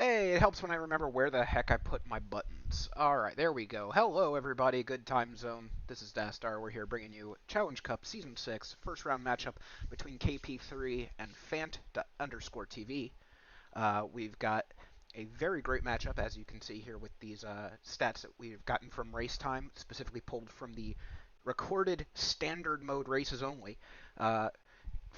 Hey, it helps when I remember where the heck I put my buttons. Alright, there we go. Hello, everybody. Good time zone. This is Dastar. We're here bringing you Challenge Cup Season 6, first round matchup between Keipi3 and Phant_TV. We've got a very great matchup, as you can see here with these stats that we've gotten from race time, specifically pulled from the recorded standard mode races only.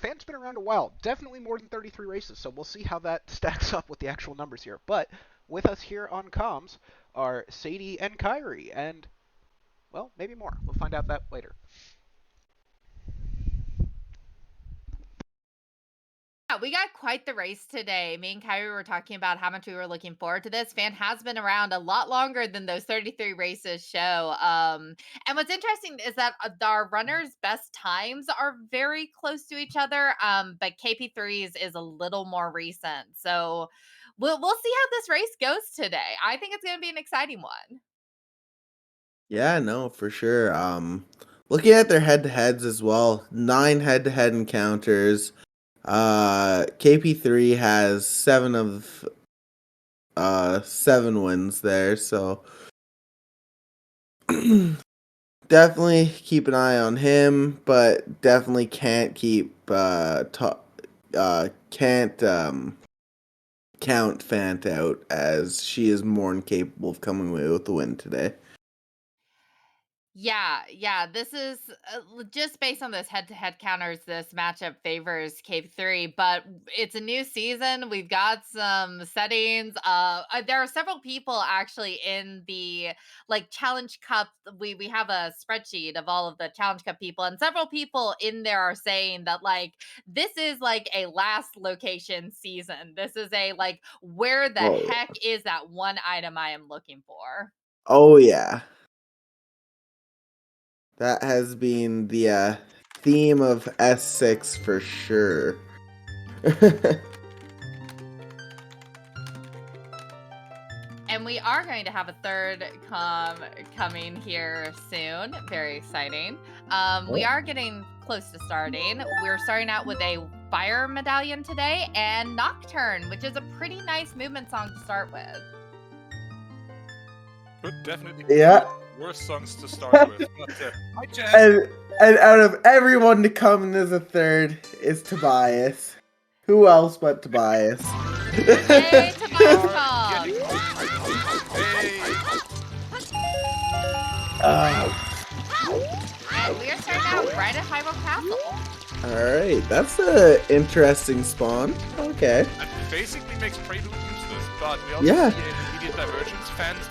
Phant's been around a while, definitely more than 33 races, so we'll see how that stacks up with the actual numbers here. But with us here on comms are Sadie and Kyrie, and, well, maybe more. We'll find out that later. Yeah, we got quite the race today. Me and Kyrie were talking about how much we were looking forward to this. Fan has been around a lot longer than those 33 races show. And what's interesting is that our runners' best times are very close to each other. But KP3's is a little more recent. So we'll see how this race goes today. I think it's gonna be an exciting one. Yeah, no, for sure. Looking at their head-to-heads as well, 9 head-to-head encounters. KP3 has 7 wins there, so definitely keep an eye on him, but definitely can't count Fant out, as she is more than capable of coming away with the win today. Yeah. This is just based on those head-to-head counters. This matchup favors Cape Three, but it's a new season. We've got some settings. There are several people actually in the Challenge Cup. We have a spreadsheet of all of the Challenge Cup people, and several people in there are saying that this is like a last location season. This is a where the Oh yeah. heck is that one item I am looking for? Oh yeah. That has been the theme of S6 for sure. And we are going to have a third coming here soon. Very exciting. We Oh. are getting close to starting. We're starting out with a fire medallion today and Nocturne, which is a pretty nice movement song to start with. Could definitely Yeah. worse songs to start with. But, hi, Jazz. And out of everyone to come in as a third is Tobias. Who else but Tobias? Hey, Tobias Kong! Hey. And we are starting out right at Hyrule Castle. Alright, that's a interesting spawn. Okay. That basically makes Prelude useless, but we also Yeah. see an immediate divergence. Fans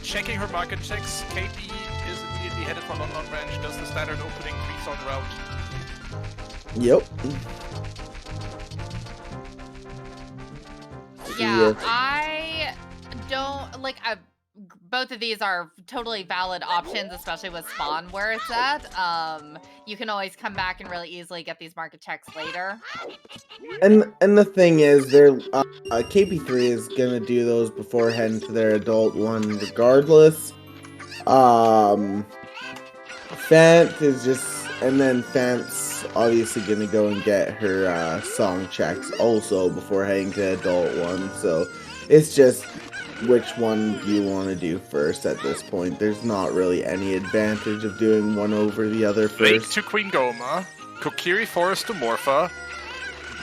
checking her market checks. KP is immediately headed for London Ranch, does the standard opening 3-song route. Yep. Yeah, I don't both of these are totally valid options, especially with spawn where it's at. You can always come back and really easily get these market checks later. And the thing is, KP3 is gonna do those before heading to their adult one, regardless. Fant is just, and then Fant's obviously gonna go and get her song checks also before heading to the adult one. So it's just which one do you want to do first at this point. There's not really any advantage of doing one over the other Lake first. to Queen Goma, Kokiri Forest to Morpha,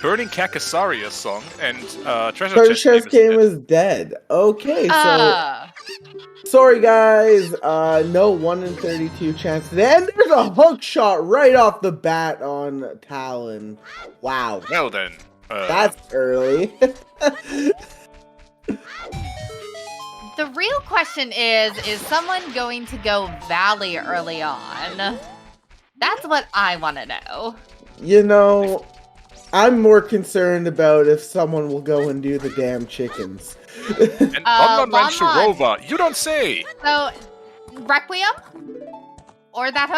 Burning Kakasaria's song, and Treasure Chest Game is dead. Okay, so sorry guys, no 1 in 32 chance today, and there's a hook shot right off the bat on Talon. Wow. Well then, Uh, That's early. The real question is someone going to go Valley early on? That's what I want to know. You know, I'm more concerned about if someone will go and do the damn chickens. and Lon Ranch to Lon. Rova. You don't say. So, Requiem? Or that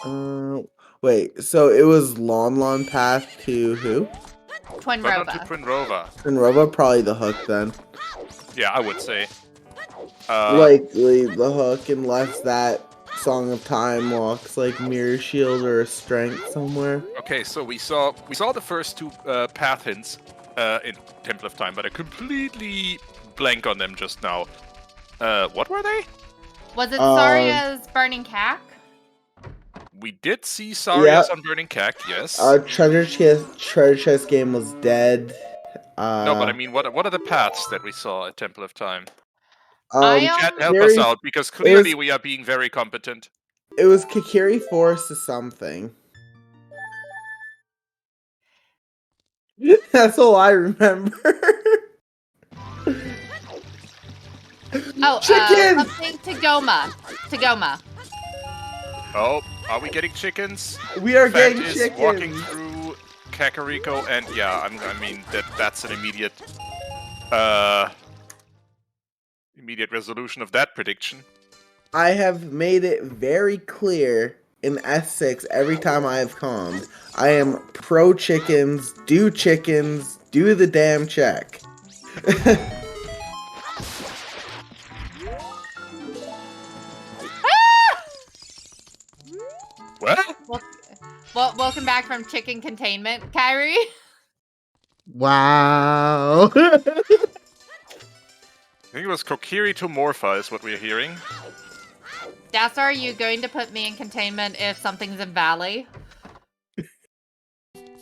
hook? Wait, so it was Lon Path to who? Twin London to Rova. Twin Rova. And Rova, probably the hook then. Yeah, I would say. Likely the hook, unless that Song of Time walks like Mirror Shield or a Strength somewhere. Okay, so we saw the first two path hints. in Temple of Time, but I completely blank on them just now. What were they? Was it Saria's Burning Cack? We did see Saria's Yeah. on Burning Cack, yes. Treasure chest game was dead. No, but I mean, what are the paths that we saw at Temple of Time? I Chat, help us out, because clearly we are being very competent. It was Keipi3 Forest to something. That's all I remember. Chicken! Something Tagoma. Oh, are we getting chickens? We are Phant getting is chickens. walking through Kakariko, and yeah, I mean that's an immediate resolution of that prediction. I have made it very clear in S6 every time I have calmed. I am pro chickens, do the damn check. What? Well, welcome back from chicken containment, Kyrie. Wow. I think it was Kokiri to Morpha is what we're hearing. Dastar, are you going to put me in containment if something's in Valley?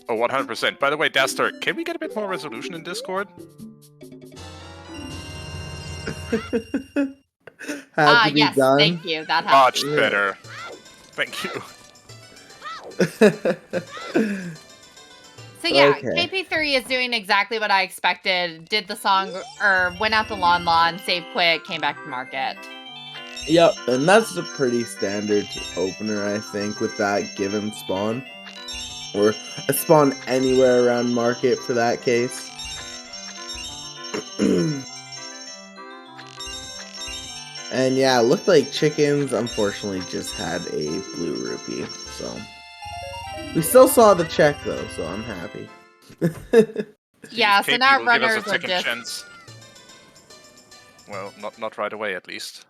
Oh, 100%. By the way, Dastar, can we get a bit more resolution in Discord? Yes, done. thank you. That helps. Much better. Thank you. So yeah, Okay. Keipi3 is doing exactly what I expected. Did the song, or went out to Lon Lon, saved quick, came back to market. Yep, and that's a pretty standard opener, I think, with that given spawn. Or a spawn anywhere around market for that case. And yeah, it looked like chickens unfortunately just had a blue rupee, so. We still saw the check though, so I'm happy. Yeah, so KP now will runners give us a are second just... chance. Well, not right away at least.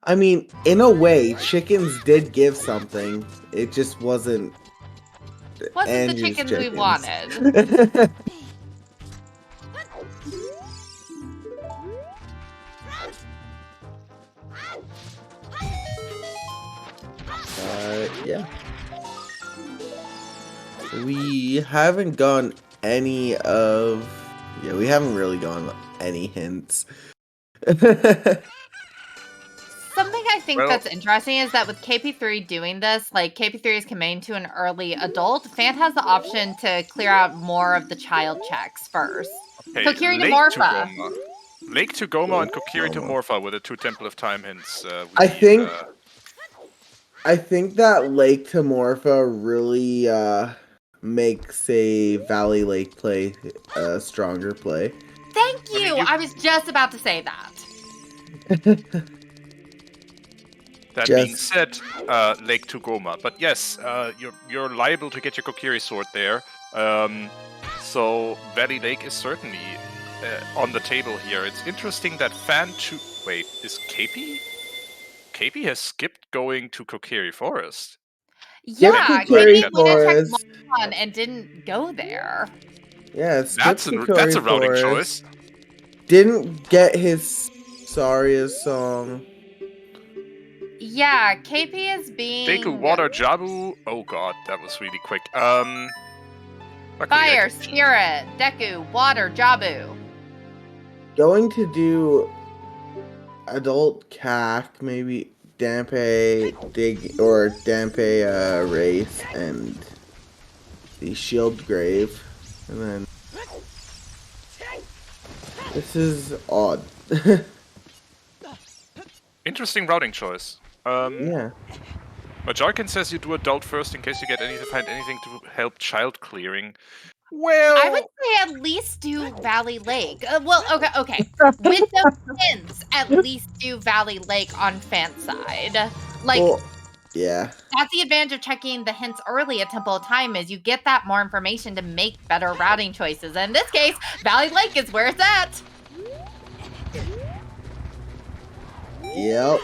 I mean, in a way, chickens did give something. It just wasn't Wasn't the Andrew's chickens we chickens. wanted. Yeah. We haven't gone any of... Yeah, we haven't really gone any hints. Something I think that's interesting is that with Keipi3 doing this, like Keipi3 is committing to an early adult, Phant has the option to clear out more of the child checks first. Okay, Kokiri to Morpha. Lake to Goma and Kokiri to Morpha were the two Temple of Time hints. I think that Lake to Morpha really makes a Valley Lake play a stronger play. Thank you! I was just about to say that. That being said, Lake to Goma. But yes, you're liable to get your Kokiri sword there. So Valley Lake is certainly on the table here. It's interesting that Wait, is Keipi? Keipi has skipped going to Kokiri Forest. Yeah, Keipi went and checked Mon and didn't go there. Yeah, that's a routing choice. Didn't get his Saria's song. Yeah, Keipi is being... Deku, Water, Jabu... Oh god, that was really quick. Fire, Spirit, Deku, Water, Jabu. Going to do Adult Cack, maybe Dampe Dampe Race, and the Shield Grave. And then... This is odd. Interesting routing choice. Yeah. Majarkin says you do adult first in case you find anything to help child clearing. Well, I would say at least do Valley Lake. Okay. With the hints, at least do Valley Lake on Phant's side. Yeah. That's the advantage of checking the hints early at Temple of Time is you get that more information to make better routing choices. And in this case, Valley Lake is where it's at. Yep.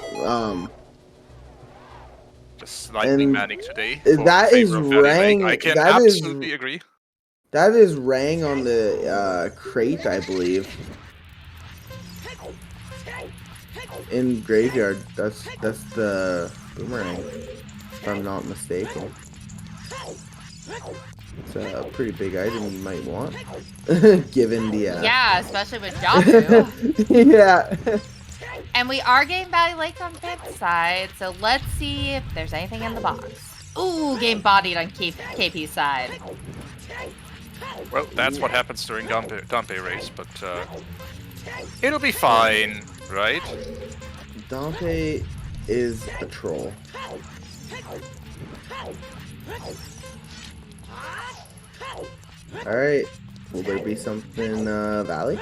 Just slightly manic today. That is ranked. I can absolutely agree. That is Rang on the crate, I believe. In graveyard, that's the boomerang, if I'm not mistaken. It's a pretty big item you might want, given the Yeah, especially with Jabu. yeah. And we are getting Valley Lake on Phant's side, so let's see if there's anything in the box. Ooh, game bodied on KP's side. Well, that's what happens during Dante race, but it'll be fine, right? Dante is a troll. Alright. Will there be something, Valley?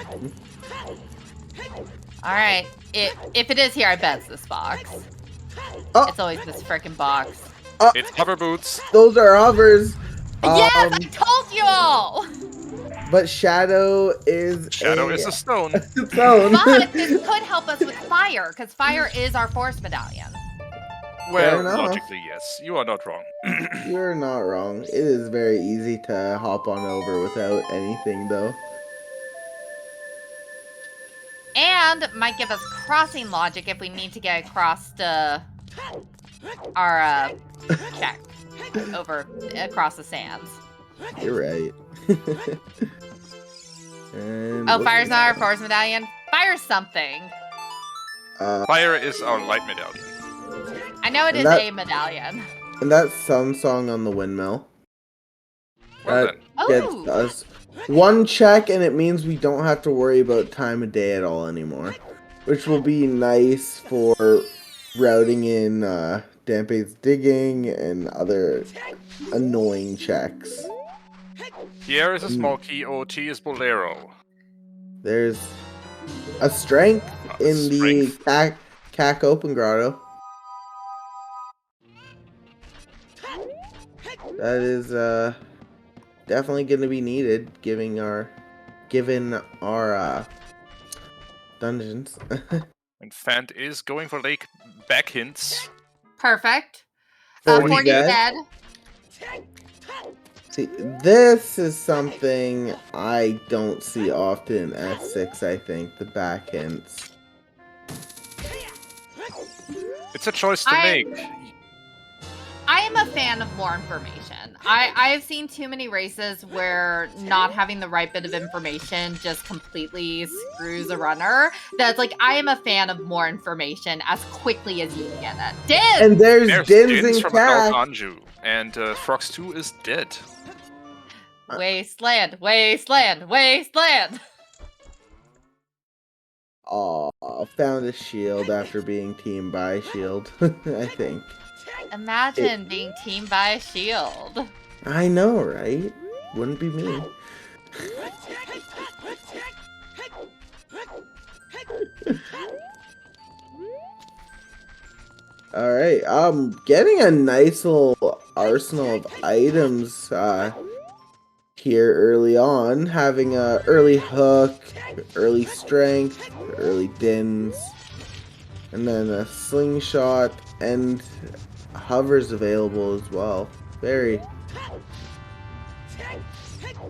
Alright, if it is here, I bet it's this box. Oh. It's always this frickin' box. Oh, It's hover boots. those are hovers. Yes, I told you all! But Shadow is a stone. stone. But this could help us with fire, because fire is our force medallion. Well, enough. logically, yes. You are not wrong. You're not wrong. It is very easy to hop on over without anything, though. And might give us crossing logic if we need to get across to our check over across the sands. You're right. And Oh, fire's not our force medallion. Fire's something. Fire is our light medallion. I know it is a medallion. And that's some song on the windmill. Well That then. gets us one check, and it means we don't have to worry about time of day at all anymore, which will be nice for routing in Dampe's digging and other annoying checks. Here is a small key. OT is Bolero. There's a strength in Strength. the CAC Open Grotto. That is definitely going to be needed, given our dungeons. And Phant is going for Lake back hints. Perfect. 40 40 dead. dead. See, this is something I don't see often in S6, I think, the back hints. It's a choice to make. I am a fan of more information. I have seen too many races where not having the right bit of information just completely screws a runner. That's like, I am a fan of more information as quickly as you can get it. Din! And there's Dins and from CAC. Adult Anju. And Frox 2 is dead. Wasteland, wasteland, wasteland. Aw, found a shield after being teamed by shield, I think. Imagine being teamed by a shield. I know, right? Wouldn't be me. Alright, getting a nice little arsenal of items here early on. Having a early hook, early strength, early dins, and then a slingshot and hovers available as well. A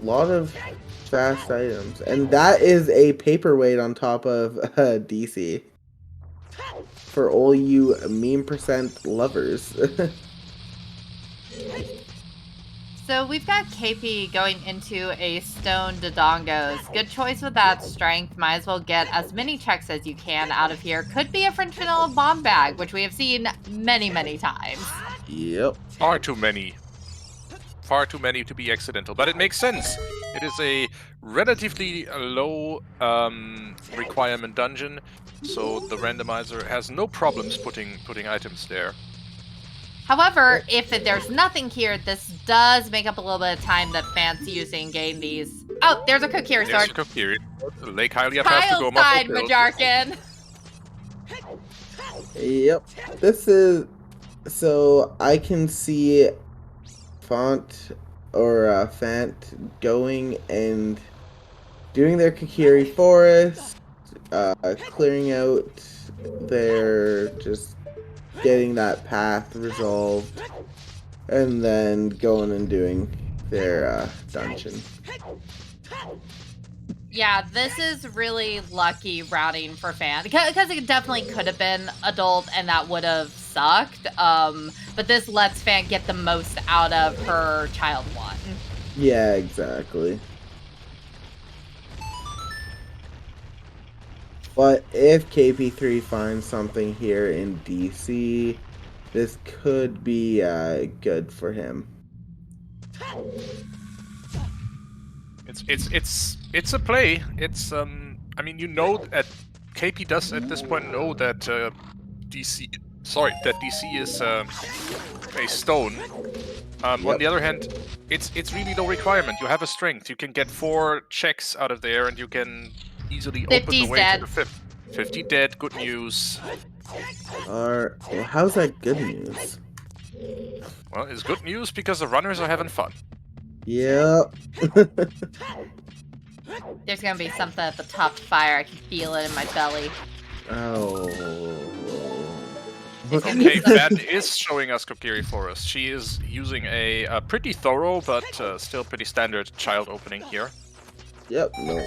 lot of fast items. And that is a paperweight on top of DC. For all you meme percent lovers. So we've got KP going into a stone Dodongos. Good choice with that strength. Might as well get as many checks as you can out of here. Could be a French vanilla bomb bag, which we have seen many, many times. Yep. Far too many. Far too many to be accidental, but it makes sense. It is a relatively low requirement dungeon, so the randomizer has no problems putting items there. However, if there's nothing here, this does make up a little bit of time that Phant's using getting these. Oh, there's a Kokiri There's sword. a Kokiri. Lake Hylia has to go Kyle side, Majarkin. Yep. This is... So, I can see Phant or Phant going and doing their Kokiri forest, clearing out their... just getting that path resolved, and then going and doing their dungeon. Yeah, this is really lucky routing for Phant because it definitely could have been adult and that would have sucked. But this lets Phant get the most out of her child one. Yeah, exactly. But if Keipi3 finds something here in DC, this could be good for him. It's a play. It's I mean, you know that KP does at this point know that DC is a stone. On the other hand, it's really no requirement. You have a strength. You can get 4 checks out of there, and you can easily open the 50's way dead. to the 5th. 50 dead. Good news. Well, how's that good news? Well, it's good news because the runners are having fun. Yep. There's gonna be something at the top of fire. I can feel it in my belly. Oh. Okay, Phant is showing us Kokiri Forest. She is using a pretty thorough but still pretty standard child opening here. Yep, no.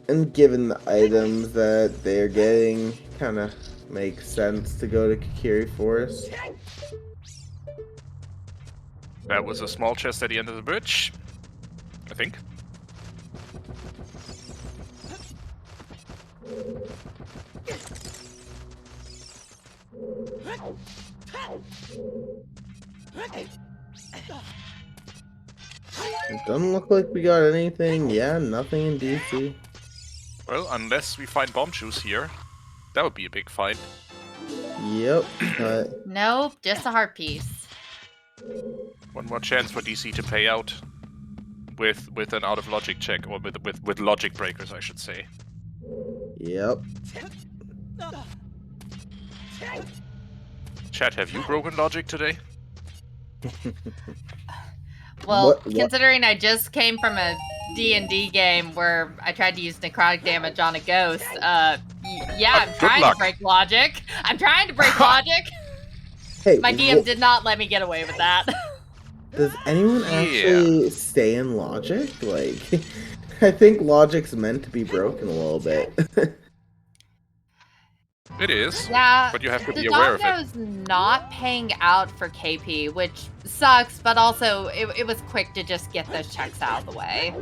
And given the items that they're getting, kind of makes sense to go to Keipi Forest. That was a small chest at the end of the bridge, I think. It doesn't look like we got anything. Yeah, nothing in DC. Well, unless we find bomb shoes here, that would be a big find. Yep, but Nope, just a heart piece. One more chance for DC to pay out with an out of logic check, or with logic breakers, I should say. yep. Chat, have you broken logic today? Well, What- considering I just came from a D&D game where I tried to use necrotic damage on a ghost, yeah, I'm Good trying luck. to break logic. I'm trying to break logic. Hey, My DM did not let me get away with that. does anyone Yeah. actually stay in logic? Like, I think logic's meant to be broken a little bit. It is, Yeah, but you have to the be aware of it. Domino's not paying out for KP, which sucks, but also it was quick to just get those checks out of the way.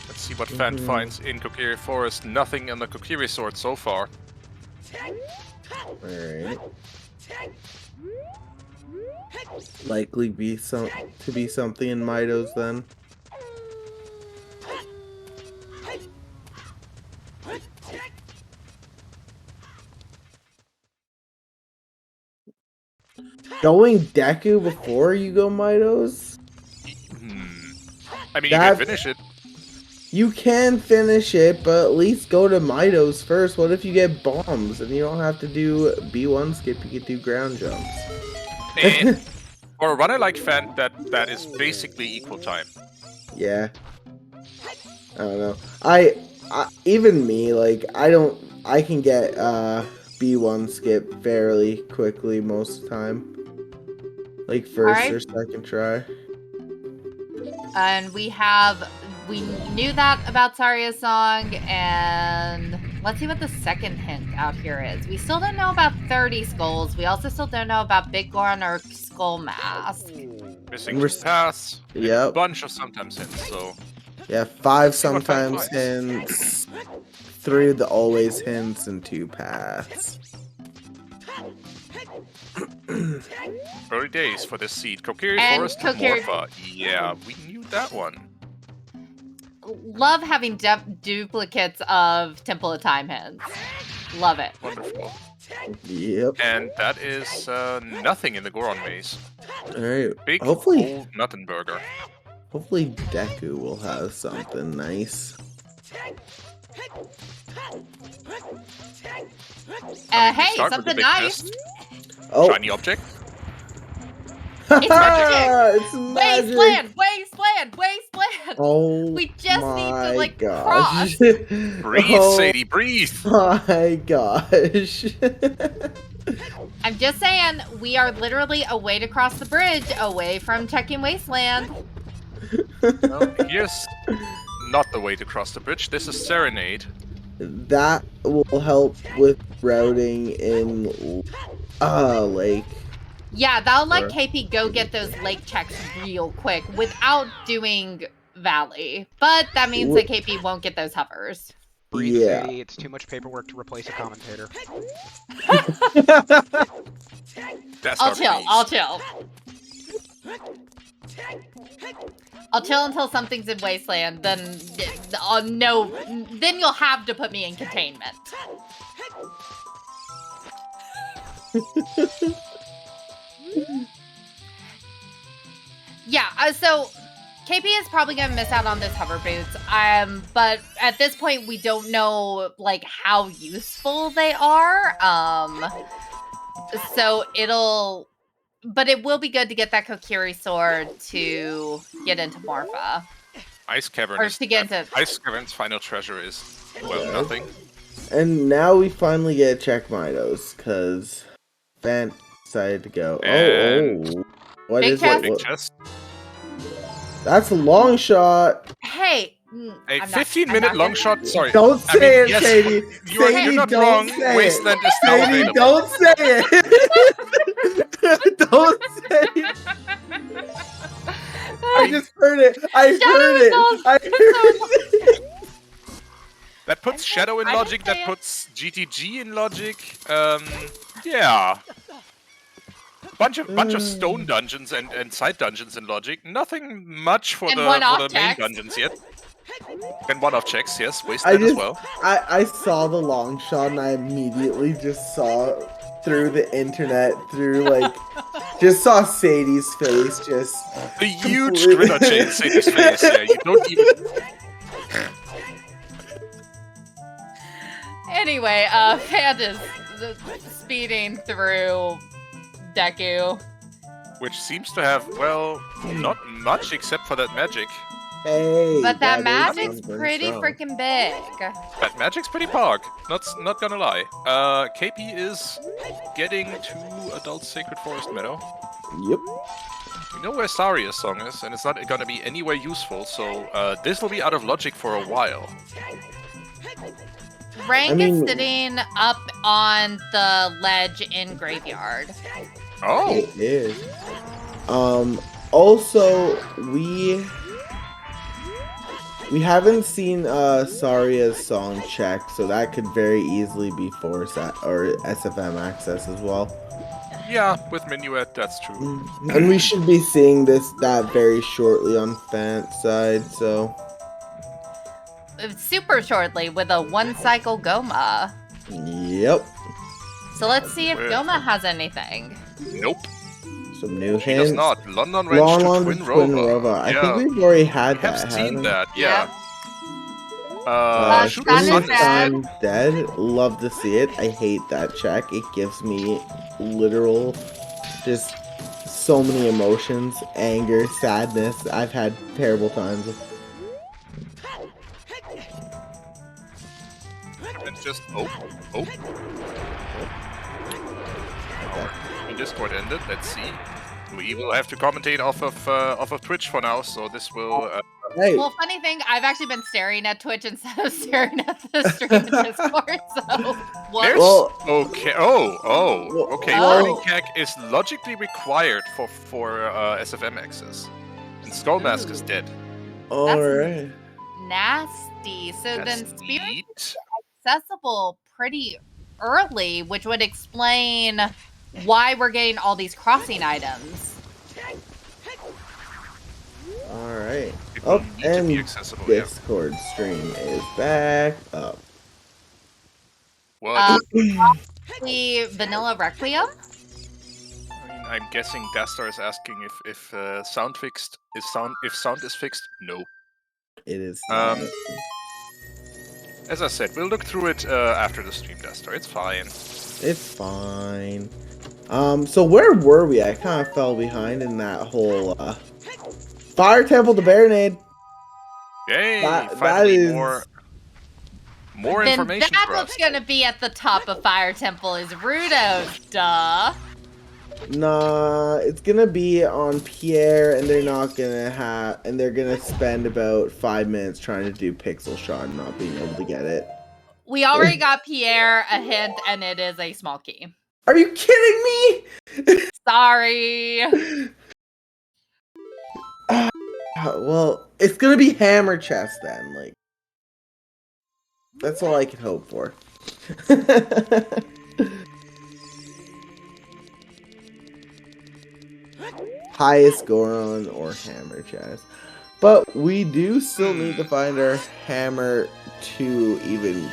Let's see what Phant finds in Kokiri Forest. Nothing on the Kokiri sword so far. Alright. Likely be something in Mido's then. Going Deku before you go Mido's? I mean, you can That's- finish it. You can finish it, but at least go to Mido's first. What if you get bombs and you don't have to do B1 skip, you can do ground jumps? For a runner like Phant, that is basically equal time. Yeah. I don't know. I even me, like, I can get B1 skip fairly quickly most of the time. Like first Alright. or second try. And we knew that about Saria's song, and let's see what the second hint out here is. We still don't know about 30 skulls. We also still don't know about Big Goron or Skull Mask. Missing We're two paths. A Yep. bunch of sometimes hits, so Yeah, 5 see what Phant sometimes finds. hints, 3 of the always hints, and 2 paths. early days for this seed. Kokiri And Forest to Kokiri- Morpha. Yeah, we knew that one. Love having duplicates of Temple of Time hints. Love it. Wonderful. Yep. And that is nothing in the Goron maze. Alright. Big Hopefully old Nuttenburger. Deku will have something nice. Hey, Start with the something big nice. chest. Oh, Shiny object. It's magic! it's magic! Wasteland! Oh, We just need to, like, gosh. Breathe, Oh Sadie, breathe. my gosh. I'm just saying, we are literally a way to cross the bridge away from checking Wasteland. Well, here's not the way to cross the bridge. This is Serenade. That will help with routing in Lake. Yeah, that'll let KP go get those lake checks real quick without doing Valley. But that means that KP won't get those hovers. Breathe, Sadie. It's too much paperwork to replace a commentator. I'll chill. I'll chill. I'll chill until something's in Wasteland. Then, no. Then you'll have to put me in containment. Yeah. So KP is probably gonna miss out on this hover boots. But at this point, we don't know like how useful they are. So but it will be good to get that Kokiri sword to get into Morpha. Ice Cavern. Or to get into Ice Cavern's final treasure is nothing. And now we finally get check Midos because Phant decided to go. And What big is chest. it? Big chest. That's a long shot. Hey, A 15-minute long shot. Sorry. Don't say it, yes, Sadie. You're Sadie, not don't wrong. say Wasteland it. is now Sadie, available. don't say it. Don't say it. I just heard it. I heard it. That puts Shadow in logic. That puts GTG in logic. Yeah. Bunch of stone dungeons and side dungeons in logic. Nothing much for the main dungeons yet. And one-off checks, yes. Wasteland as well. I saw the long shot and I immediately just saw through the internet, just saw Sadie's face, just the huge grin on Sadie's face. Yeah, you don't even. Anyway, Phant is speeding through Deku. Which seems to have, well, not much except for that magic. Hey, but that magic's pretty freaking big. That magic's pretty pog. Not gonna lie. KP is getting to Adult Sacred Forest Meadow. Yep. We know where Saria's song is, and it's not gonna be anywhere useful, so this will be out of logic for a while. Rank is sitting up on the ledge in Graveyard. Oh! It is. Also, we haven't seen Saria's song check, so that could very easily be Force or SFM access as well. Yeah, with Minuet, that's true. And we should be seeing that very shortly on Phant's side, so... Super shortly with a one-cycle Goma. Yep. So let's see if Goma has anything. Nope. Some new hints. She does not. London Range to Twin Rova. I think we've already had that. I've seen that, yeah. Sun is dead. Love to see it. I hate that check. It gives me literal, just so many emotions, anger, sadness. I've had terrible times with. It's just The Discord ended. Let's see. We will have to commentate off of Twitch for now, so this will. Hey. Well, funny thing, I've actually been staring at Twitch instead of staring at the stream in Discord. So what? Well, okay. Okay. Burning Kek is logically required for SFM access, and Skullmask is dead. All right. Nasty. So That's then Spirit is accessible pretty early, which would explain why we're getting all these crossing items. Alright. Oh, and Discord stream is back up. What? The Vanilla Requiem? I'm guessing Dastar is asking if sound fixed. If sound is fixed, no. It is. As I said, we'll look through it after the stream, Dastar. It's fine. It's fine. So where were we? I kind of fell behind in that whole Fire Temple to Baronade. Yay! That Finally, is More Then information that's for us. what's gonna be at the top of Fire Temple is Rudos, duh. Nah, it's gonna be on Pierre, and they're not gonna have, and they're gonna spend about 5 minutes trying to do pixel shot and not being able to get it. We already got Pierre a hint, and it is a small key. Are you kidding me? Sorry. Well, it's gonna be hammer chest then, like. That's all I can hope for. Highest Goron or hammer chest. But we do still need to find our hammer to even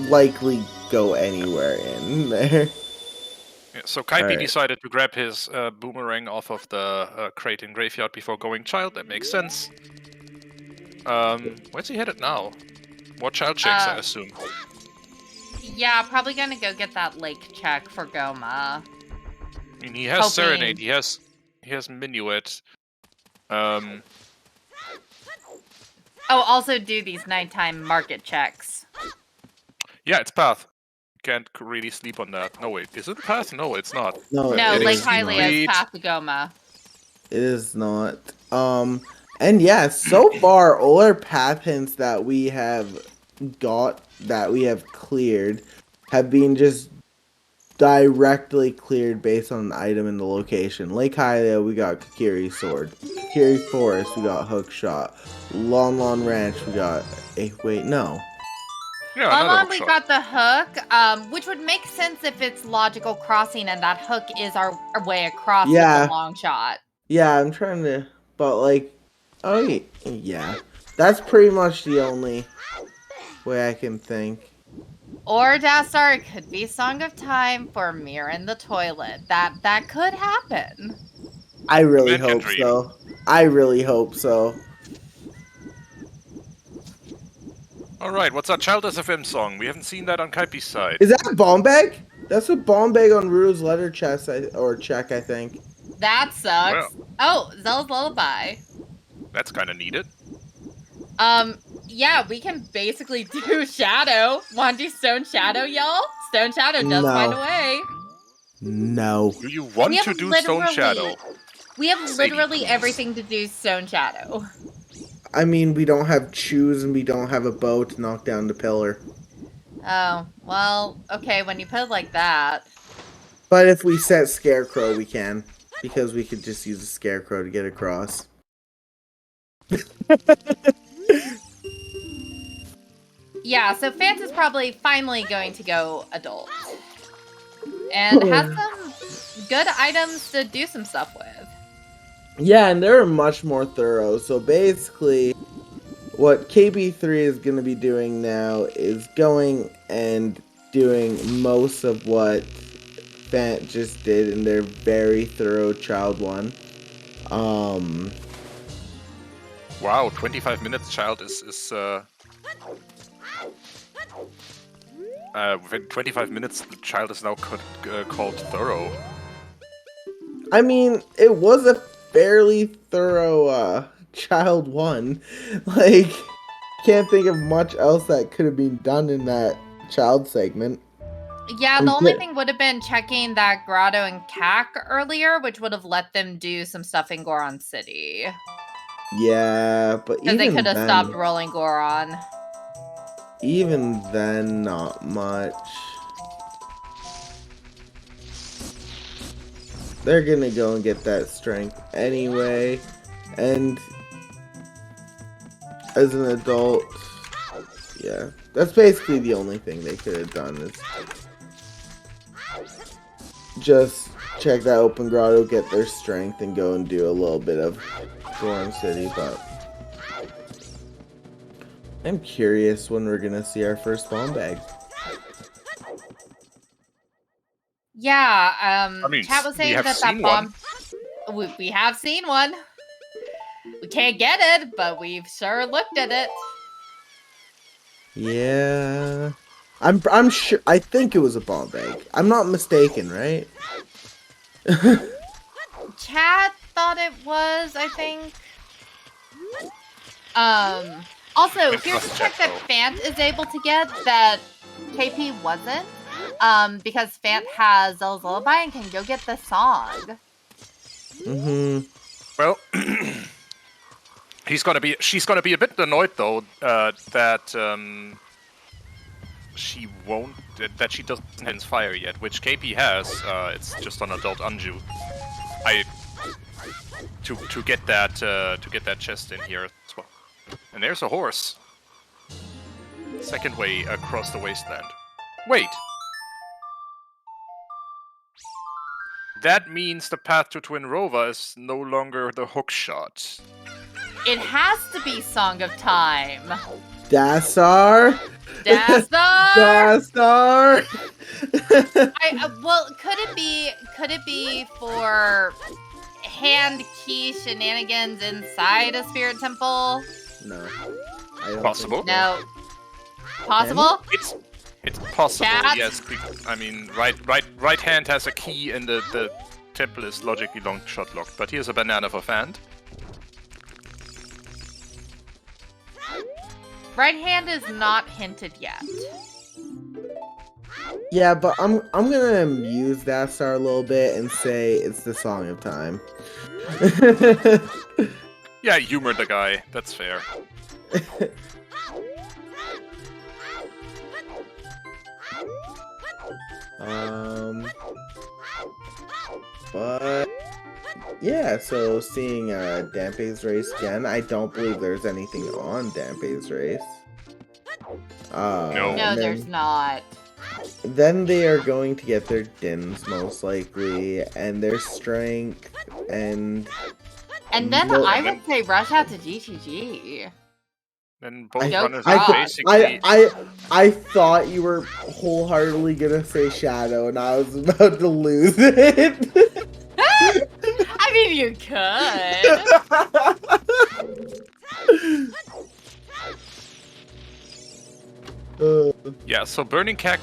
likely go anywhere in there. Yeah, so Keipi Alright. decided to grab his boomerang off of the crate in Graveyard before going Child. That makes sense. Where's he headed now? More Child checks, I assume. Yeah, probably gonna go get that lake check for Goma. I mean, he has Serenade, he has Minuet. Oh, also do these nighttime market checks. Yeah, it's Path. Can't really sleep on that. No, wait, is it Path? No, it's not. No, No, it Lake is Hylia is not. past the Goma. It is not. And yeah, so far all our path hints that we have got, that we have cleared, have been just directly cleared based on an item in the location. Lake Hylia, we got Kakiri's sword. Kakiri Forest, we got hook shot. Lon Lon Ranch, we got wait, no. Yeah, Lon, we got the hook, which would make sense if it's logical crossing and that hook is our way across with the long shot. Yeah, I'm trying to, but like, oh yeah, that's pretty much the only way I can think. Or Dastar, it could be Song of Time for Mirror in the Toilet. That could happen. I really hope so. I really hope so. Alright, what's that Child SFM song? We haven't seen that on Keipi's side. Is that a bomb bag? That's a bomb bag on Ru's letter chest, or check, I think. That sucks. Well, oh, Zella's Lullaby. That's kind of needed. Yeah, we can basically do Shadow. Want to do Stone Shadow, y'all? Stone Shadow does find a way. No. Do you want to do Stone Shadow? We have literally everything to do Stone Shadow. I mean, we don't have shoes and we don't have a bow to knock down the pillar. Oh, well, okay, when you put it like that. But if we set Scarecrow, we can. Because we could just use a Scarecrow to get across. Yeah, so Phant is probably finally going to go adult. And has some good items to do some stuff with. Yeah, and they're much more thorough. So basically, what Keipi3 is going to be doing now is going and doing most of what Phant just did in their very thorough Child 1. Wow, 25 minutes Child is within 25 minutes the Child is now called thorough. I mean, it was a fairly thorough Child 1. Like, can't think of much else that could have been done in that Child segment. Yeah, the only thing would have been checking that Grotto and Cac earlier, which would have let them do some stuff in Goron City. Yeah, but even they could have then, stopped rolling Goron. Even then, not much. They're gonna go and get that strength anyway, and as an adult, yeah, that's basically the only thing they could have done is just check that open grotto, get their strength, and go and do a little bit of Goron City, but I'm curious when we're gonna see our first bomb bag. Yeah, I mean, chat was saying that bomb... We have seen one. We can't get it, but we've sure looked at it. Yeah, I'm sure. I think it was a bomb bag. I'm not mistaken, right? Chat thought it was, I think. Also, And here's a trust check that check, Phant is able to get that KP wasn't. Because Phant has Zelda's Lullaby and can go get the song. Well, she's gonna be a bit annoyed though that she doesn't have Inspire yet, which KP has. It's just on Adult Anju. To get that chest in here as well. And there's a horse. Second way across the wasteland. Wait. That means the path to Twin Rova is no longer the hook shot. It has to be Song of Time. Dasar? Dasar! Dasar! Well, could it be for hand key shenanigans inside a spirit temple? No. I don't Possible. think so. No. Possible? It's possible, Chat? yes. I mean, right hand has a key and the temple is logically long shot locked. But here's a banana for Phant. Right hand is not hinted yet. Yeah, but I'm gonna amuse Dasar a little bit and say it's the Song of Time. Yeah, humor the guy. That's fair. But yeah, so seeing Dampe's race again, I don't believe there's anything on Dampe's race. No. No, there's not. Then they are going to get their dins most likely, and their strength, and And then No, I would say rush out to GTG. Then both Go runners cross. are basically. I thought you were wholeheartedly gonna say Shadow, and I was about to lose it. I mean, you could. Yeah, so Burning Cack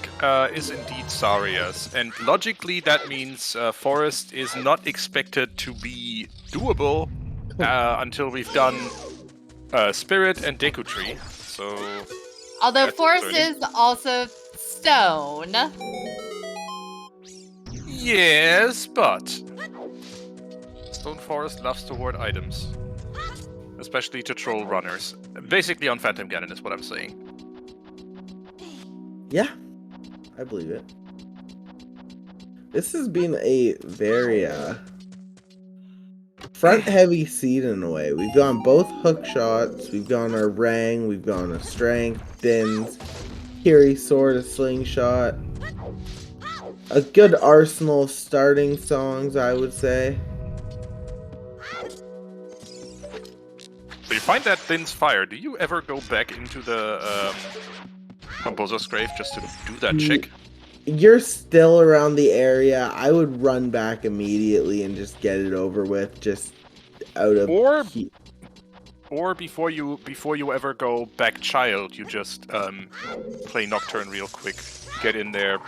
is indeed Saria's, and logically that means Forest is not expected to be doable until we've done Spirit and Deku Tree. So Although that's Forest concerning. is also stone. Yes, but Stone Forest loves to hoard items, especially to troll runners. Basically on Phantom Ganon is what I'm saying. Yeah, I believe it. This has been a very front-heavy seed in a way. We've gone both hook shots, we've gone our Rang, we've gone a strength, Dins, Kiri Sword, a slingshot. A good arsenal of starting songs, I would say. So you find that Din's fire. Do you ever go back into the Composer's Grave just to do that check? You're still around the area. I would run back immediately and just get it over with, just out of Or before you ever go back child, you just play Nocturne real quick, get in there,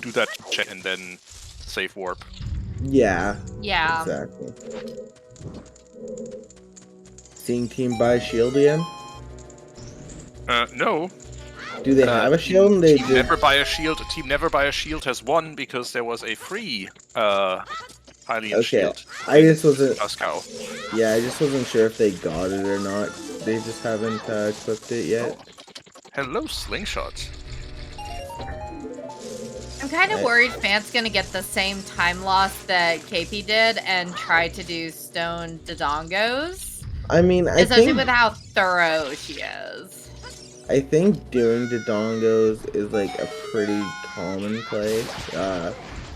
do that check, and then save warp. Yeah. Yeah. Exactly. Seeing team buy a shield again? No. Do they have a shield? They Team did. Never Buy a Shield. Team Never Buy a Shield has won because there was a free Hylian Okay, shield. I just wasn't. Moscow. Yeah, I just wasn't sure if they got it or not. They just haven't equipped it yet. Hello, Slingshot. I'm kind of worried Phant's gonna get the same time loss that KP did and try to do stone Dodongos. I mean, Especially with how thorough she is. I think doing Dodongos is like a pretty common play.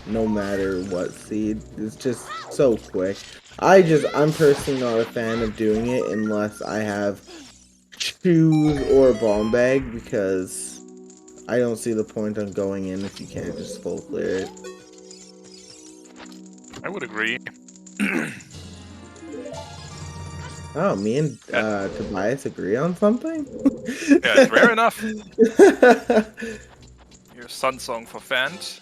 No matter what seed, it's just so quick. I'm personally not a fan of doing it unless I have shoes or a bomb bag, because I don't see the point on going in if you can't just full clear it. I would agree. Oh, me and Tobias agree on something? Yeah, it's rare enough. Your Sun Song for Phant.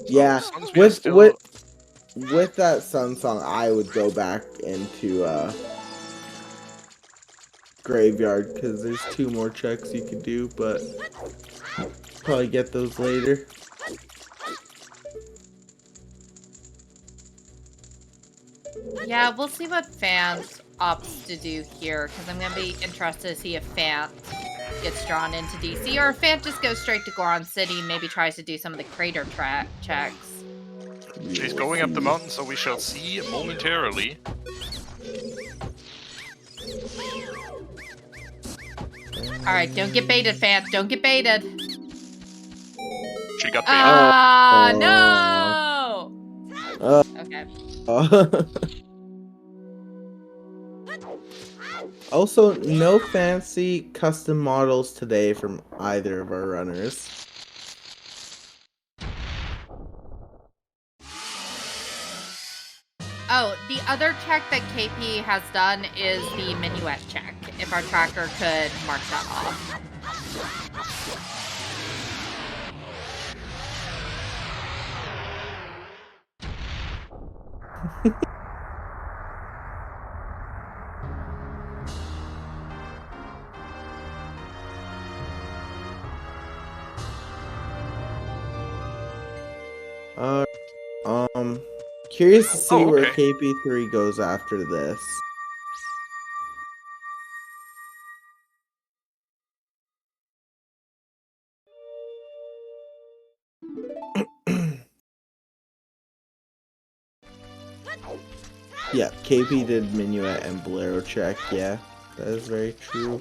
Yeah, songs we are with that Sun Song, I would go back into graveyard because there's 2 more checks you could do, but probably get those later. Yeah, we'll see what Phant opts to do here, because I'm going to be interested to see if Phant gets drawn into DC, or if Phant just goes straight to Goron City and maybe tries to do some of the crater checks. She's going up the mountain, so we shall see momentarily. Alright, don't get baited, Phant. Don't get baited. She got baited. Ah, no! Okay. Also, no fancy custom models today from either of our runners. Oh, the other check that KP has done is the minuet check. If our tracker could mark that off. Curious to see where okay. Keipi3 goes after this. Yeah, KP did Minuet and Bolero check, yeah. That is very true.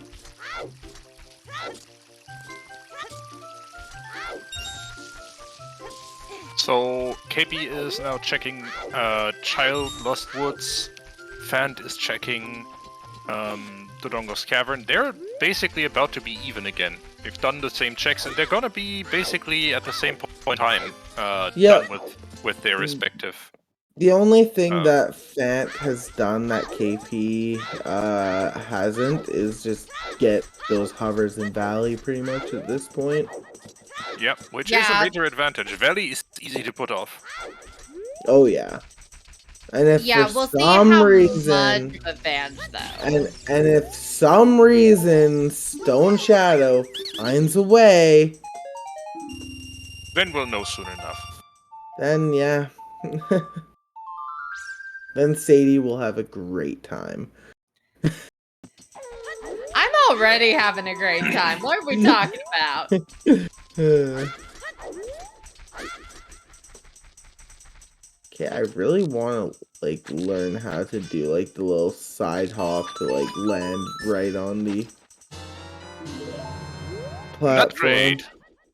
So KP is now checking Child Lost Woods. Phant is checking Dodongo's Cavern. They're basically about to be even again. They've done the same checks, and they're gonna be basically at the same point in time done with their respective. The only thing that Phant has done that KP hasn't is just get those hovers in Valley pretty much at this point. Yep, which is a major advantage. Valley is easy to put off. Oh yeah. And if we'll for see some how reason, much of advantage though. And if some reason Stone Shadow finds a way, then we'll know soon enough. Then yeah. Then Sadie will have a great time. I'm already having a great time. What are we talking about? Okay, I really want to like learn how to do like the little side hop to like land right on the platform. Not great.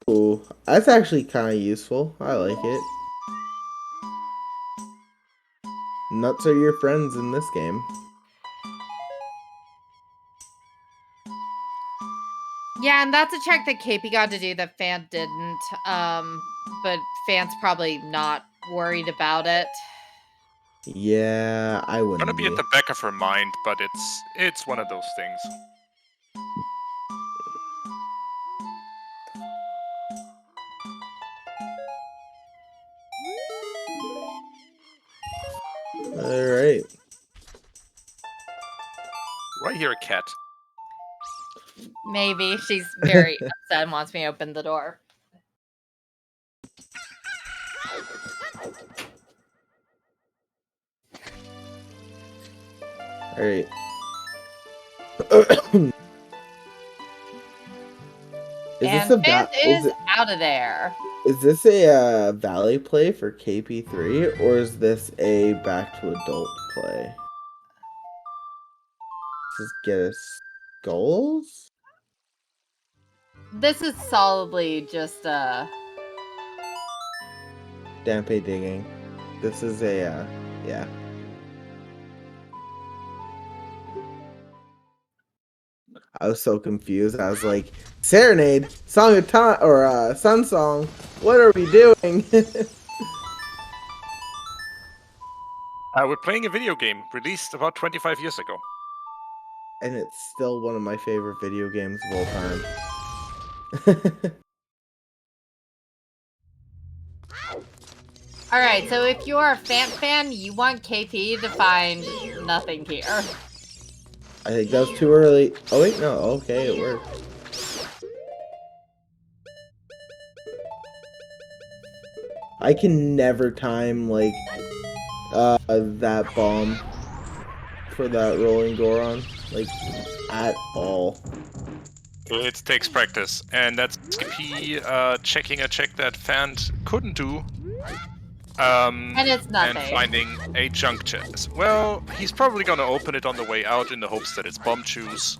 Ooh, that's actually kind of useful. I like it. Nuts are your friends in this game. Yeah, and that's a check that KP got to do that Phant didn't. But Phant's probably not worried about it. Yeah, I wouldn't Gonna be at the back of her mind, but it's one of those things. Alright. Do I hear a cat? Maybe. She's very upset and wants me to open the door. Alright. Phant is out of there. Is this a Valley play for KP3, or is this a back to adult play? Just get us goals? This is solidly just Dampe digging. This is a yeah. I was so confused. I was like, Serenade, Song of Time, or Sun Song. What are we doing? We're playing a video game released about 25 years ago. And it's still one of my favorite video games of all time. Alright, so if you're a Phant fan, you want KP to find nothing here. I think that was too early. Oh wait, no. Okay, it worked. I can never time like that bomb for that rolling Goron, like at all. It takes practice, and that's Keipi checking a check that Phant couldn't do. And it's nothing. And finding a junk chest. Well, he's probably gonna open it on the way out in the hopes that it's bomb chews.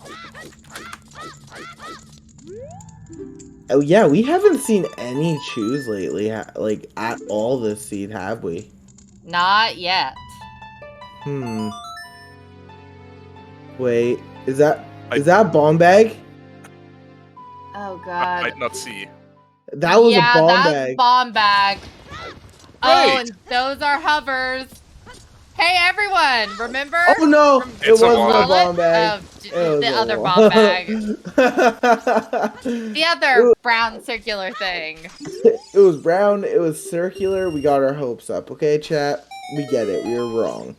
Oh yeah, we haven't seen any chews lately, like at all this seed, have we? Not yet. Wait, is that bomb bag? Oh god. I might not see. That was a bomb that's bag. Bomb bag. Right. Oh, and those are hovers. Hey everyone, remember? Oh no, it It's a wasn't a wallet. bomb bag. Oh, It the was other a bomb bag. The The other brown circular thing. It was brown, it was circular, we got our hopes up. Okay, chat? We get it, we were wrong.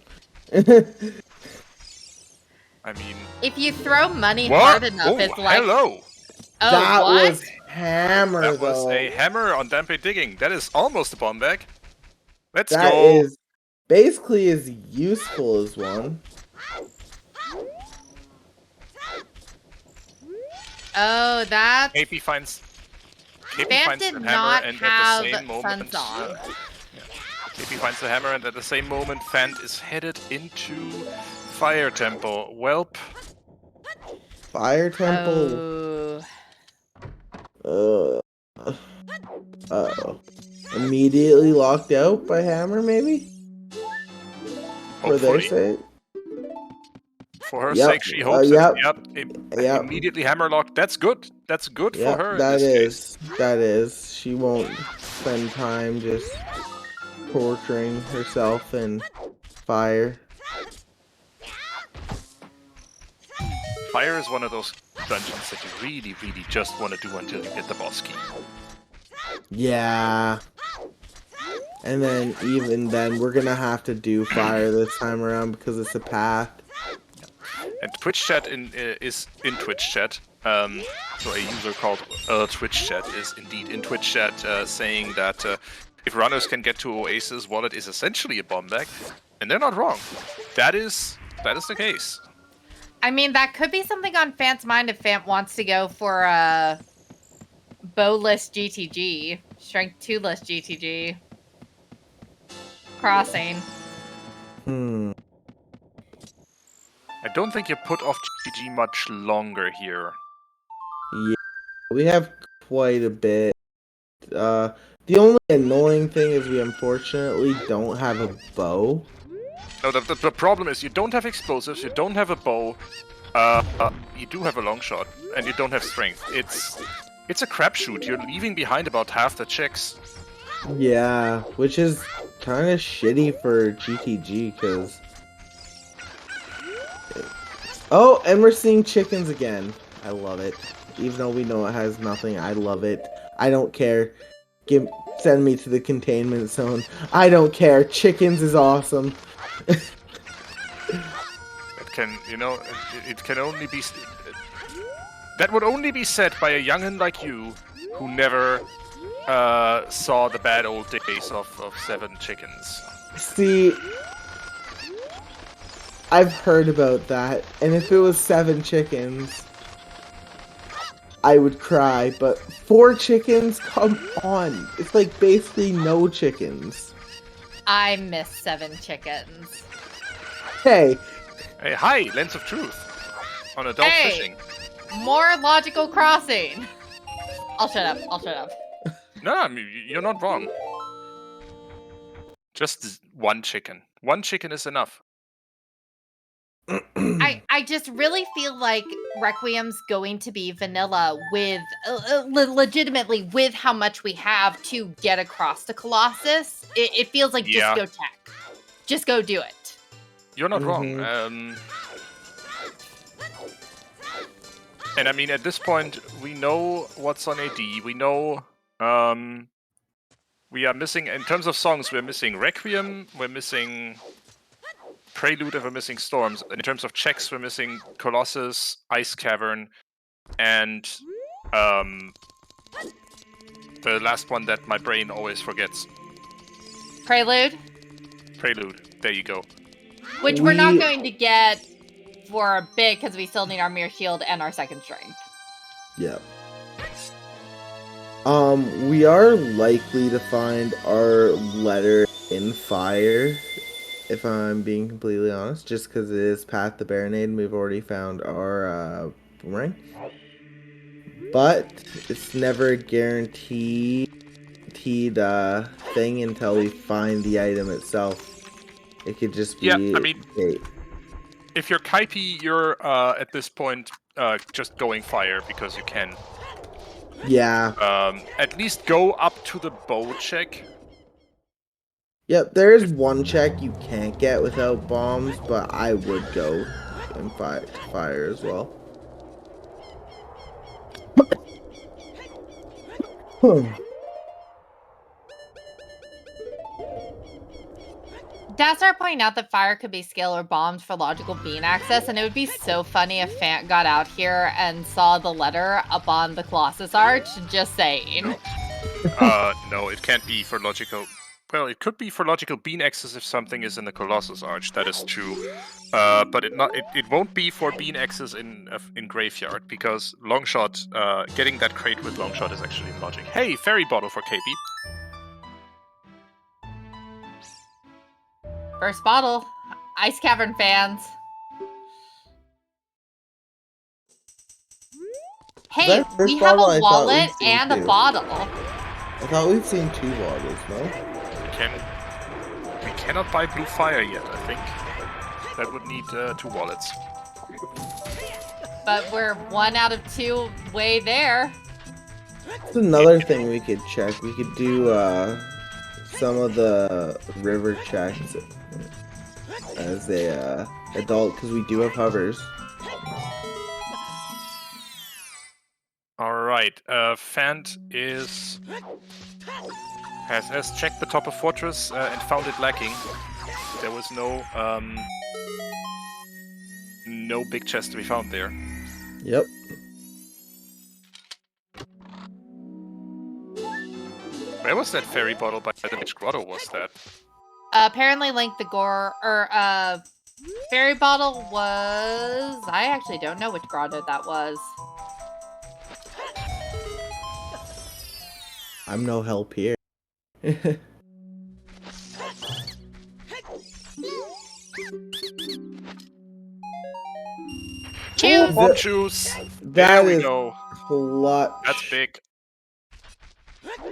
I mean... If you throw money What? hard enough, Oh, it's like... hello! Oh, that what? was hammer, That was though. a hammer on Dampe digging. That is almost a bomb bag. Let's That go! is basically as useful as one. Oh, that's... Keipi finds Phant the did hammer, not and have at the same moment... Sun Song. Keipi finds the hammer, and at the same moment, Phant is headed into Fire Temple. Welp. Fire Temple. Oh. Uh-oh. Immediately locked out by Hammer, maybe? For their Hopefully. sake? For her Yep. sake, she hopes Yep. Yep. Immediately hammer locked. That's good. That's good for her in That this case. That is. She won't spend time just torturing herself in fire. Fire is one of those dungeons that you really, really just want to do until you get the boss key. Yeah. And then, even then, we're gonna have to do fire this time around because it's a path. And Twitch chat is in Twitch chat. So a user called Twitch chat is indeed in Twitch chat saying that if runners can get to Oasis, wallet is essentially a bomb bag, and they're not wrong. That is the case. I mean, that could be something on Phant's mind if Phant wants to go for a bowless GTG, strength 2-less GTG. Crossing. I don't think you put off GG much longer here. Yeah, we have quite a bit. The only annoying thing is we unfortunately don't have a bow. No, the problem is you don't have explosives, you don't have a bow, you do have a long shot, and you don't have strength. It's a crapshoot. You're leaving behind about half the checks. Yeah, which is kind of shitty for GTG, because... Oh, and we're seeing chickens again. I love it. Even though we know it has nothing, I love it. I don't care. Send me to the containment zone. I don't care. Chickens is awesome. It can, it can only be... That would only be said by a young'un like you, who never saw the bad old days of 7 chickens. See, I've heard about that, and if it was 7 chickens, I would cry, but 4 chickens? Come on. It's like basically no chickens. I miss 7 chickens. Hey. Hey, hi, Lens of Truth. On adult fishing. More logical crossing. I'll shut up. No, I mean, you're not wrong. Just 1 chicken. 1 chicken is enough. I just really feel like Requiem's going to be vanilla with legitimately with how much we have to get across to Colossus. It feels like just go check. Just go do it. You're not wrong. And I mean, at this point, we know what's on AD. We know we are missing, in terms of songs, we're missing Requiem, we're missing Prelude and we're missing Storms. In terms of checks, we're missing Colossus, Ice Cavern, and the last one that my brain always forgets. Prelude. Prelude. There you go. Which we're not going to get for a bit because we still need our Mirror Shield and our second strength. Yeah. We are likely to find our letter in fire, if I'm being completely honest, just because it is Path to Baronade and we've already found our boomerang. But it's never a guaranteed thing until we find the item itself. It could just be bait. If you're Keipi, you're at this point just going fire because you can. Yeah. At least go up to the bow check. Yep, there is one check you can't get without bombs, but I would go and fire as well. Dastar pointing out that fire could be skill or bombs for logical beam access, and it would be so funny if Phant got out here and saw the letter up on the Colossus Arch. Just saying. No, it can't be for logical. Well, it could be for logical beam access if something is in the Colossus Arch. That is true, but it won't be for beam access in Graveyard because Longshot. Getting that crate with Longshot is actually in logic. Hey, fairy bottle for KP. First bottle. Ice Cavern fans. Hey, we have a wallet and a bottle. I thought we've seen 2 bottles, no? We cannot buy blue fire yet, I think. That would need 2 wallets. But we're 1 out of 2 way there. That's another thing we could check. We could do some of the river checks as a adult, because we do have hovers. Alright, Phant has checked the top of Fortress and found it lacking. There was no big chest to be found there. Yep. Where was that fairy bottle by which grotto was that? Apparently Link the Gore, or fairy bottle was... I actually don't know which grotto that was. I'm no help here. Choose! More juice! There we go. Clutch. That's big.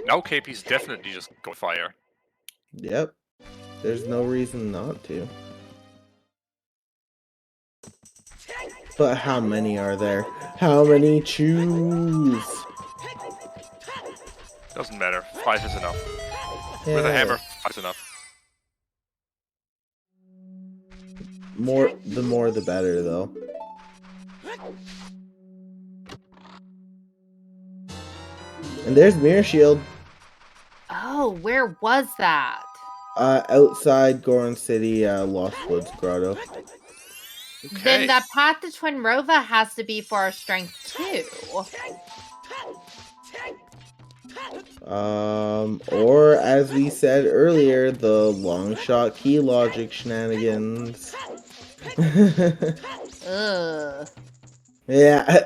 Now KP's definitely just go fire. Yep. There's no reason not to. But how many are there? How many choose? Doesn't matter. 5 is enough. Yeah. With a hammer, 5 is enough. The more the better, though. And there's Mirror Shield. Oh, where was that? Outside Goron City, Lost Woods Grotto. Okay. Then that path to Twin Rova has to be for our strength too. Or as we said earlier, the long shot key logic shenanigans. Ugh. Yeah,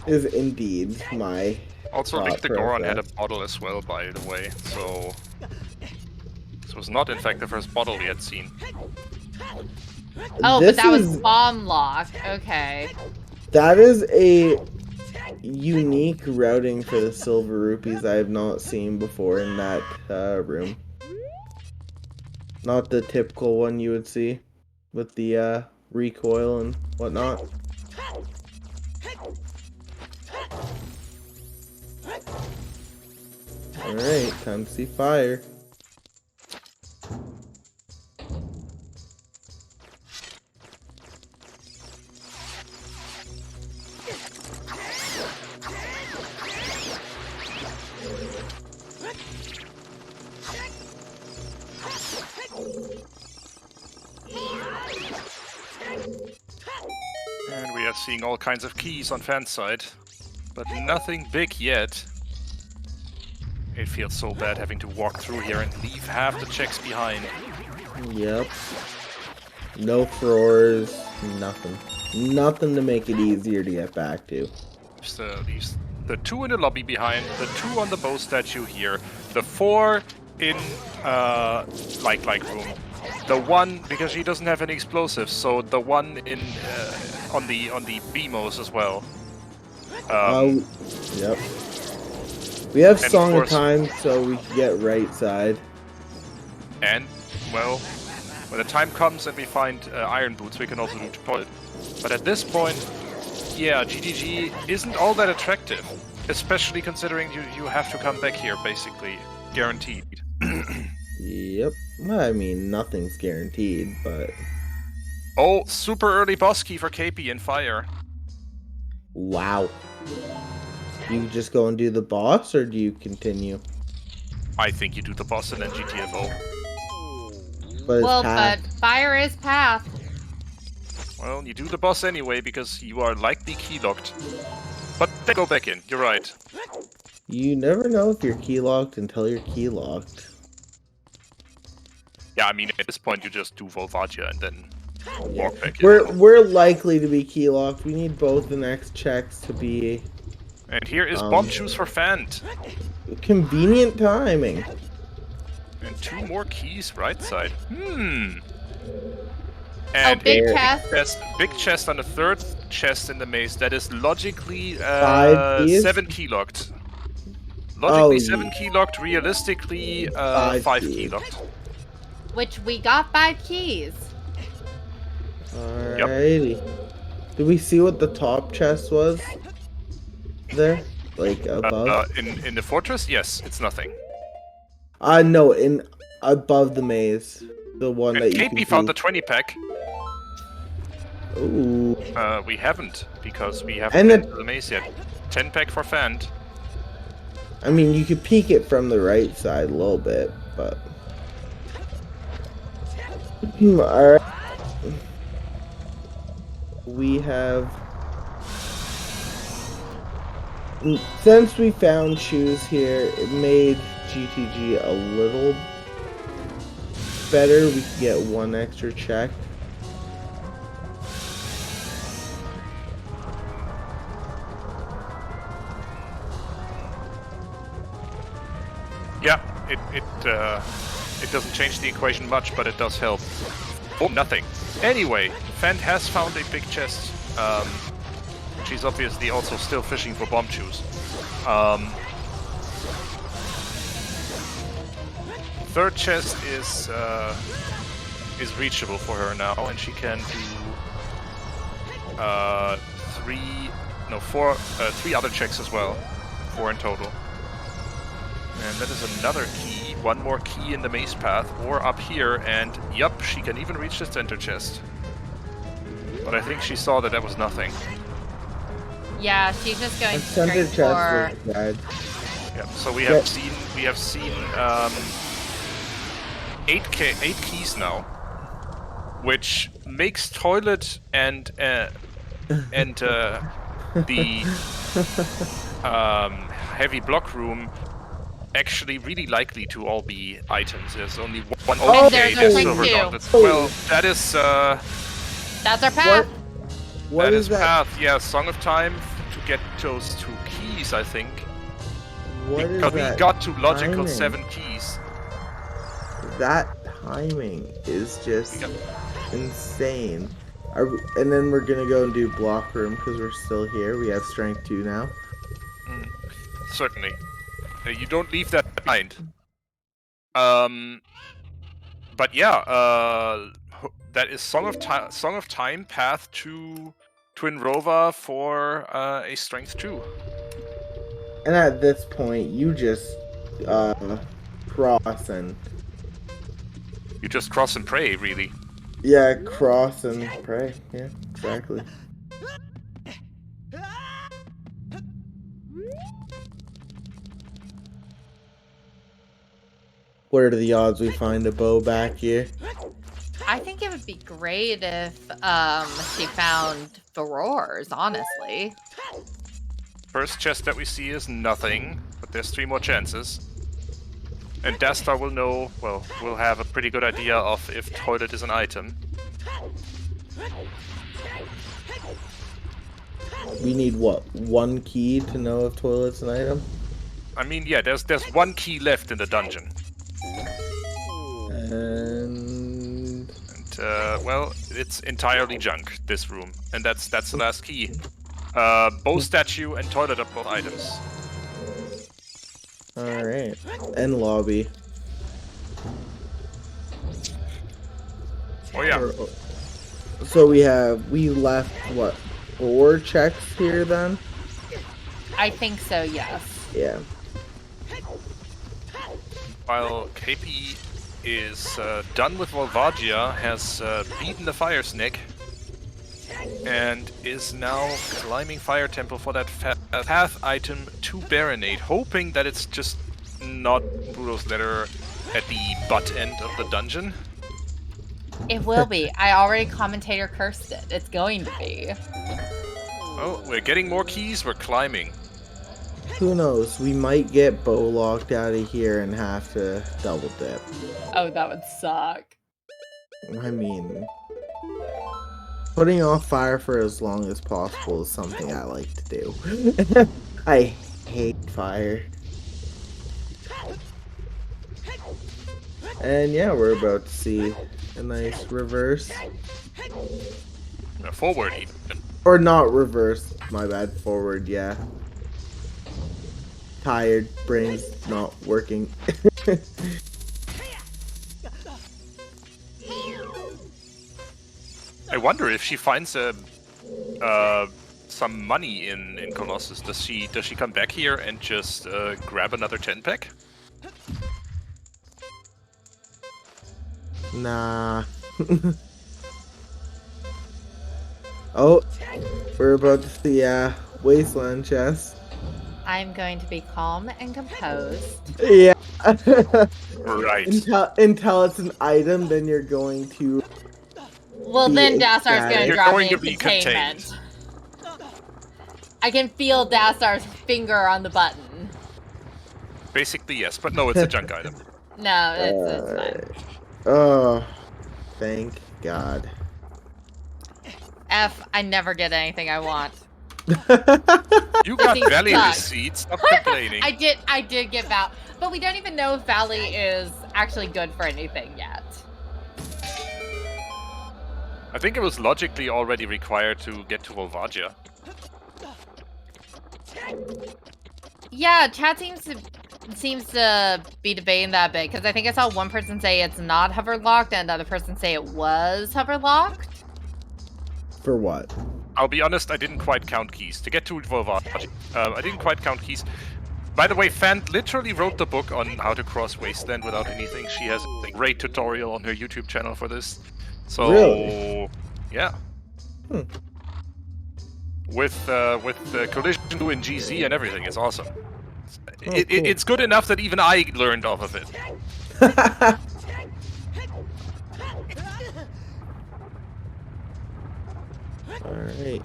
is indeed my Also, Link the Goron had a bottle as well, by the way, so... This was not, in fact, the first bottle we had seen. Oh, but that was bomb lock. Okay. That is a unique routing for the silver rupees I have not seen before in that room. Not the typical one you would see with the recoil and whatnot. Alright, time to see fire. And we are seeing all kinds of keys on Phant's side, but nothing big yet. It feels so bad having to walk through here and leave half the checks behind. Yep. No floors, nothing. Nothing to make it easier to get back to. So the 2 in the lobby behind, the 2 on the bow statue here, the 4 in like room, the 1 because she doesn't have any explosives, so the 1 in on the BMOs as well. Yep. We have And Song of of Time, so we can get right side. And well, when the time comes and we find iron boots, we can also do toilet. But at this point, yeah, GGG isn't all that attractive, especially considering you have to come back here, basically, guaranteed. Yep. Well, I mean, nothing's guaranteed, but... Oh, super early boss key for Keipi and Fire. Wow. You just go and do the boss, or do you continue? I think you do the boss and then GTFO. But Well, path. but fire is path. Well, you do the boss anyway because you are likely key locked. But then go back in, you're right. You never know if you're key locked until you're key locked. Yeah, I mean, at this point you just do Volvagia and then walk back in. We're likely to be key locked. We need both the next checks to be... And here is bomb juice for Phant. Convenient timing. And 2 more keys right side. And big a chest. Big chest on the 3rd chest in the maze. That is logically 5 keys? 7 key locked. Logically Oh, 7 key locked, realistically 5 key locked. Which we got 5 keys. Alrighty. Did we see what the top chest was? There? Like above? In the fortress? Yes, it's nothing. No, in above the maze. The one And that you Keipi can found see. the 20 pack. Ooh. We haven't, because we haven't And been the- to the maze yet. 10 pack for Phant. I mean, you could peek it from the right side a little bit, but... Alright. We have... Since we found shoes here, it made GTG a little better. We can get 1 extra check. Yeah, it doesn't change the equation much, but it does help. Oh, nothing. Anyway, Phant has found a big chest. She's obviously also still fishing for bomb juice. 3rd chest is reachable for her now, and she can do 3 other checks as well, 4 in total. And that is another key, 1 more key in the maze path, or up here, and yup, she can even reach the center chest. But I think she saw that was nothing. Yeah, she's just going The center straight for... chest was bad. Yeah, so we have seen 8 keys now, which makes toilet and the heavy block room actually really likely to all be items. There's only one And there's a silver thank you. gauntlets. Well, that is That's our path. What is that? path. Yeah, Song of Time to get those 2 keys, I think. What is Because we that got to logical timing? 7 keys. That timing is just Yep. insane. And then we're gonna go and do block room because we're still here. We have strength 2 now. Certainly. You don't leave that behind. But yeah, that is Song of Time path to Twin Rova for a strength 2. And at this point, you just cross and You just cross and pray, really. yeah, cross and pray. Yeah, exactly. What are the odds we find a bow back here? I think it would be great if she found furores, honestly. First chest that we see is nothing, but there's 3 more chances. And Dastar will know, well, we'll have a pretty good idea of if toilet is an item. We need what? 1 key to know if toilet's an item? I mean, yeah, there's 1 key left in the dungeon. And Well, it's entirely junk, this room. And that's the last key. Bow statue and toilet are both items. alright. And lobby. Oh yeah. So we left what? 4 checks here then? I think so, yes. Yeah. While Keipi is done with Volvagia, has beaten the Fire Snake, and is now climbing Fire Temple for that path item to Baronade, hoping that it's just not Budo's letter at the butt end of the dungeon. It will be. I already commentator cursed it. It's going to be. Oh, we're getting more keys, we're climbing. Who knows? We might get bow locked out of here and have to double dip. Oh, that would suck. I mean, putting off fire for as long as possible is something I like to do. I hate fire. And yeah, we're about to see a nice reverse. Forward even. Or not reverse, my bad, forward, yeah. Tired, brain's not working. I wonder if she finds some money in Colossus. Does she come back here and just grab another 10-pack? Nah. Oh, we're about to see Wasteland chest. I'm going to be calm and composed. Yeah. Right. Until it's an item, then you're going to. Well, then Dastar's going to You're drop going me to in be containment. contained. I can feel Dastar's finger on the button. Basically, yes, but no, it's a junk item. No, it's fine. Oh, thank God. F, I never get anything I want. You got These Valley suck. receipts. Stop complaining. I did get Val, but we don't even know if Valley is actually good for anything yet. I think it was logically already required to get to Volvagia. Yeah, chat seems to be debating that a bit, because I think I saw one person say it's not hover locked and another person say it was hover locked. For what? I'll be honest, I didn't quite count keys. To get to Volvagia, I didn't quite count keys. By the way, Phant literally wrote the book on how to cross Wasteland without anything. She has a great tutorial on her YouTube channel for this. So, really? Yeah. With collision in GZ and everything, it's awesome. Cool. It's good enough that even I learned off of it. Alright,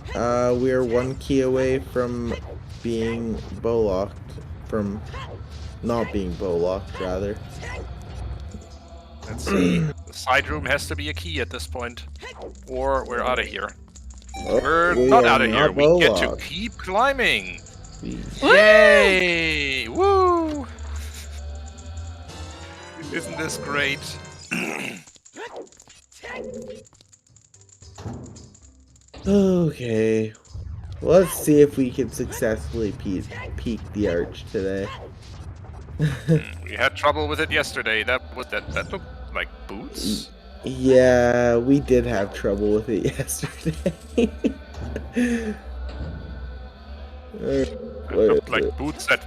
we are 1 key away from being bow locked. From not being bow locked, rather. Let's see. The side room has to be a key at this point. Or we're out of here. Oh, We're we not are out of here. not We get to bow-locked. keep climbing. We- Yay! Woo! Isn't this great? Okay. Let's see if we can successfully peek the arch today. We had trouble with it yesterday. That looked like boots. Yeah, we did have trouble with it yesterday. It looked like boots at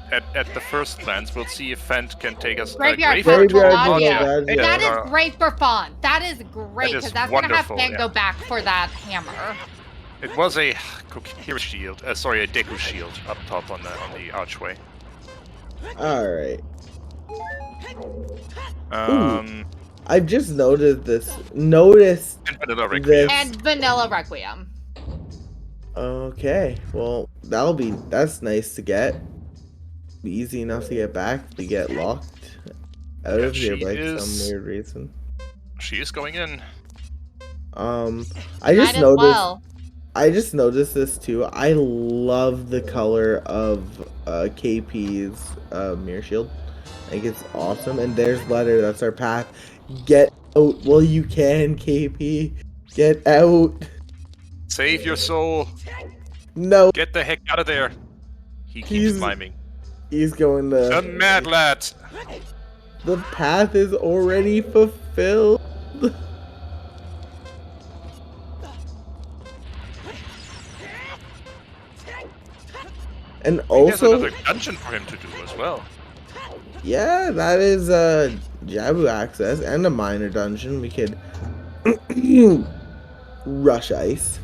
the first glance. We'll see if Phant can take us. Graveyard for Volvagia. Volvagia. That Yeah, is great for Phant. That is great, That is because that's going to have wonderful, Phant yeah. go back for that hammer. It was a Kokiri shield. Sorry, a Deku shield up top on the archway. Alright. I've just noticed this. Noticed And Vanilla Requiem. this. And Vanilla Requiem. Okay, well, that's nice to get. Be easy enough to get back if they get locked out of here by some weird reason. She is going in. I just Might as noticed. well. I just noticed this too. I love the color of KP's mirror shield. I think it's awesome. And there's Letter. That's our path. Get out. Well, you can, KP. Get out. Save your soul. No. Get the heck out of there. He keeps climbing. He's going to... The mad lad. The path is already fulfilled. And also... There's another dungeon for him to do as well. Yeah, that is Jabu access and a minor dungeon. We could rush ice.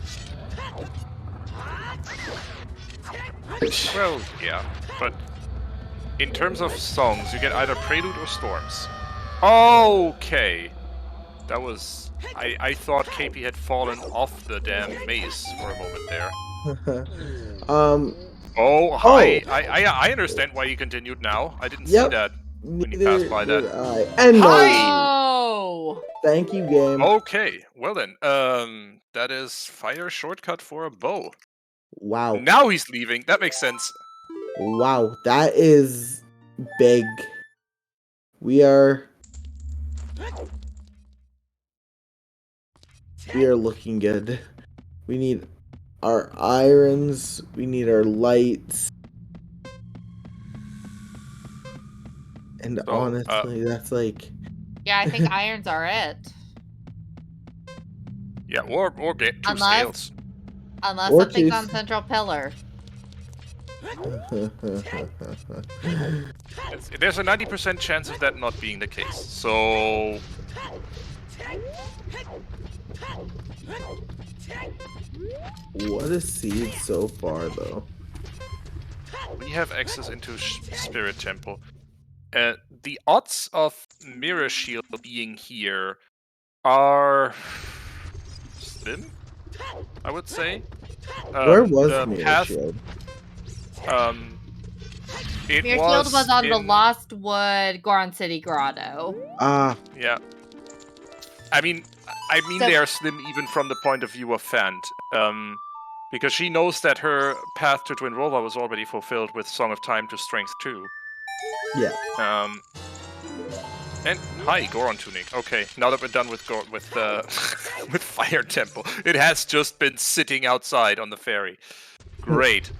Well, yeah, but in terms of songs, you get either Prelude or Storms. Okay. That was... I thought KP had fallen off the damn maze for a moment there. Oh, hi. I understand why he continued now. I didn't see that when you passed by that. And Oh! Thank you, game. Okay, well then, that is fire shortcut for a bow. Wow. Now he's leaving. That makes sense. Wow, that is big. We are looking good. We need our irons. We need our lights. And So, honestly, that's like... Yeah, I think irons are it. Yeah, or get two scales. Unless Or something's two on central pillar. There's a 90% chance of that not being the case. So... What a seed so far, though. We have access into Spirit Temple. The odds of Mirror Shield being here are slim, I would say. Where was the Mirror path, Shield? It Mirror Shield was on the Lost Wood Goron City Grotto. Yeah. I mean they are slim even from the point of view of Phant. Because she knows that her path to Twin Volva was already fulfilled with Song of Time to Strength 2. Yeah. And hi, Goron Tunic. Okay, now that we're done with with Fire Temple, it has just been sitting outside on the ferry. Great.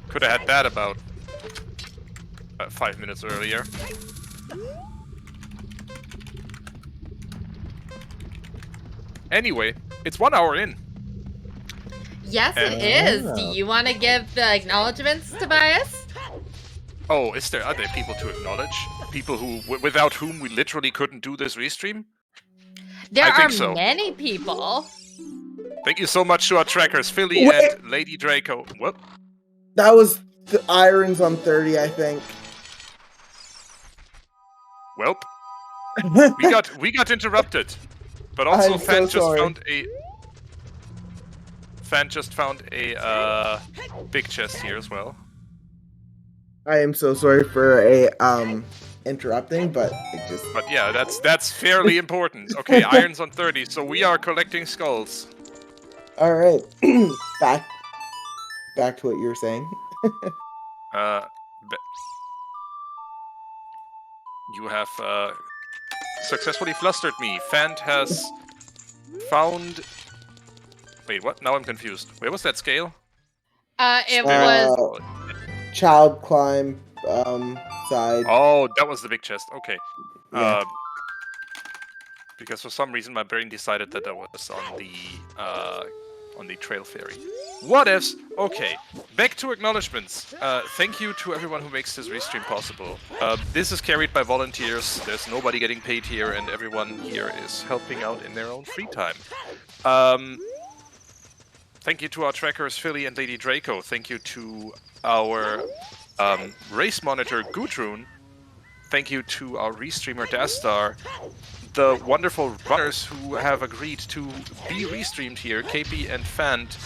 Could have had that about 5 minutes earlier. Anyway, it's 1 hour in. Yes, it is. Do you want to give the acknowledgements, Tobias? Oh, are there people to acknowledge? People without whom we literally couldn't do this restream? There I are think so. many people. Thank you so much to our trackers, Philly and Lady Draco. What? That was the irons on 30, I think. Welp. we got interrupted. But also Phant just found a big chest here as well. I am so sorry for interrupting, but it just... But yeah, that's fairly important. Okay, irons on 30, so we are collecting skulls. All right, back to what you were saying. You have successfully flustered me. Phant has found... Wait, what? Now I'm confused. Where was that scale? It was... Child climb side. Oh, that was the big chest. Okay. Yeah. Because for some reason my brain decided that was on the trail ferry. What ifs? Okay, back to acknowledgements. Thank you to everyone who makes this restream possible. This is carried by volunteers. There's nobody getting paid here, and everyone here is helping out in their own free time. Thank you to our trackers, Philly and Lady Draco. Thank you to our race monitor, Gudrun. thank you to our restreamer Dastar, the wonderful runners who have agreed to be restreamed here, Keipi and Phant,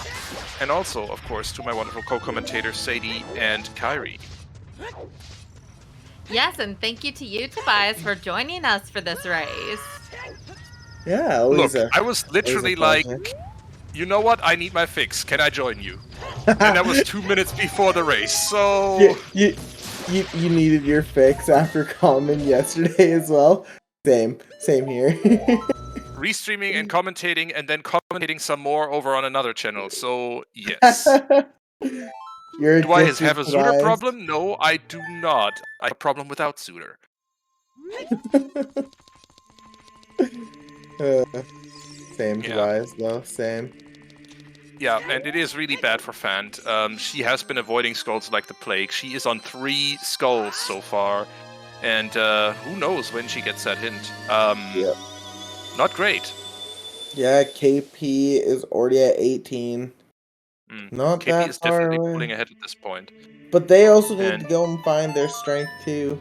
and also, of course, to my wonderful co-commentators Sadie and Keipi3. Yes, and thank you to you, Tobias, for joining us for this race. Yeah, always Look, I was literally like, you know what? I need my fix. Can I join you? And that was 2 minutes before the race, so... You needed your fix after Common yesterday as well? Same here. Restreaming and commentating, and then commentating some more over on another channel, so yes. You're Do I addicted have a to Zooter lies. problem? No, I do not. I have a problem without Zooter. Same to lies, though. Same. Yeah, and it is really bad for Phant. She has been avoiding skulls like the plague. She is on 3 skulls so far, and who knows when she gets that hint. Yep. Not great. Yeah, KP is already at 18. Not KP that is far definitely away. pulling ahead at this point. But they also need to go and find their strength too.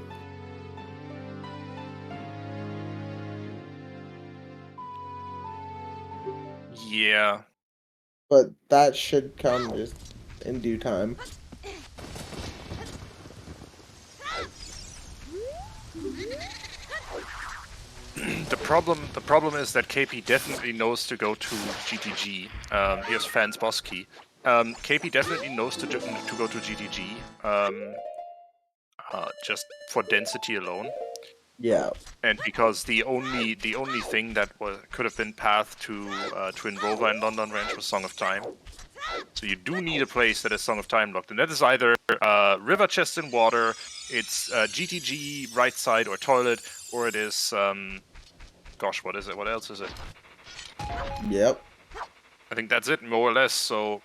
Yeah. But that should come just in due time. The problem is that KP definitely knows to go to GTG. Here's Phant's boss key. KP definitely knows to go to GTG. Just for density alone. Yeah. And because the only thing that could have been path to Twin Rover and London Ranch was Song of Time. So you do need a place that is Song of Time locked, and that is either River Chest in Water, it's GTG right side or toilet, or it is gosh, what is it? What else is it? Yep. I think that's it, more or less. So.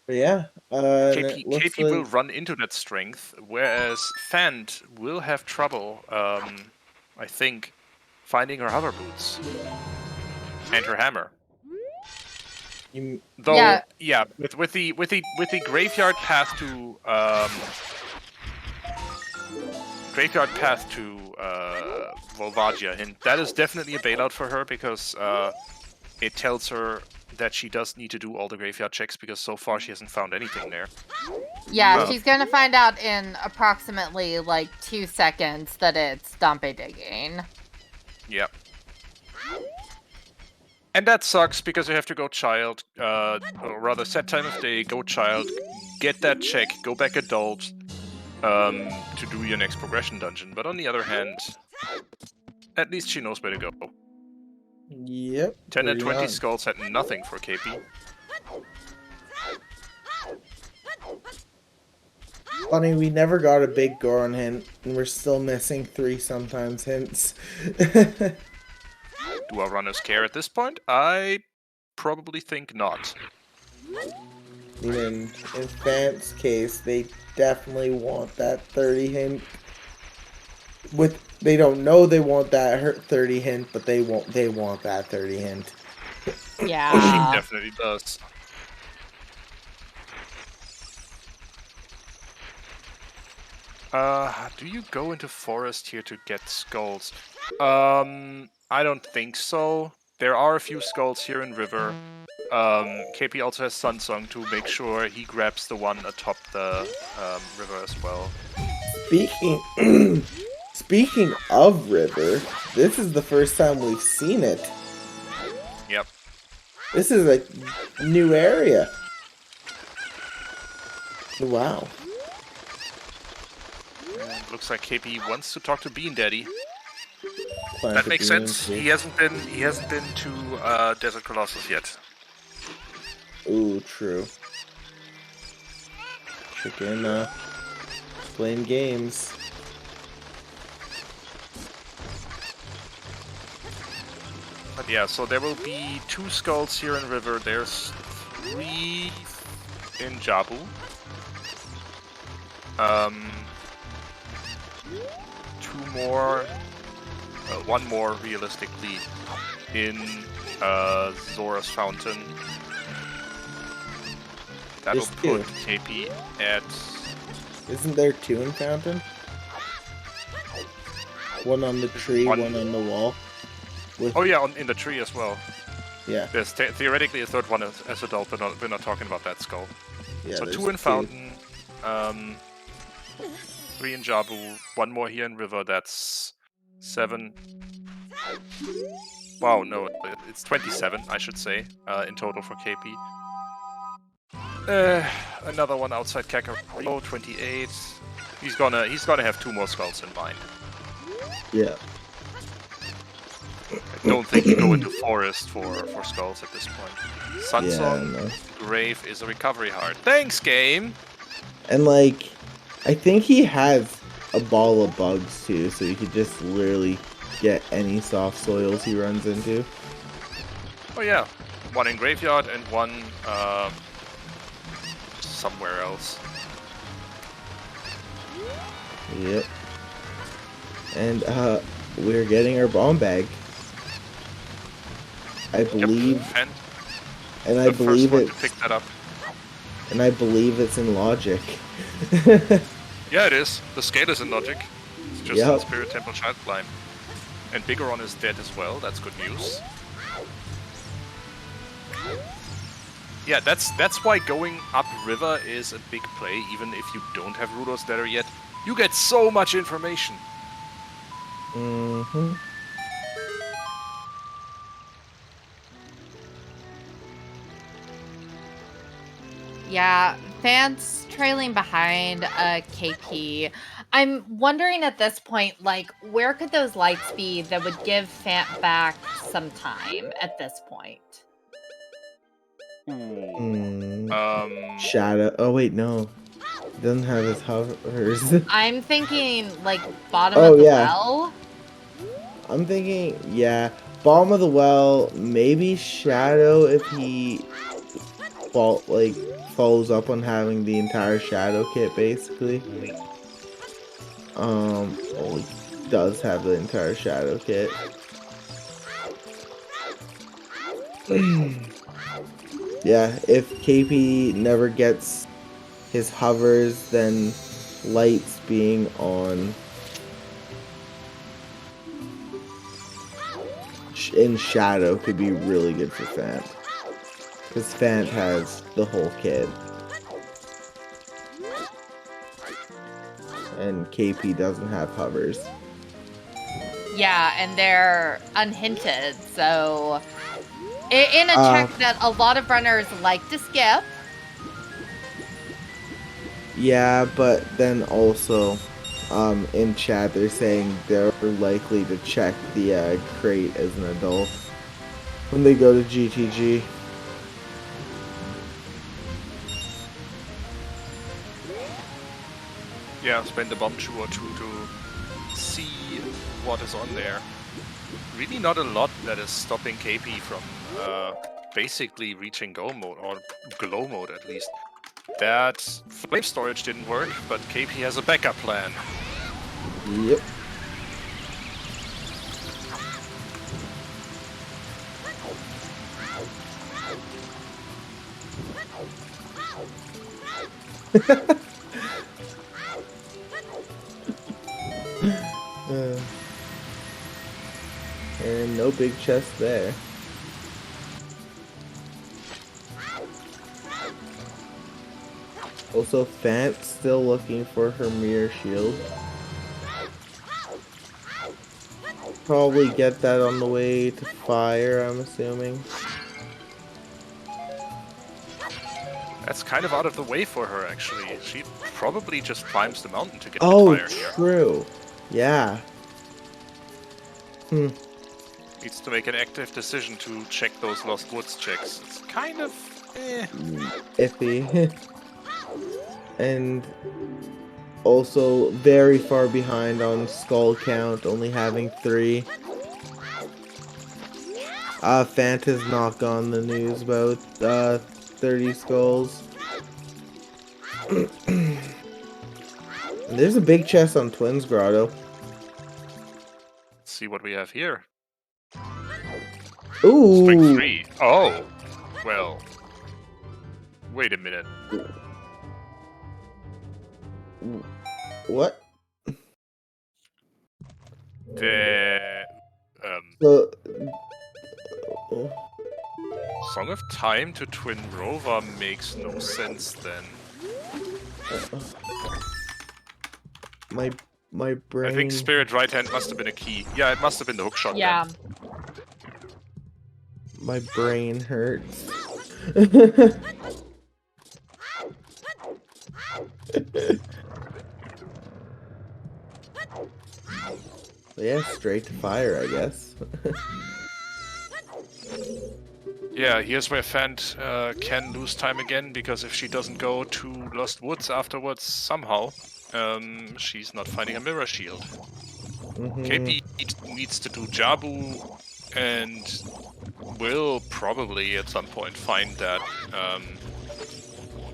But yeah, KP like... will run into that strength, whereas Phant will have trouble, I think, finding her hover boots and her hammer. Though, yeah, with the graveyard path to Volvagia hint, that is definitely a bailout for her because it tells her that she does need to do all the graveyard checks because so far she hasn't found anything there. Yeah, she's gonna find out in approximately like 2 seconds that it's Dompe digging. Yep. And that sucks because you have to go child, or rather set time of day, go child, get that check, go back adult, to do your next progression dungeon. But on the other hand, at least she knows where to go. Yep. 10 and 20 skulls had nothing for KP. Funny, we never got a big Goron hint, and we're still missing 3 sometimes hints. Do our runners care at this point? I probably think not. I mean, in Phant's case, they definitely want that 30 hint. They don't know they want that 30 hint, but they want that 30 hint. Yeah. She definitely does. Do you go into forest here to get skulls? I don't think so. There are a few skulls here in river. KP also has Sunsong to make sure he grabs the one atop the river as well. Speaking of river, this is the first time we've seen it. Yep. This is a new area. Wow. Looks like KP wants to talk to Bean Daddy. That makes sense. He hasn't been to Desert Colossus yet. Ooh, true. Chicken playing games. But yeah, so there will be 2 skulls here in river. There's 3 in Jabu. 2 more, 1 more realistically in Zora's Fountain. That'll There's put two. KP at... Isn't there 2 in Fountain? One on the tree, one on the wall. With... Oh yeah, in the tree as well. Yeah. There's theoretically a third one as adult, but we're not talking about that skull. Yeah, so there's 2 in Fountain, 3 in Jabu, 1 more here in River, that's 7. Wow, no, it's 27, I should say, in total for KP. Another one outside Kakariko, 28. He's gonna have 2 more skulls in mind. Yeah. I don't think you go into forest for skulls at this point. Sunsong no. Grave is a recovery heart. Thanks, game! And like, I think he has a ball of bugs too, so he could just literally get any soft soils he runs into. Oh yeah, 1 in Graveyard and 1 somewhere else. Yep. And we're getting our bomb bag. I believe, Yep. and I believe it. it. Pick that up. And I believe it's in Logic. Yeah, it is. The scale is in Logic. It's just Yep. in Spirit Temple Child Climb. And Bigoron is dead as well. That's good news. Yeah, that's why going up river is a big play, even if you don't have Rudos there yet. You get so much information. Mm-hmm. Yeah, Phant's trailing behind KP. I'm wondering at this point, like, where could those lights be that would give Phant back some time at this point? Shadow. Oh wait, no. He doesn't have his hovers. I'm thinking, like, bottom of the well? I'm thinking, yeah. Bottom of the well, maybe Shadow if he follows up on having the entire Shadow kit, basically. Well, he does have the entire Shadow kit. Yeah, if KP never gets his hovers, then lights being on in Shadow could be really good for Phant. Because Phant has the whole kit. And KP doesn't have hovers. Yeah, and they're unhinted, so... In a check that a lot of runners like to skip. Yeah, but then also, in chat they're saying they're likely to check the crate as an adult when they go to GTG. Yeah, spend a bomb chew or two to see what is on there. Really not a lot that is stopping KP from basically reaching go mode, or glow mode at least. That flame storage didn't work, but KP has a backup plan. Yep. And no big chest there. Also, Phant still looking for her mirror shield. Probably get that on the way to fire, I'm assuming. That's kind of out of the way for her, actually. She probably just climbs the mountain to get Oh, to fire here. true. Yeah. Needs to make an active decision to check those Lost Woods checks. It's kind of iffy. And also very far behind on skull count, only having 3. Phant has not gone the news about 30 skulls. And there's a big chest on Twins Grotto. Let's see what we have here. Ooh. Strength 3. Oh. Well. Wait a minute. What? The So, Song of Time to Twin Rover makes no sense then. my brain. I think Spirit Right Hand must have been a key. Yeah, it must have been the hookshot Yeah. then. My brain hurts. Yeah, straight to fire, I guess. Yeah, here's where Phant can lose time again, because if she doesn't go to Lost Woods afterwards somehow, she's not finding a mirror shield. Keipi needs to do Jabu, and will probably at some point find that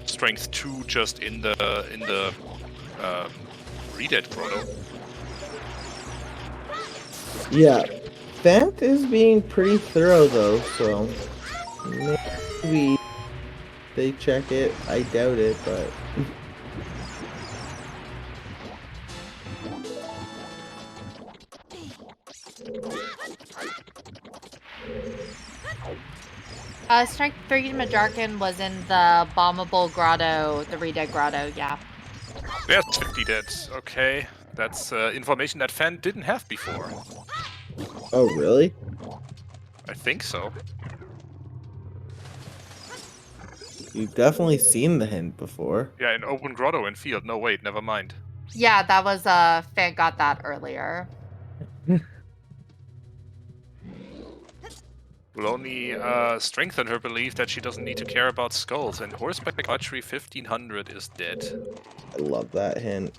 strength 2 just in the Redead Grotto. Yeah, Phant is being pretty thorough though, so maybe they check it. I doubt it, but Strength 3 Majarkin was in the bombable grotto, the Redead Grotto, yeah. There's 50 deads. Okay, that's information that Phant didn't have before. oh really? I think so. You've definitely seen the hint before. Yeah, in open grotto and field. No, wait, never mind. Yeah, that was, Phant got that earlier. Will only strengthen her belief that she doesn't need to care about skulls, and horseback archery 1500 is dead. I love that hint.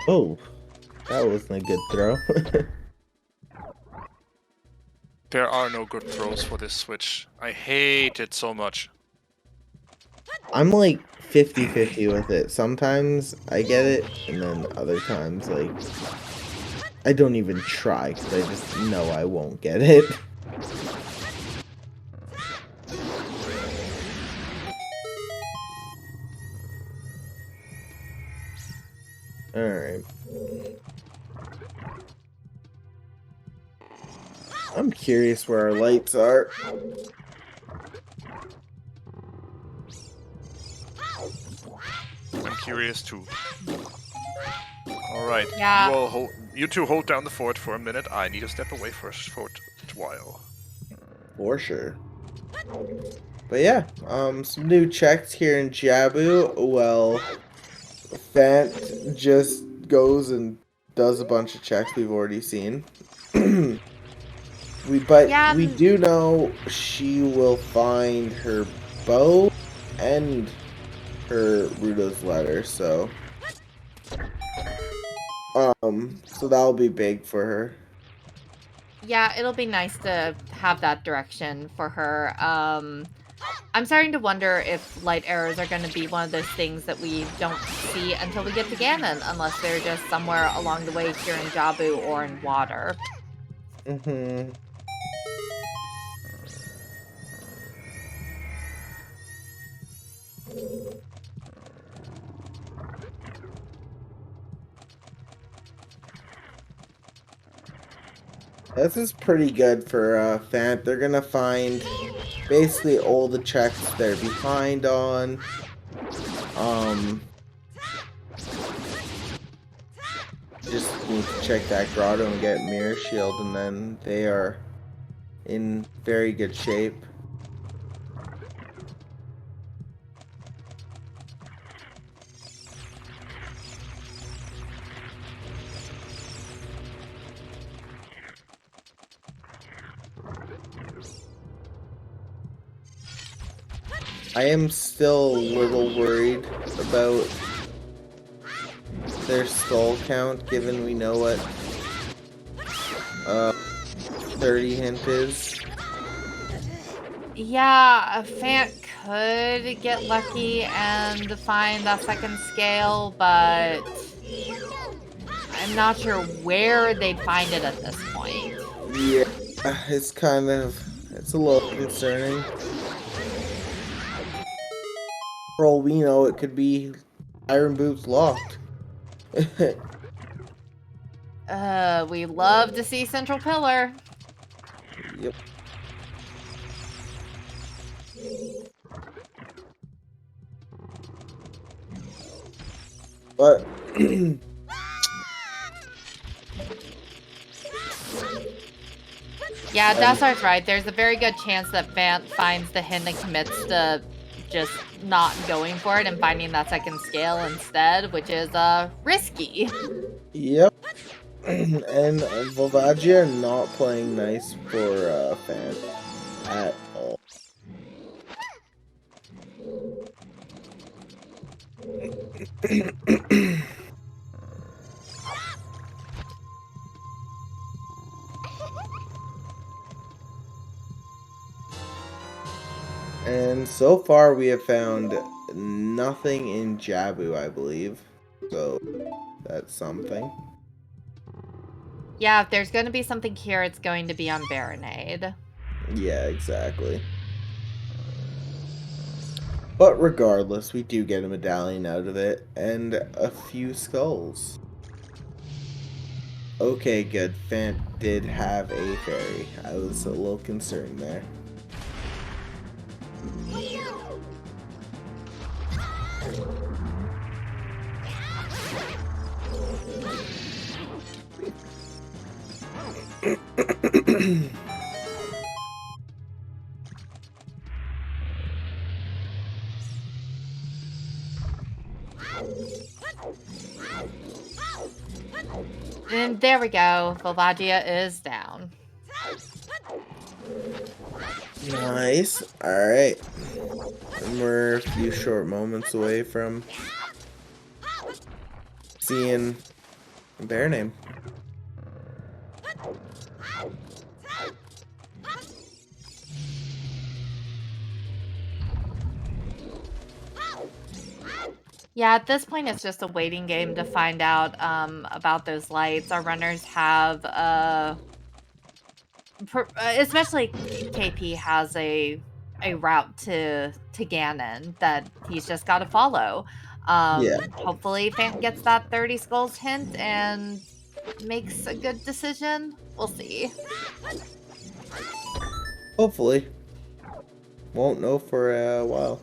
Oh, that wasn't a good throw. There are no good throws for this switch. I hate it so much. I'm like 50-50 with it. Sometimes I get it, and then other times, like, I don't even try because I just know I won't get it. Alright. I'm curious where our lights are. I'm curious too. Alright, Yeah. you two hold down the fort for a minute. I need to step away for a short while. For sure. But yeah, some new checks here in Jabu. Well, Phant just goes and does a bunch of checks we've already seen. we do know she will find her bow and her Rudo's letter, so so that'll be big for her. Yeah, it'll be nice to have that direction for her. I'm starting to wonder if light arrows are going to be one of those things that we don't see until we get to Ganon, unless they're just somewhere along the way here in Jabu or in water. Mm-hmm. This is pretty good for Phant. They're gonna find basically all the checks they're behind on. Just need to check that grotto and get Mirror Shield, and then they are in very good shape. I am still a little worried about their skull count, given we know what 30 hint is. Yeah, Phant could get lucky and find that second scale, but I'm not sure where they'd find it at this point. Yeah, it's it's a little concerning. For all we know, it could be Iron Boots locked. We love to see Central Pillar. Yep. But Yeah, Dastar's right. There's a very good chance that Phant finds the hint and commits to just not going for it and finding that second scale instead, which is risky. yep. And Volvagia not playing nice for Fan at all. And so far we have found nothing in Jabu, I believe. So that's something. Yeah, if there's going to be something here, it's going to be on Baronade. Yeah, exactly. But regardless, we do get a medallion out of it and a few skulls. Okay, good. Fant did have a fairy. I was a little concerned there. And there we go. Volvagia is down. Nice. Alright. And we're a few short moments away from seeing a bear name. Yeah, at this point, it's just a waiting game to find out about those lights. Our runners have, especially KP has a route to Ganon that he's just got to follow. Yeah. Hopefully, Phant gets that 30 skulls hint and makes a good decision. We'll see. Hopefully. Won't know for a while.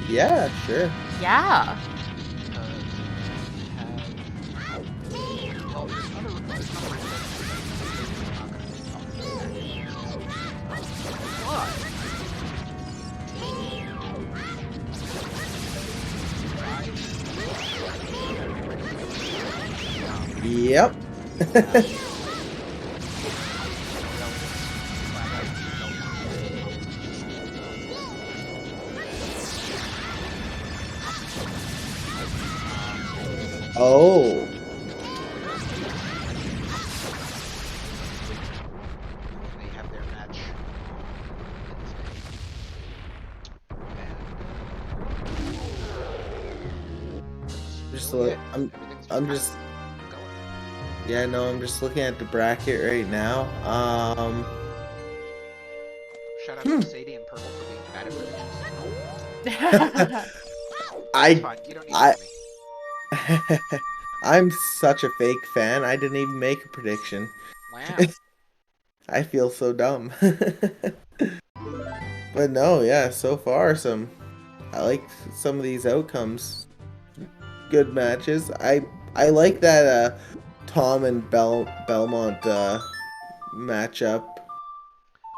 Yeah, sure. Yeah. Yep. Oh. They have their match. I'm just yeah, no, I'm just looking at the bracket right now. Shout out to Sadie and Purple for being bad at predictions. It's fine. You don't need to tell me. I'm such a fake fan. I didn't even make a prediction. Wow. I feel so dumb. But no, yeah, so far I like some of these outcomes. Good matches. I like that Tom and Belmont matchup.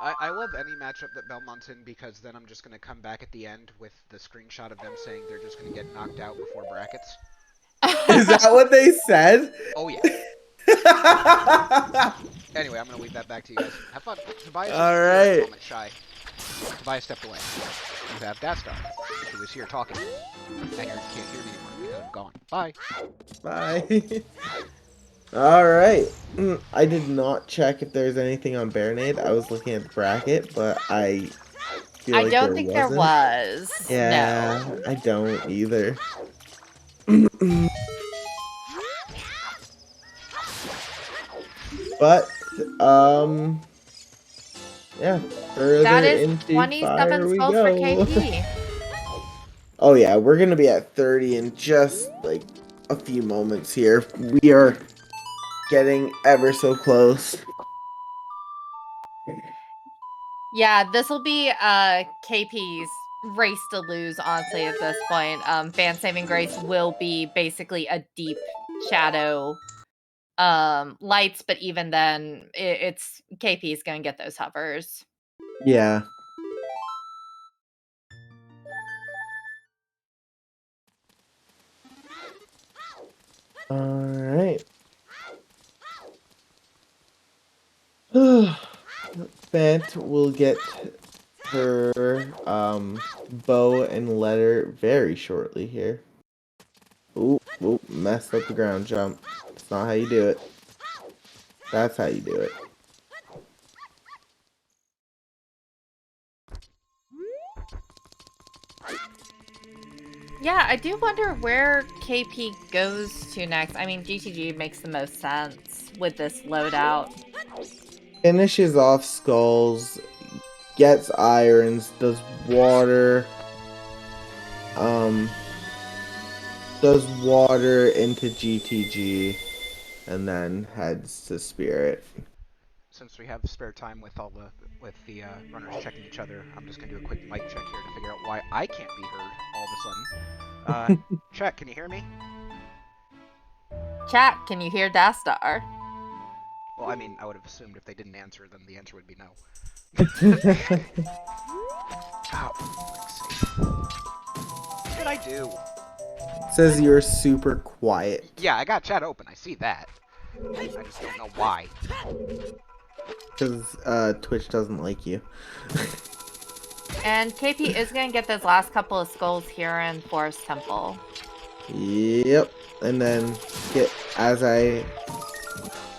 I love any matchup that Belmont's in because then I'm just going to come back at the end with the screenshot of them saying they're just going to get knocked out before brackets. Is that what they said? Oh, yeah. Anyway, I'm going to leave that back to you guys. Have fun. Tobias is All here at the right. moment, shy. Tobias stepped away. You have Dastar, who is here talking. And you can't hear me anymore because I'm gone. Bye. Bye. All right. I did not check if there's anything on Baronade. I was looking at the bracket, but I feel like don't there think wasn't. there was. Yeah, No. I don't either. But yeah, further That is into 27 fire we skulls for go. KP. Oh yeah, we're gonna be at 30 in just like a few moments here. We are getting ever so close. Yeah, this will be KP's race to lose, honestly, at this point. Fan Saving Grace will be basically a deep shadow lights, but even then it's KP's gonna get those hovers. Yeah. Alright. Phant will get her bow and letter very shortly here. Ooh, messed up the ground jump. That's not how you do it. That's how you do it. Yeah, I do wonder where KP goes to next. I mean, GTG makes the most sense with this loadout. Finishes off skulls, gets irons, does water, into GTG, and then heads to Spirit. Since we have spare time with the runners checking each other, I'm just gonna do a quick mic check here to figure out why I can't be heard all of a sudden. Check, can you hear me? Chat, can you hear Dastar? Well, I mean, I would have assumed if they didn't answer, then the answer would be no. Oh, what did I do? Says you're super quiet. Yeah, I got chat open. I see that. I just don't know why. Because Twitch doesn't like you. And KP is going to get those last couple of skulls here in Forest Temple. Yep. And then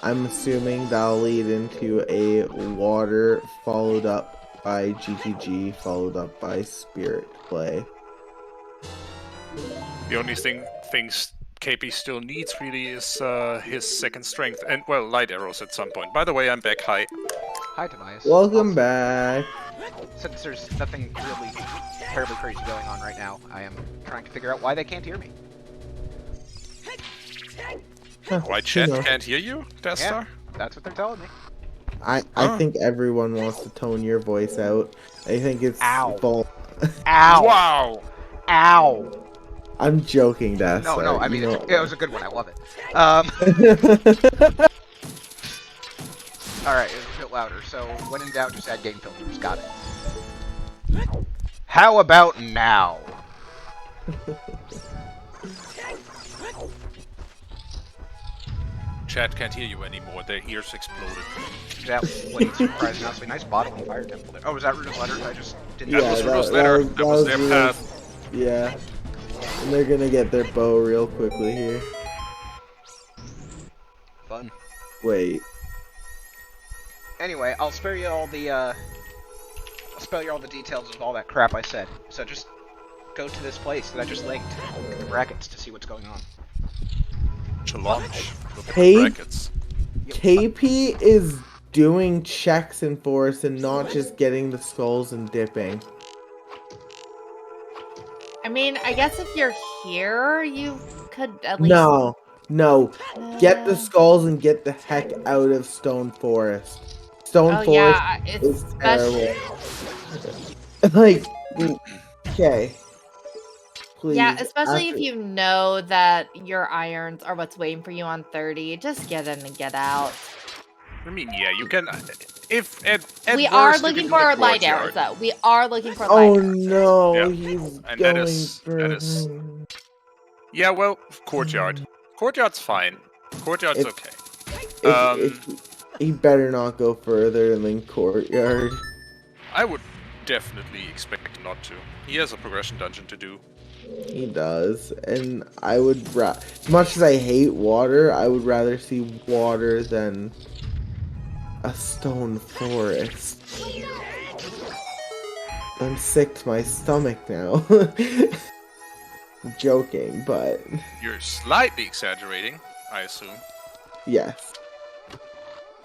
I'm assuming that'll lead into a water followed up by GTG followed up by Spirit play. The only things KP still needs really is his second strength and, well, light arrows at some point. By the way, I'm back. Hi. Hi, Tobias. Welcome back. Since there's nothing really terribly crazy going on right now, I am trying to figure out why they can't hear me. Huh, Why chat can't hear you, Death Yeah, Star? that's what they're telling me. I think everyone wants to tone your voice out. I think it's Ow. Ow! Wow! Ow! I'm joking, Death Star. No, I mean, it was a good one. I love it. Alright, it was a bit louder, so when in doubt, just add game filters. Got it. How about now? Chat can't hear you anymore. Their ears exploded. That wouldn't surprise me. That's a nice bottle and fire temple there. Oh, was that Runa's letter? I just didn't Yeah, know. That was Runo's letter. That was their path. Yeah. And they're gonna get their bow real quickly here. Fun. Wait. Anyway, I'll spare you all the details of all that crap I said. So just go to this place that I just linked. Look at the brackets to see what's going on. Challenge. Look at Hey. the brackets. KP is doing checks in Forest and not just getting the skulls and dipping. I mean, I guess if you're here, you could at least... No. Get the skulls and get the heck out of Stone Forest. Stone Forest yeah, is it's terrible. Like, okay. Please. Yeah, especially if you know that your irons are what's waiting for you on 30. Just get in and get out. I mean, yeah, you can. If at We worst, are you looking can do the for light arrows, courtyard. though. We are looking for light Oh arrows. no, Yeah. he's And going for that is yeah, well, courtyard. Courtyard's fine. Courtyard's If- okay. if he better not go further than courtyard. I would definitely expect him not to. He has a progression dungeon to do. He does, and I would as much as I hate water, I would rather see water than a stone forest. I'm sick to my stomach now. Joking, but You're slightly exaggerating, I assume. yes.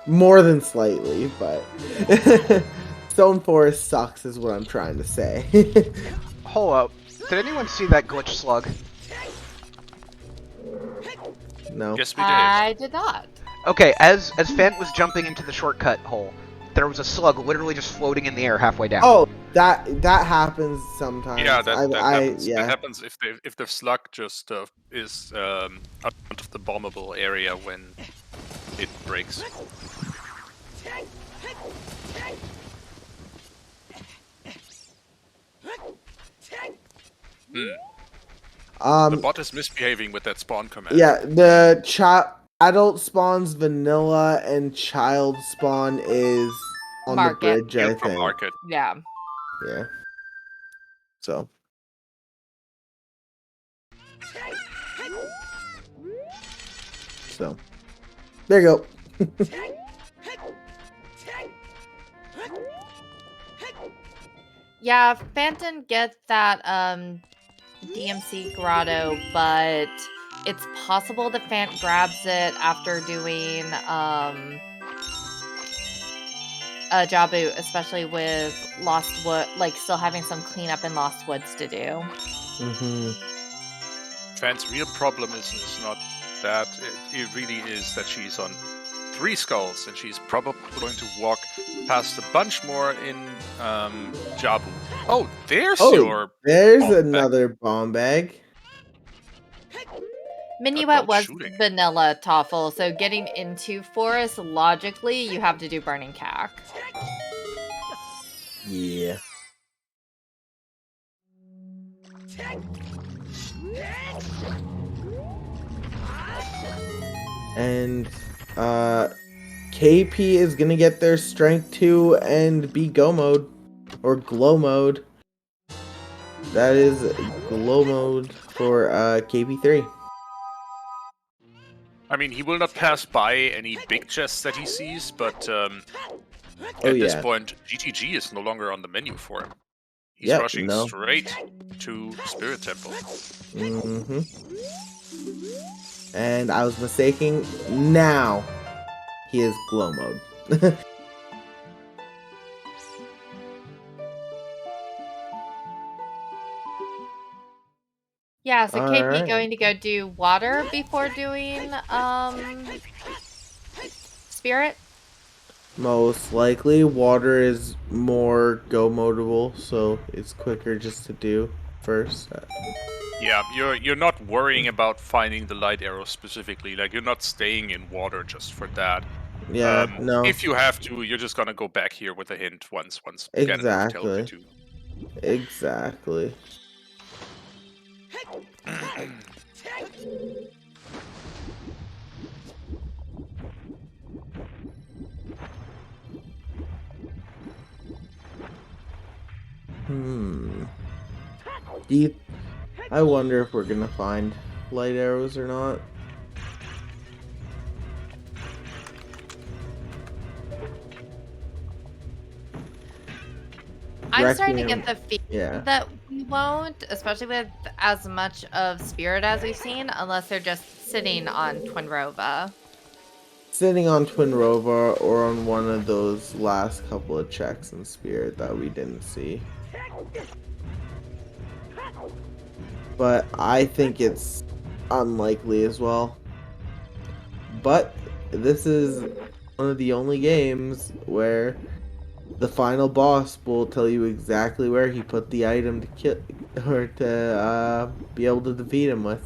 More than slightly, but stone forest sucks is what I'm trying to say. Hold up. Did anyone see that glitch slug? No. Yes, we did. I did not. Okay, as Phant was jumping into the shortcut hole, there was a slug literally just floating in the air halfway down. Oh, that happens sometimes. Yeah, that happens. Yeah. That happens if the slug just is out of the bombable area when it breaks. The bot is misbehaving with that spawn command. Yeah, the adult spawn's vanilla and child spawn is on Market. the bridge, I From think. market. Yeah. Yeah. So. There you go. Yeah, Phantom gets that DMC grotto, but it's possible that Phant grabs it after doing a Jabu, especially with Lost Wood, like still having some cleanup in Lost Woods to do. Phant's real problem is not that. It really is that she's on 3 skulls, and she's probably going to walk past a bunch more in Jabu. Oh, there's your there's bomb another bomb bag. Minuet Adult was shooting. vanilla Toffle, so getting into Forest, logically, you have to do Burning Cack. Yeah. And KP is gonna get their strength 2 and be go mode or glow mode. That is glow mode for KP3. I mean, he will not pass by any big chests that he sees, but at Oh, this yeah. point, GTG is no longer on the menu for him. He's Yep, rushing no. straight to Spirit Temple. And I was mistaken. Now he is glow mode. Yeah, so KP Alright. going to go do water before doing Spirit? Most likely, water is more go modable, so it's quicker just to do first. Yeah, you're not worrying about finding the light arrow specifically. Like, you're not staying in water just for that. Yeah, no. If you have to, you're just gonna go back here with a hint once Ganondorf tells you to. Exactly. I wonder if we're gonna find light arrows or not. I'm starting to get the feeling Yeah. that we won't, especially with as much of Spirit as we've seen, unless they're just sitting on Twinrova. Sitting on Twinrova or on one of those last couple of checks in Spirit that we didn't see. But I think it's unlikely as well. But this is one of the only games where the final boss will tell you exactly where he put the item to kill or to be able to defeat him with.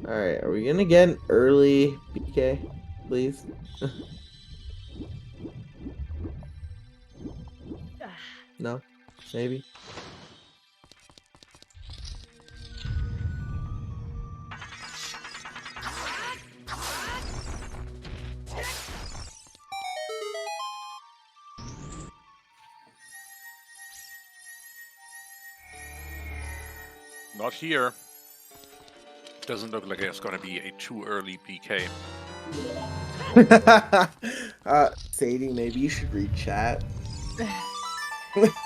Alright, are we gonna get an early BK, please? No? Maybe? Not here. Doesn't look like it's gonna be a too early PK. Sadie, maybe you should read chat.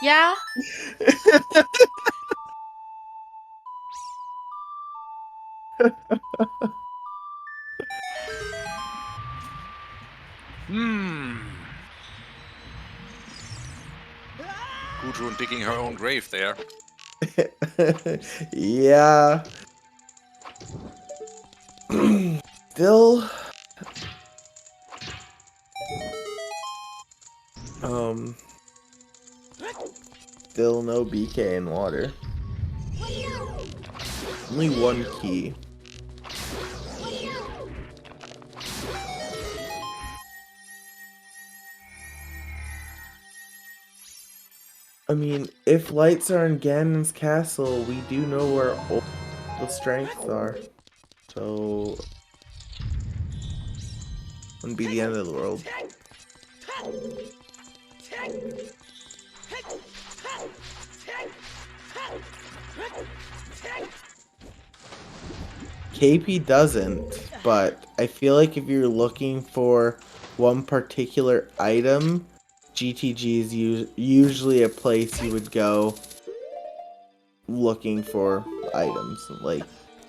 Yeah. Gudrun digging her own grave there. Yeah. Still. Still no BK in water. Only one key. I mean, if lights are in Ganon's castle, we do know where all the strengths are. So, wouldn't be the end of the world. Keipi doesn't, but I feel like if you're looking for one particular item, GTG is usually a place you would go looking for items. Like,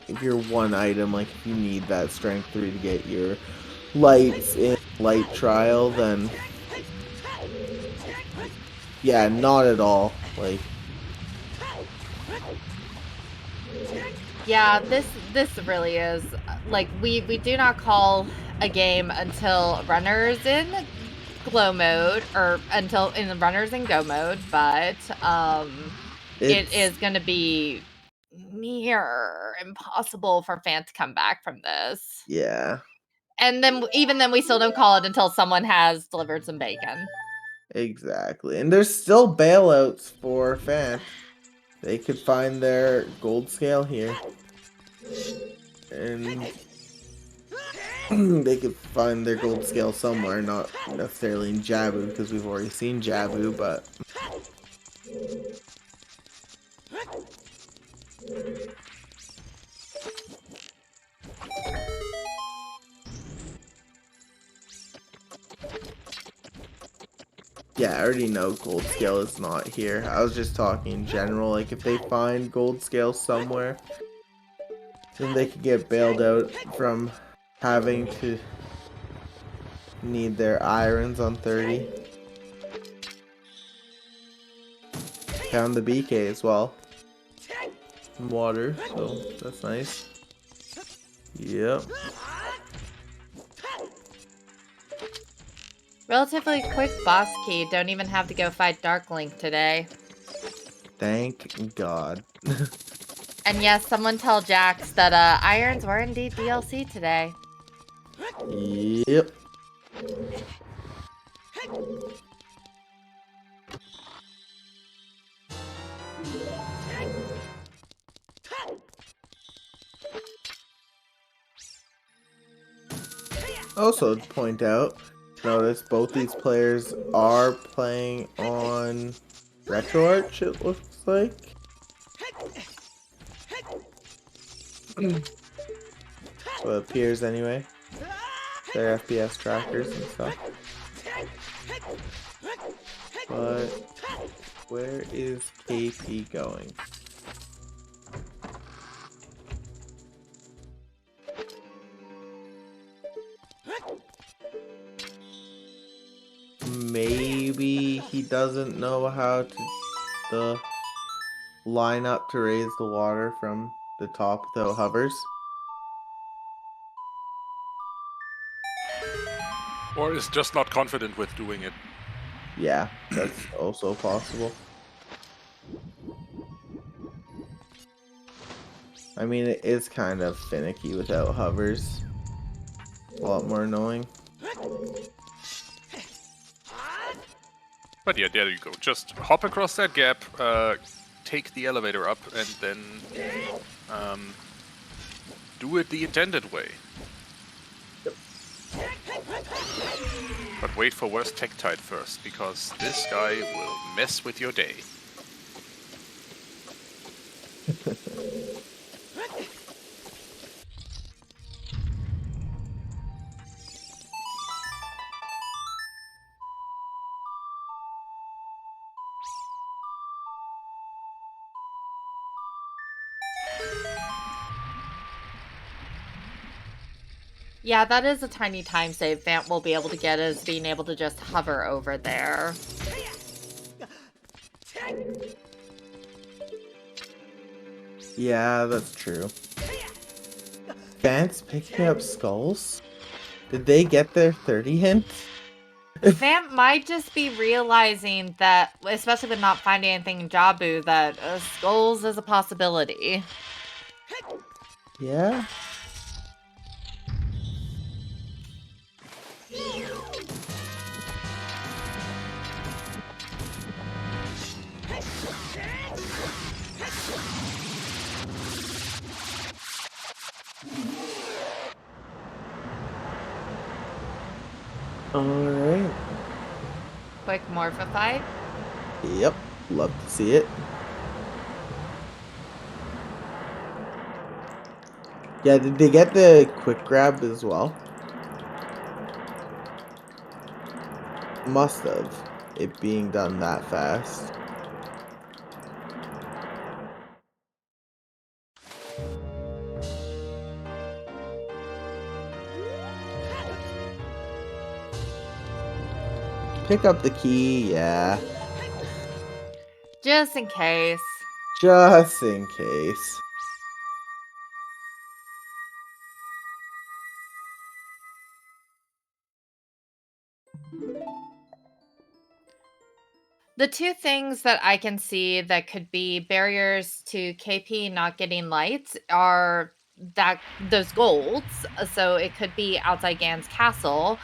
if you're one item, like if you need that strength 3 to get your lights in light trial, then yeah, not at all. Like, Yeah, this really is like we do not call a game until runners in glow mode or until in the runners in go mode, but it is going to be near impossible for Phant to come back from this. yeah, And then even then we still don't call it until someone has delivered some bacon. exactly. And there's still bailouts for Phant. They could find their gold scale here. And they could find their gold scale somewhere, not necessarily in Jabu, because we've already seen Jabu, but... Yeah, I already know gold scale is not here. I was just talking in general, like if they find gold scale somewhere, then they could get bailed out from having to need their irons on 30. Found the BK as well. Some water, so that's nice. Yep. Relatively quick boss key. Don't even have to go fight Dark Link today. Thank God. And yes, someone tell Jax that irons were indeed DLC today. Yep. Also, to point out, notice both these players are playing on RetroArch, it looks like. So it appears anyway. Their FPS trackers and stuff. But where is KP going? Maybe he doesn't know how to line up to raise the water from the top without hovers. Or is just not confident with doing it. Yeah, that's also possible. I mean, it is kind of finicky without hovers. A lot more annoying. But yeah, there you go. Just hop across that gap, take the elevator up, and then do it the intended way. But wait for worst Tektite first, because this guy will mess with your day. Yeah, that is a tiny time save Phant will be able to get, is being able to just hover over there. Yeah, that's true. Phant's picking up skulls? Did they get their 30 hint? Phant might just be realizing that, especially with not finding anything in Jabu, that skulls is a possibility. Yeah? Alright. Quick Morphify. Yep. Love to see it. Yeah, did they get the quick grab as well? Must have. It being done that fast. Pick up the key, yeah. Just in case. Just in case. The two things that I can see that could be barriers to KP not getting lights are that those golds. So it could be outside Gan's castle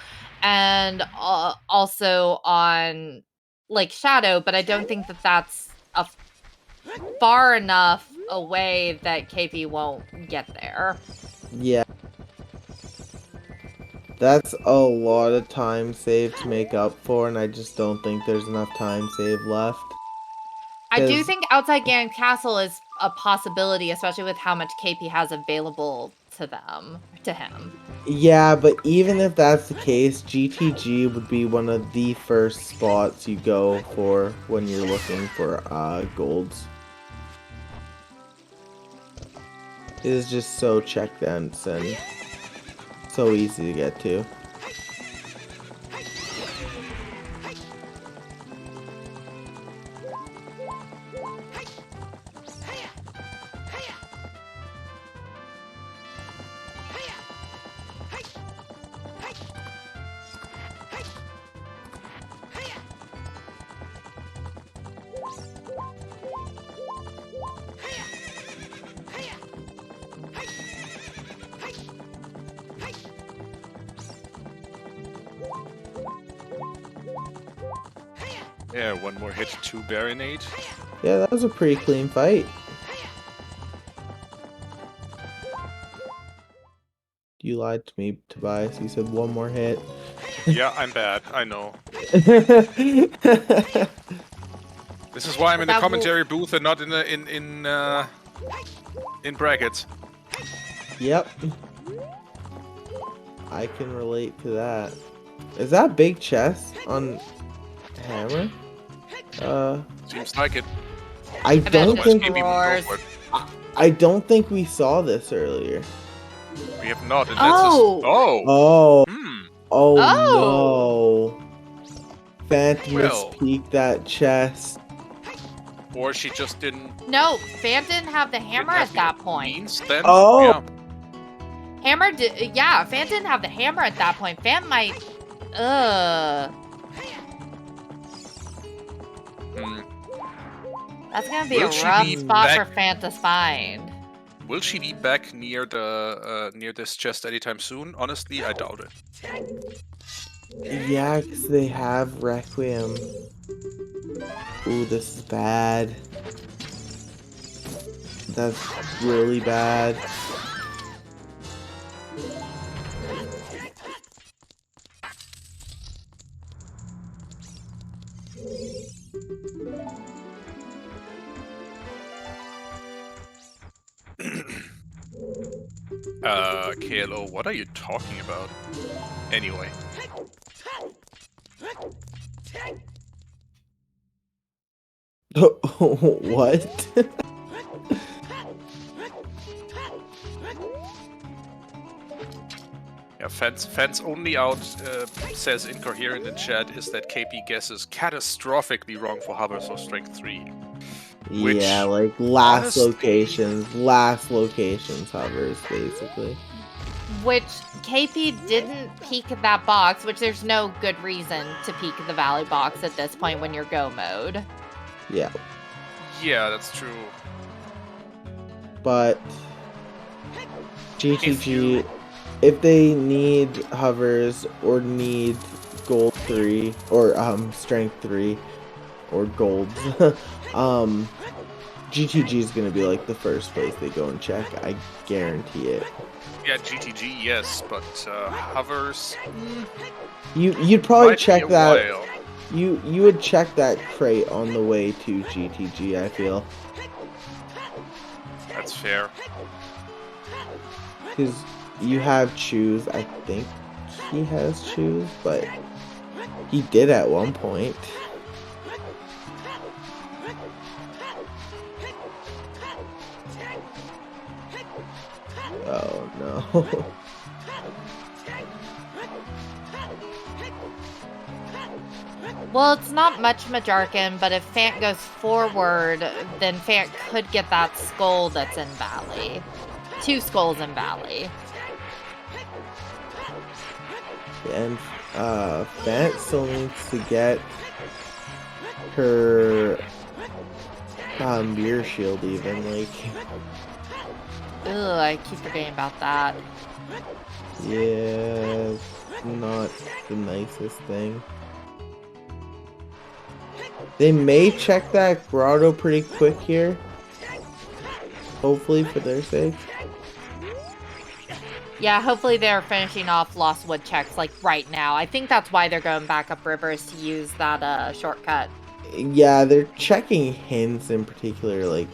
and also on like Shadow, but I don't think that that's a far enough away that KP won't get there. Yeah. That's a lot of time saved to make up for, and I just don't think there's enough time saved left. I do think outside Gan Castle is a possibility, especially with how much KP has available to him. Yeah, but even if that's the case, GTG would be one of the first spots you go for when you're looking for golds. It is just so check dense and so easy to get to. Yeah, one more hit, 2 Baronade. Yeah, that was a pretty clean fight. You lied to me, Tobias. You said one more hit. Yeah, I'm bad. I know. This is why I'm in the commentary booth and not in brackets. Yep. I can relate to that. Is that big chest on Hammer? Seems like it. I don't think I don't think we saw this earlier. We have not, and Oh Oh. no. Phant mispeaked that chest. Or she just didn't. No, Phant didn't have the hammer at that point. Then? Oh. Yeah. Hammer did. Yeah, Phant didn't have the hammer at that point. Phant might. That's gonna be a rough spot for Phant to find. Will she be back near the near this chest anytime soon? Honestly, I doubt it. Yeah, because they have Requiem. Ooh, this is bad. That's really bad. KLO, what are you talking about? Anyway. What? Yeah, Phant's only out says incoherent in chat is that KP guesses catastrophically wrong for hovers or strength 3. Yeah, like last locations hovers, basically. Which KP didn't peek that box, which there's no good reason to peek the Valley box at this point when you're go mode. Yeah. Yeah, that's true. But GTG, if they need hovers or need gold 3 or strength 3 or golds, GTG is gonna be like the first place they go and check. I guarantee it. Yeah, GTG, yes, but hovers. You'd probably might check be a that. while. You would check that crate on the way to GTG. I feel. That's fair. Because you have choose. I think he has choose, but he did at one point. Oh no. Well, it's not much Majarkin, but if Phant goes forward, then Phant could get that skull that's in Valley. 2 skulls in Valley. And Phant still needs to get her mirror shield even, like. Ugh, I keep forgetting about that. Yeah, not the nicest thing. They may check that grotto pretty quick here. Hopefully for their sake. Yeah, hopefully they're finishing off Lost Wood checks like right now. I think that's why they're going back up rivers to use that shortcut. Yeah, they're checking hints in particular, like,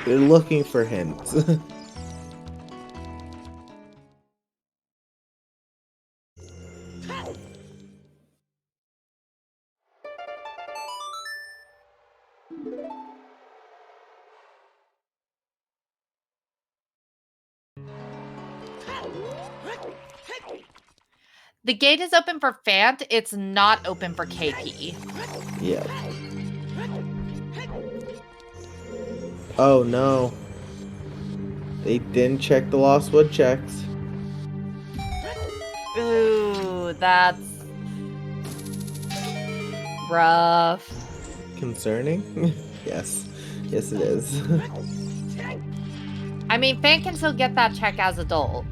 they're looking for hints. The gate is open for Phant, it's not open for KP. Yeah. Oh no. They didn't check the Lost Wood checks. Ooh, that's rough. Concerning? Yes. Yes it is. I mean, Phant can still get that check as adult.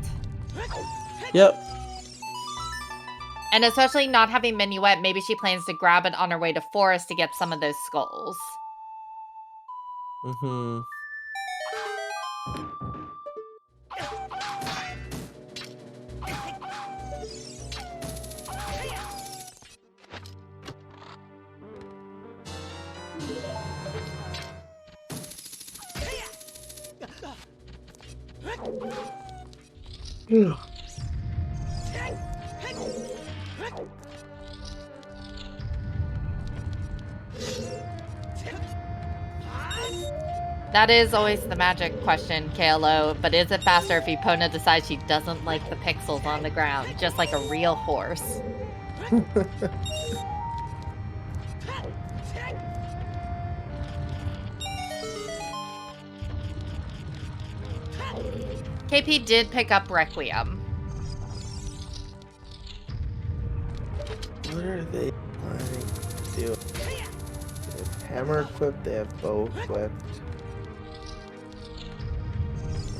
Yep. And especially not having Minuet, maybe she plans to grab it on her way to Forest to get some of those skulls. Mm-hmm. That is always the magic question, KLO, but is it faster if Epona decides she doesn't like the pixels on the ground, just like a real horse? KP did pick up Requiem. What are they planning to do? They have hammer equipped, they have bow equipped.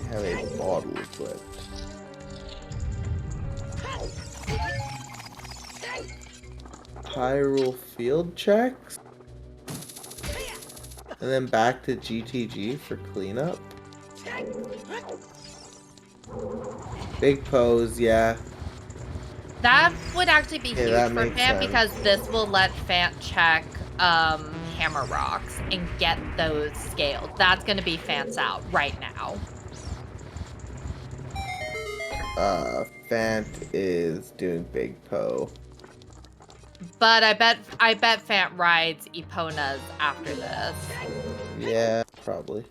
have a bottle equipped. Hyrule field checks? And then back to GTG for cleanup? Big pose, yeah. That would actually be Yeah, huge that for makes Phant sense. because this will let Phant check hammer rocks and get those scaled. That's going to be Phant's out right now. Phant is doing Big Po. But I bet Phant rides Epona's after this. Yeah, probably.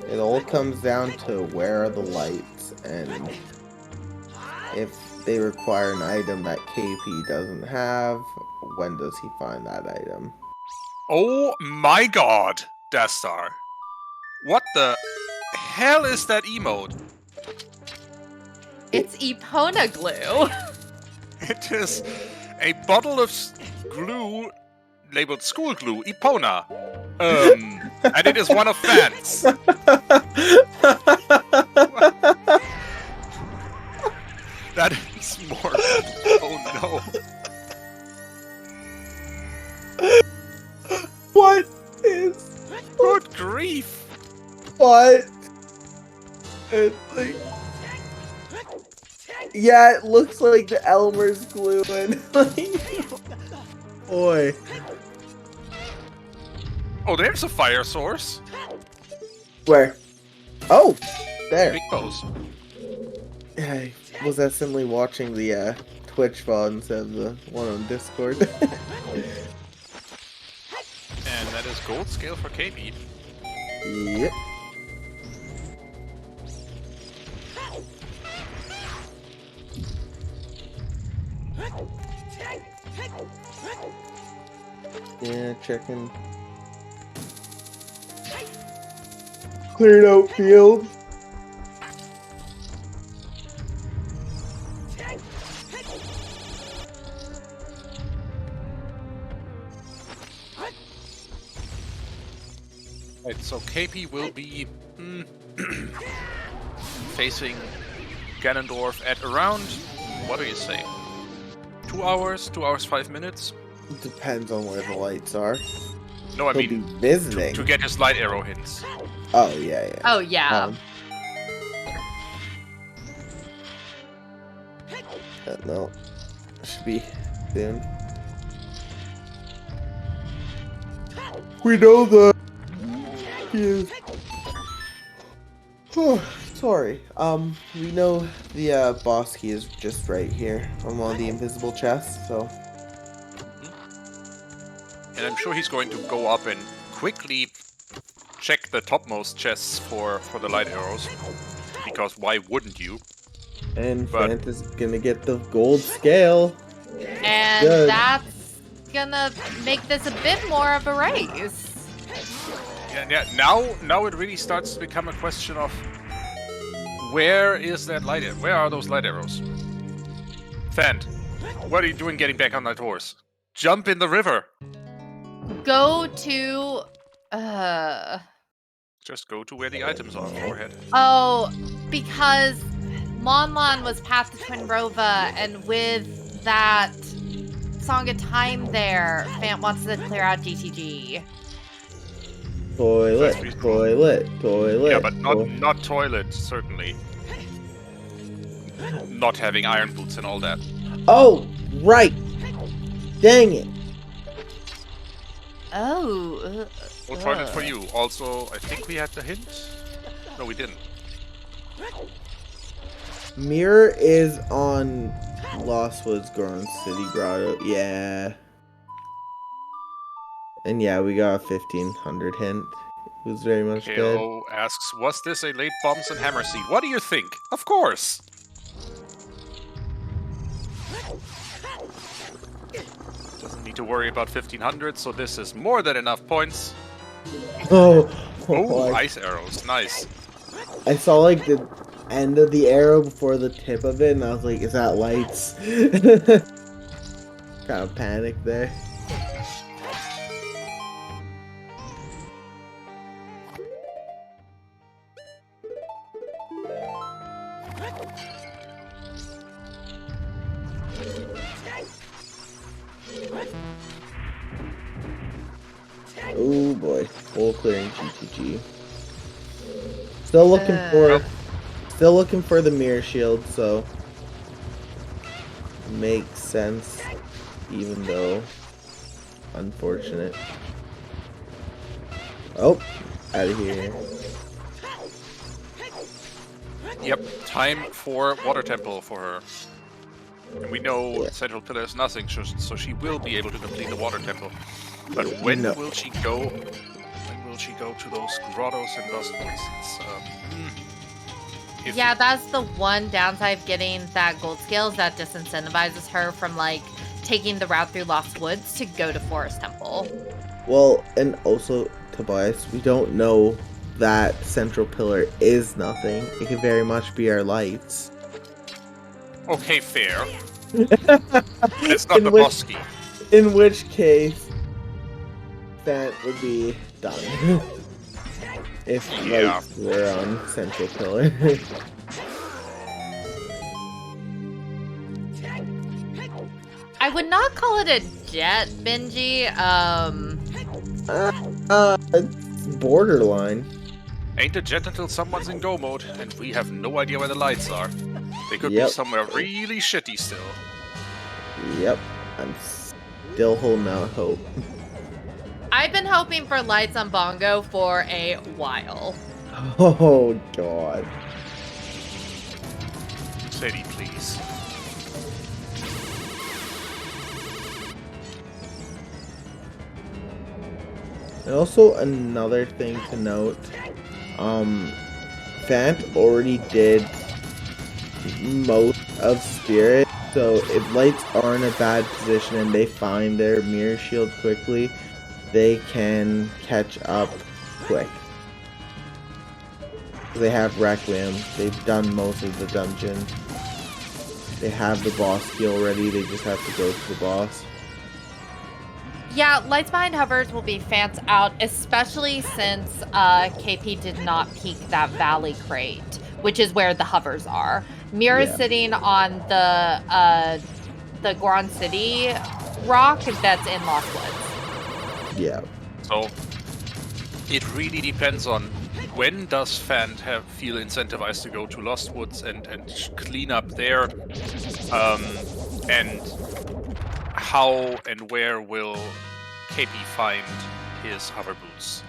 It all comes down to where are the lights, and if they require an item that KP doesn't have, when does he find that item? Oh my god, Death Star. What the hell is that emote? It's Epona glue. It is a bottle of glue labeled school glue, Epona. And it is one of Phant's. That is more. Oh no. What is... Good grief. What? It's like... Yeah, it looks like the Elmer's glue and like... Boy. Oh, there's a fire source. Where? Oh! There. Big pose. I was that simply watching the Twitch VOD instead of the one on Discord. And that is gold scale for KB. Yep. Yeah, checking. Cleared out fields. Right, so KP will be facing Ganondorf at around, what do you say? 2 hours? 2 hours, 5 minutes? Depends on where the lights are. No, I He'll mean, be visiting. to get his light arrow hints. Oh, yeah, yeah. Oh, yeah. No. Should be soon. We know that he is... Oh, sorry. We know the boss key is just right here on one of the invisible chests, so... And I'm sure he's going to go up and quickly check the topmost chests for the light arrows. Because why wouldn't you? And Phant is gonna get the gold scale. And Good. that's gonna make this a bit more of a race. Yeah, now it really starts to become a question of where is that light arrow? Where are those light arrows? Phant, what are you doing getting back on that horse? Jump in the river! Go to... Just go to where the items are, forehead. Oh, because Lon Lon was past the Twin Rova, and with that Song of Time there, Phant wants to clear out GTG. Toilet. Yeah, but not toilet, certainly. Not having iron boots and all that. Oh, right. Dang it. Oh. No toilet for you. Also, I think we had the hint? No, we didn't. Mirror is on Lost Woods Grown City Grotto. Yeah. And yeah, we got a 1500 hint. It was very much good. KO asks, was this a late Bombs and Hammer seed? What do you think? Of course! Doesn't need to worry about 1500, so this is more than enough points. Oh, Oh, ice arrows, nice. I saw like the end of the arrow before the tip of it, and I was like, is that lights? Kind of panicked there. boy. Full clearing GTG. Still looking for the mirror shield, so makes sense, even though unfortunate. Oh, out of here. Yep, time for Water Temple for her. And we know Yeah. Central Pillar is nothing, so she will be able to complete the Water Temple. But when No. will she go? When will she go to those grottos and Lost Woods? It's Yeah, that's the one downside of getting that gold scales that disincentivizes her from like taking the route through Lost Woods to go to Forest Temple. Well, and also, Tobias, we don't know that Central Pillar is nothing. It could very much be our lights. okay, fair. It's not the boss key. In which case, that would be done. If lights were on Central Pillar. I would not call it a jet, Benji. It's borderline. Ain't a jet until someone's in go mode, and we have no idea where the lights are. They could be somewhere really shitty still. Yep, I'm still holding out hope. I've been hoping for lights on Bongo for a while. Oh, God. Sadie, please. And also another thing to note, Phant already did most of Spirit, so if lights are in a bad position and they find their mirror shield quickly, they can catch up quick. They have Requiem, they've done most of the dungeon. They have the boss key already, they just have to go to the boss. Yeah, Lights Behind Hovers will be Phant's out, especially since KP did not peek that Valley crate, which is where the hovers are. Mira's sitting on the Goron City rock that's in Lost Woods. Yeah. So it really depends on when does Phant feel incentivized to go to Lost Woods and clean up there, and how and where will KP find his hover boots?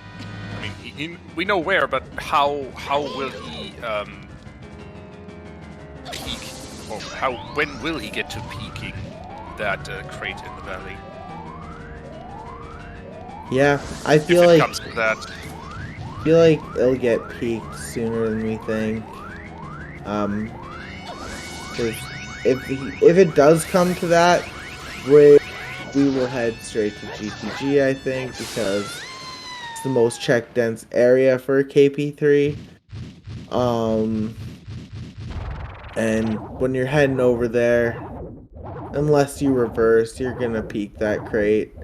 I mean, we know where, but how will he peak, or when will he get to peaking that crate in the valley? Yeah, I feel if it like comes to that. I feel like it'll get peaked sooner than we think. 'Cause if it does come to that, we will head straight to GTG, I think, because it's the most check dense area for Keipi3. And when you're heading over there, unless you reverse, you're gonna peak that crate.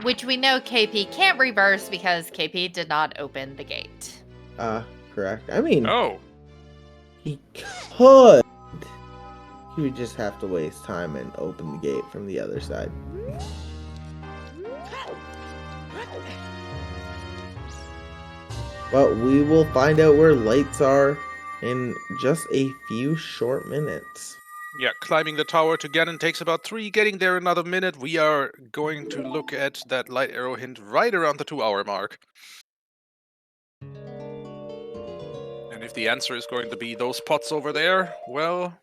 Which we know KP can't reverse because KP did not open the gate. Correct. I mean, Oh, he could. He would just have to waste time and open the gate from the other side. But we will find out where lights are in just a few short minutes. yeah, climbing the tower to Ganon takes about 3, getting there another minute. We are going to look at that light arrow hint right around the 2-hour mark. And if the answer is going to be those pots over there, well...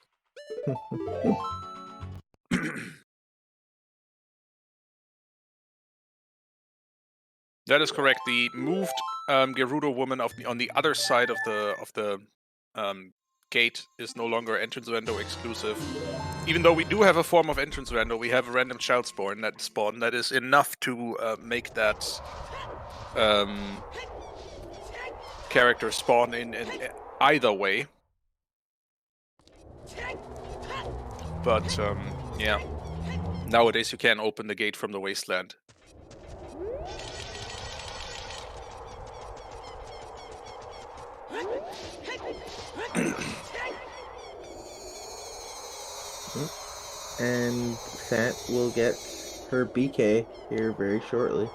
That is correct. The moved Gerudo woman on the other side of the gate is no longer entrance rando exclusive. Even though we do have a form of entrance rando, we have a random child spawn that is enough to make that character spawn in either way. But yeah, nowadays you can open the gate from the wasteland. And Phant will get her BK here very shortly.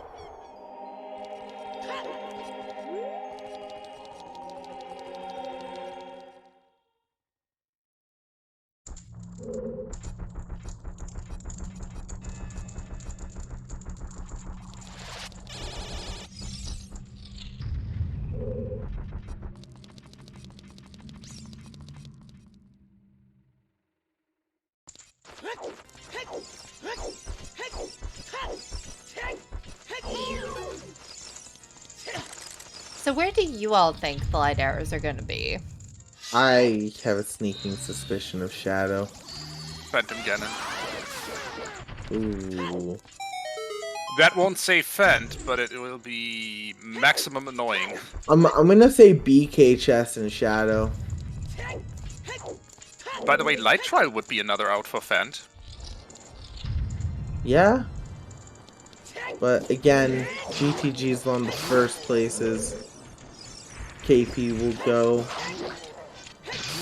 So where do you all think the light arrows are going to be? I have a sneaking suspicion of Shadow. Phantom Ganon. Ooh. That won't save Phant, but it will be maximum annoying. I'm gonna say BK Chest and Shadow. By the way, Light Trial would be another out for Phant. Yeah. But again, GTG is one of the first places KP will go.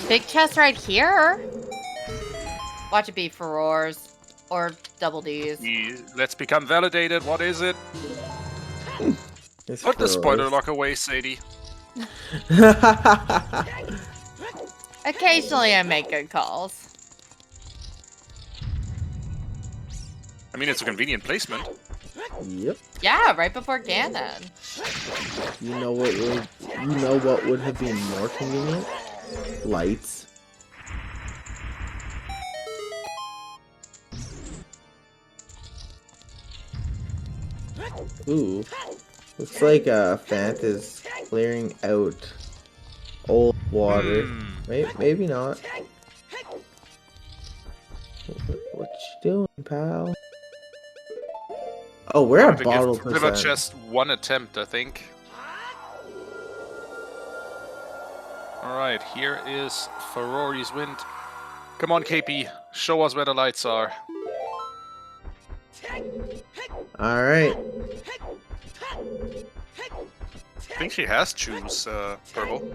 Big chest right here. Watch it be furores or double Ds. Let's become validated. What is it? It's Put the spoiler Furores. lock away, Sadie. Occasionally I make good calls. I mean, it's a convenient placement. Yep. Yeah, right before Ganon. You know what would have been more convenient? Lights. Ooh. Looks like Phant is clearing out old water. Maybe not. What you doing, pal? Oh, we're at bottle Give percent. just one attempt, I think. Alright, here is Ferrari's wind. Come on, KP. Show us where the lights are. Alright. I think she has choose, purple.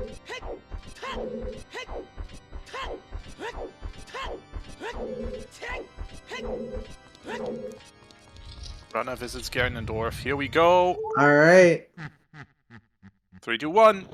Runner visits Ganondorf. Here we go. Alright. 3, 2, 1.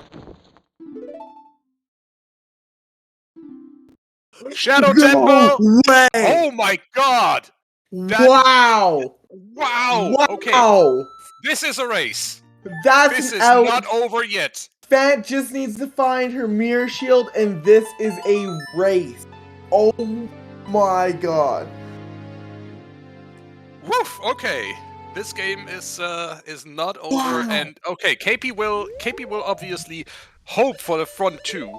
Shadow Temple! Way! Oh my god! Wow! Wow! Okay, Wow! this is a race. That's This an is out. not over yet. Phant just needs to find her mirror shield, and this is a race. Oh my god. Woof. Okay, this game is not over. Wow. And okay, KP will obviously hope for the front two.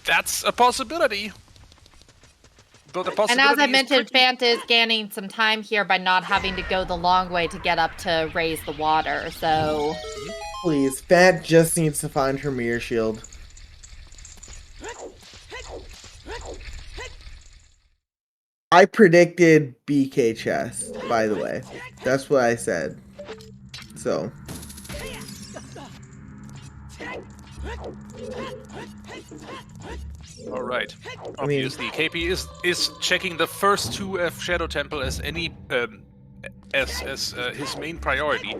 That's a possibility. But the And possibility as I is mentioned, pretty... Phant is gaining some time here by not having to go the long way to get up to raise the water, so... Please, Phant just needs to find her mirror shield. I predicted BK chest, by the way. That's what I said. So. All right. Obviously, KP is checking the first two F Shadow Temple as any as his main priority,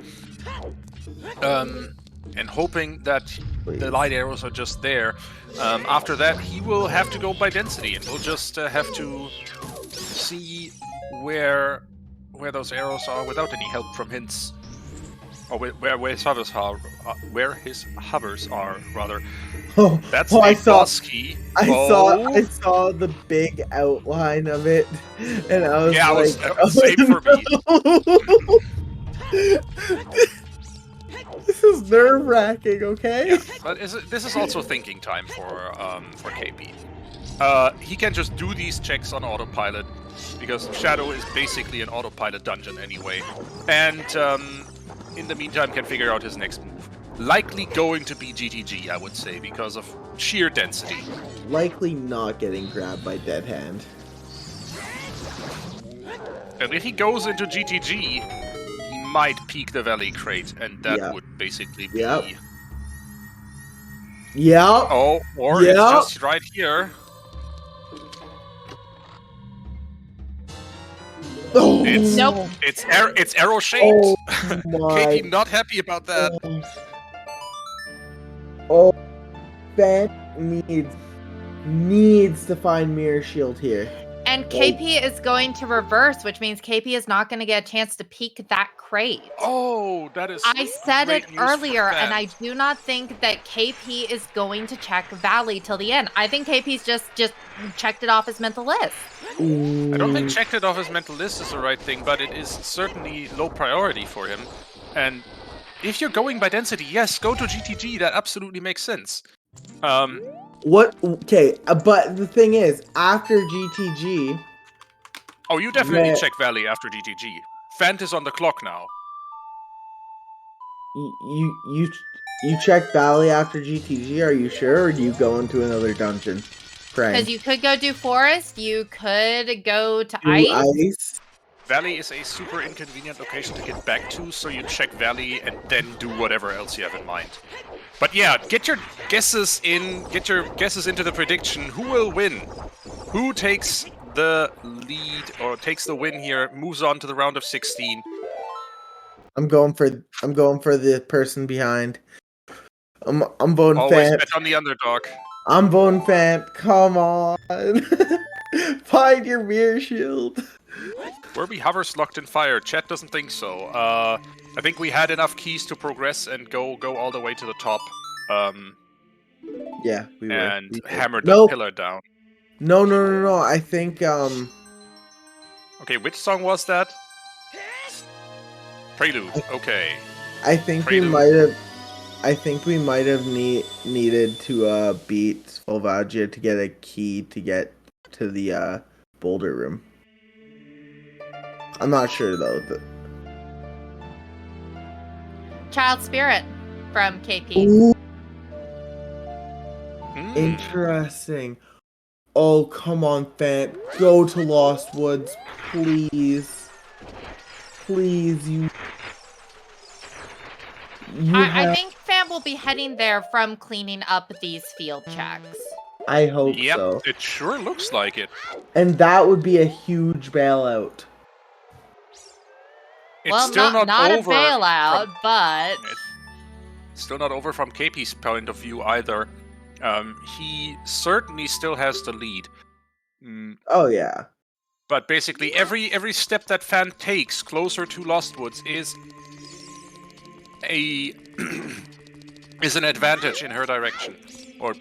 and hoping that the light arrows are just there. After that, he will have to go by density, and we'll just have to see where those arrows are without any help from hints. Or where his hovers are, rather. That's I saw. boss key. I saw the big outline of it, and I was like, same for me. This is nerve-wracking, okay? Yeah, but this is also thinking time for KP. He can just do these checks on autopilot because Shadow is basically an autopilot dungeon anyway, and in the meantime can figure out his next move. Likely going to be GTG, I would say, because of sheer density. Likely not getting grabbed by Dead Hand. And if he goes into GTG, he might peek the Valley Crate, and that would basically be... Yep. Oh, or it's just right here. Oh. It's arrow shaped. Oh KP not happy about that. Oh, Phant needs to find Mirror Shield here. And KP is going to reverse, which means KP is not going to get a chance to peek that crate. Oh, that is. I said it great news for earlier, and I Phant. do not think that KP is going to check Valley till the end. I think KP's just checked it off his mental list. I don't think checked it off his mental list is the right thing, but it is certainly low priority for him. And if you're going by density, yes, go to GTG. That absolutely makes sense. What? Okay, but the thing is, after GTG... Oh, you definitely Yeah. check Valley after GTG. Phant is on the clock now. You check Valley after GTG, are you sure, or do you go into another dungeon? Because you could go do forest, you could go to Do ice. Valley is a super inconvenient location to get back to, so you check Valley and then do whatever else you have in mind. But yeah, get your guesses into the prediction. Who will win? Who takes the lead or takes the win here, moves on to the round of 16? I'm going for the person behind. I'm voting Always Phant. bet on the underdog. I'm voting Phant. Come on. Find your mirror shield. Were we hovers locked in fire? Chat doesn't think so. I think we had enough keys to progress and go all the way to the top. Yeah, we were. And hammer the Nope. pillar down. No. I think Okay, which song was that? Prelude. Okay. I think we might have needed to beat Volvagia to get a key to get to the boulder room. I'm not sure though. Child Spirit from KP. Ooh, Hmm. interesting. Oh, come on, Phant. Go to Lost Woods, please. Please, I think Phant will be heading there from cleaning up these field checks. I hope Yep, so. it sure looks like it. And that would be a huge bailout. It's Well, still not a over bailout, from- but It's still not over from KP's point of view either. He certainly still has the lead. Oh yeah. But basically, every step that Phant takes closer to Lost Woods is is an advantage in her direction, or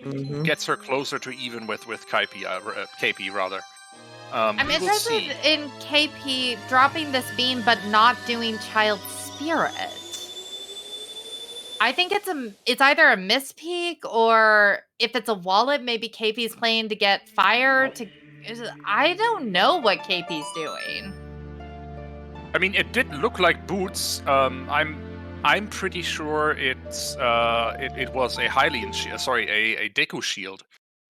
gets her closer to even with KP rather. I'm interested in KP dropping this beam but not doing Child Spirit. I think it's either a mispeak, or if it's a wallet, maybe KP's playing to get fire to. I don't know what KP's doing. I mean, it did look like boots. I'm pretty sure it was a Hylian shield. Sorry, a Deku shield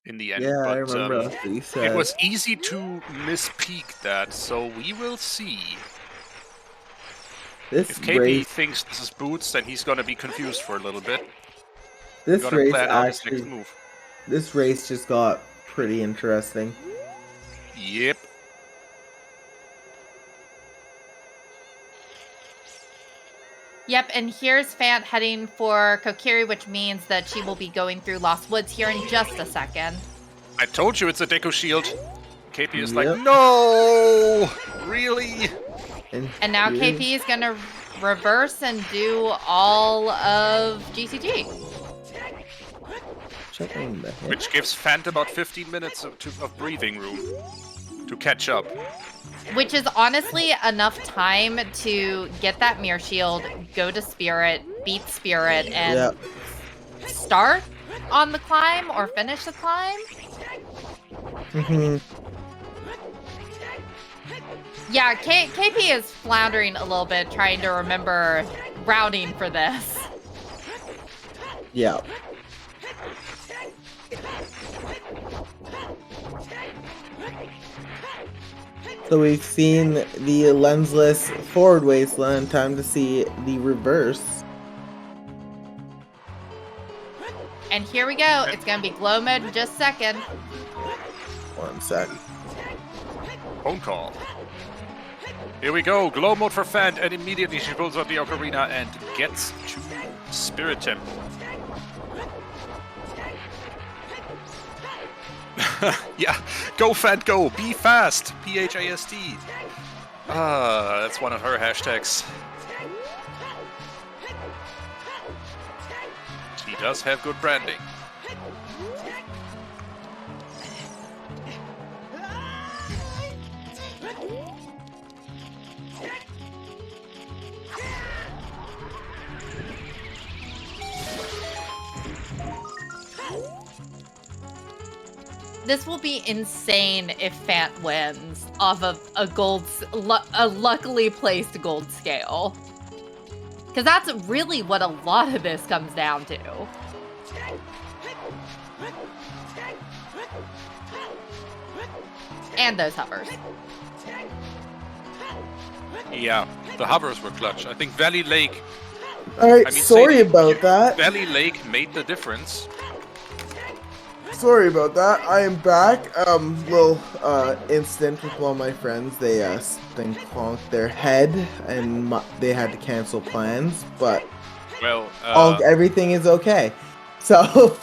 in the end. Yeah, but, I remember what you said. It was easy to mispeak that, so we will see. If KP thinks this is boots, then he's gonna be confused for a little bit. This race plan out his actually, next move. this race just got pretty interesting. Yep. Yep, and here's Phant heading for Kokiri, which means that she will be going through Lost Woods here in just a second. I told you it's a Deku shield. KP is like, no, really? And now KP is going to reverse and do all of GCG. Which gives Phant about 15 minutes of breathing room to catch up. Which is honestly enough time to get that mirror shield, go to Spirit, beat Spirit, and start on the climb or finish the climb. Yeah, KP is floundering a little bit, trying to remember routing for this. Yeah. So we've seen the lensless forward wasteland. Time to see the reverse. And here we go. It's going to be glow mode in just a second. 1 sec. Phone call. Here we go. Glow mode for Phant, and immediately she pulls out the Ocarina and gets to Spirit Temple. Yeah, go Phant, go! Be fast! P-H-A-S-T. That's one of her hashtags. She does have good branding. This will be insane if Phant wins off of a luckily placed gold scale. Because that's really what a lot of this comes down to. And those hovers. Yeah, the hovers were clutch. I think Valley Lake... Alright, sorry about that. Valley Lake made the difference. Sorry about that. I am back. Little incident with one of my friends. They conked their head and they had to cancel plans, but well, everything is okay. So,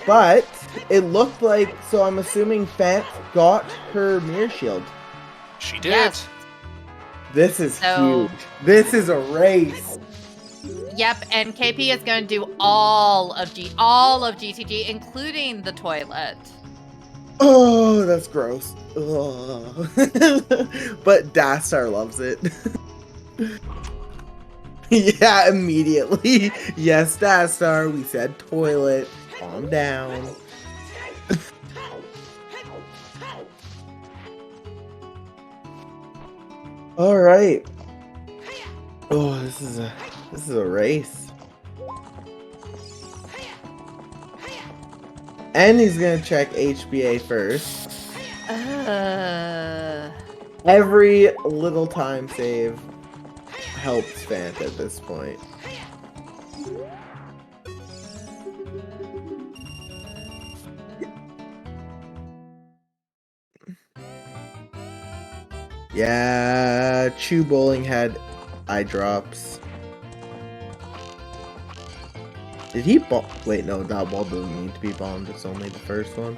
but it looked like. So I'm assuming Phant got her mirror shield. She did. Yes. This is huge. This is a race. Yep, and KP is going to do all of GTG, including the toilet. Oh, that's gross. Oh. But Dastar loves it. Yeah, immediately. Yes, Dastar, we said toilet. Calm down. All right. Oh, this is a race. And he's gonna check HBA first. Every little time save helps Phant at this point. Yeah, Chew Bowling had eye drops. Did he bomb? Wait, no, that ball doesn't need to be bombed. It's only the first one.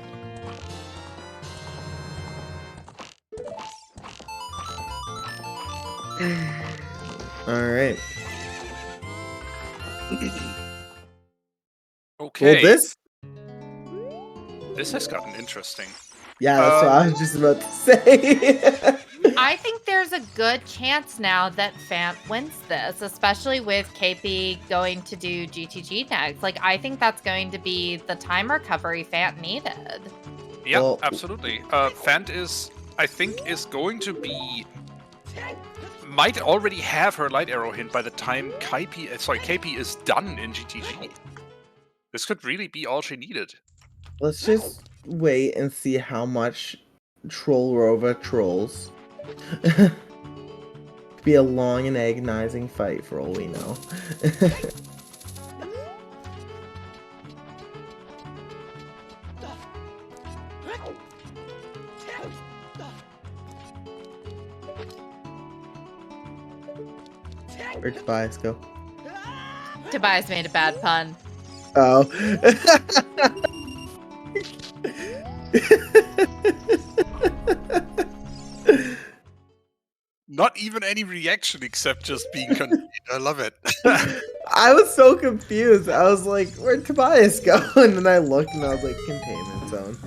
Alright. Okay. Well, this has gotten interesting. Yeah, that's what I was just about to say. I think there's a good chance now that Phant wins this, especially with KP going to do GTG next. Like, I think that's going to be the time recovery Phant needed. Yeah, Well, absolutely. Phant is going to be... might already have her light arrow hint by the time Keipi is done in GTG. This could really be all she needed. let's just wait and see how much Trollrova trolls. Be a long and agonizing fight for all we know. Where'd Tobias go? Tobias made a bad pun. Oh. Not even any reaction except just being confused. I love it. I was so confused. I was like, where'd Tobias go? And then I looked and I was like, containment zone.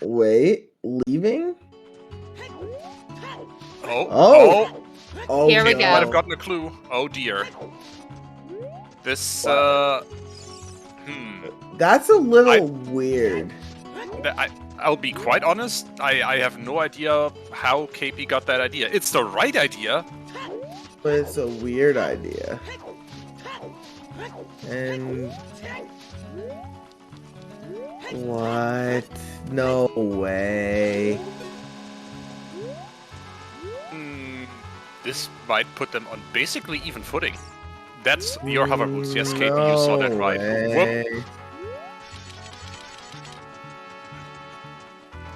Wait, leaving? Oh, Here we no. go. Might have gotten a clue. Oh dear. This, That's a little weird. I'll be quite honest, I have no idea how KP got that idea. It's the right idea. But it's a weird idea. And... what? No way. This might put them on basically even footing. That's your hover boost. Yes, KP, you saw that right. Whoop.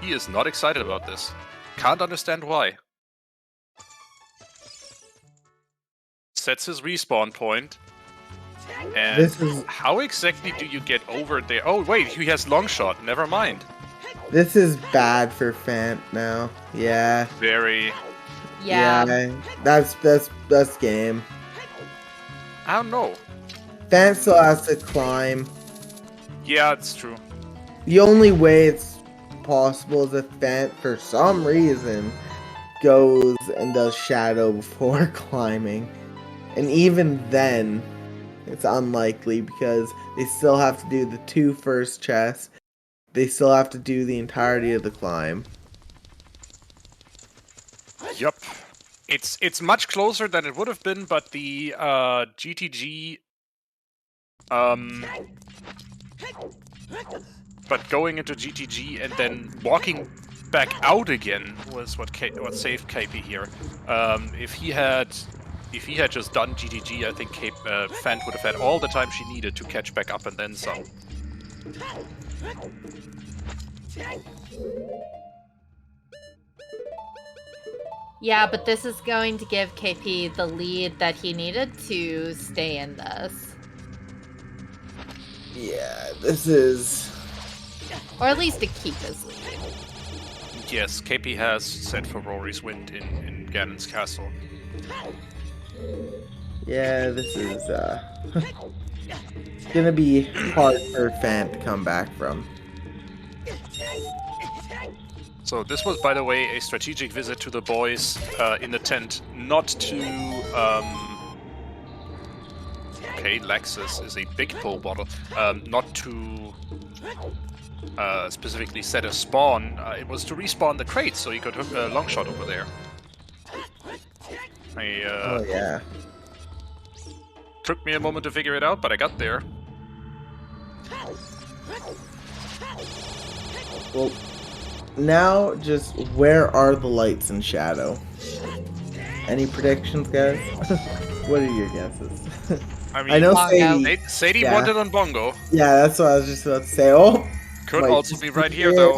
He is not excited about this. Can't understand why. sets his respawn point. And This is how exactly do you get over there? Oh wait, he has long shot. Never mind. this is bad for Phant now. Yeah. Very. Yeah. That's game. I don't know. Phant still has to climb. Yeah, it's true. The only way it's possible is if Phant, for some reason, goes and does shadow before climbing. And even then, it's unlikely because they still have to do the 2 first chests. They still have to do the entirety of the climb. Yup. It's much closer than it would have been, but the GTG but going into GTG and then walking back out again was what saved Keipi here. If he had just done GTG, I think Phant would have had all the time she needed to catch back up and then some. Yeah, but this is going to give KP the lead that he needed to stay in this. Yeah, this is... Or at least to keep his lead. Yes, KP has set for Rory's Wind in Ganon's castle. Yeah, this is, it's gonna be hard for Phant to come back from. So this was, by the way, a strategic visit to the boys in the tent, not to... Okay, Lexus is a big pull bottle. Not to specifically set a spawn. It was to respawn the crates, so you could hook a long shot over there. Oh yeah. Took me a moment to figure it out, but I got there. Well, now just where are the lights in shadow? Any predictions, guys? What are your guesses? I mean, I know Bongo. Sadie yeah. wanted on Bongo. Yeah, that's what I was just about to say. Oh, Could might also just be right here, though.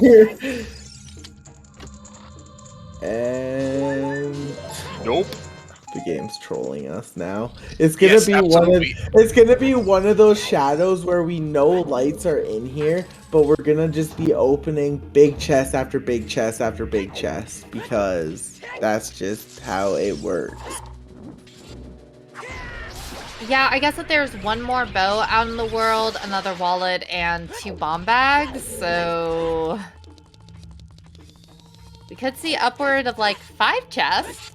And Nope. the game's trolling us now. It's gonna Yes, be absolutely. it's gonna be one of those shadows where we know lights are in here, but we're gonna just be opening big chest after big chest after big chest because that's just how it works. Yeah, I guess that there's one more bow out in the world, another wallet, and 2 bomb bags, so... we could see upward of like 5 chests.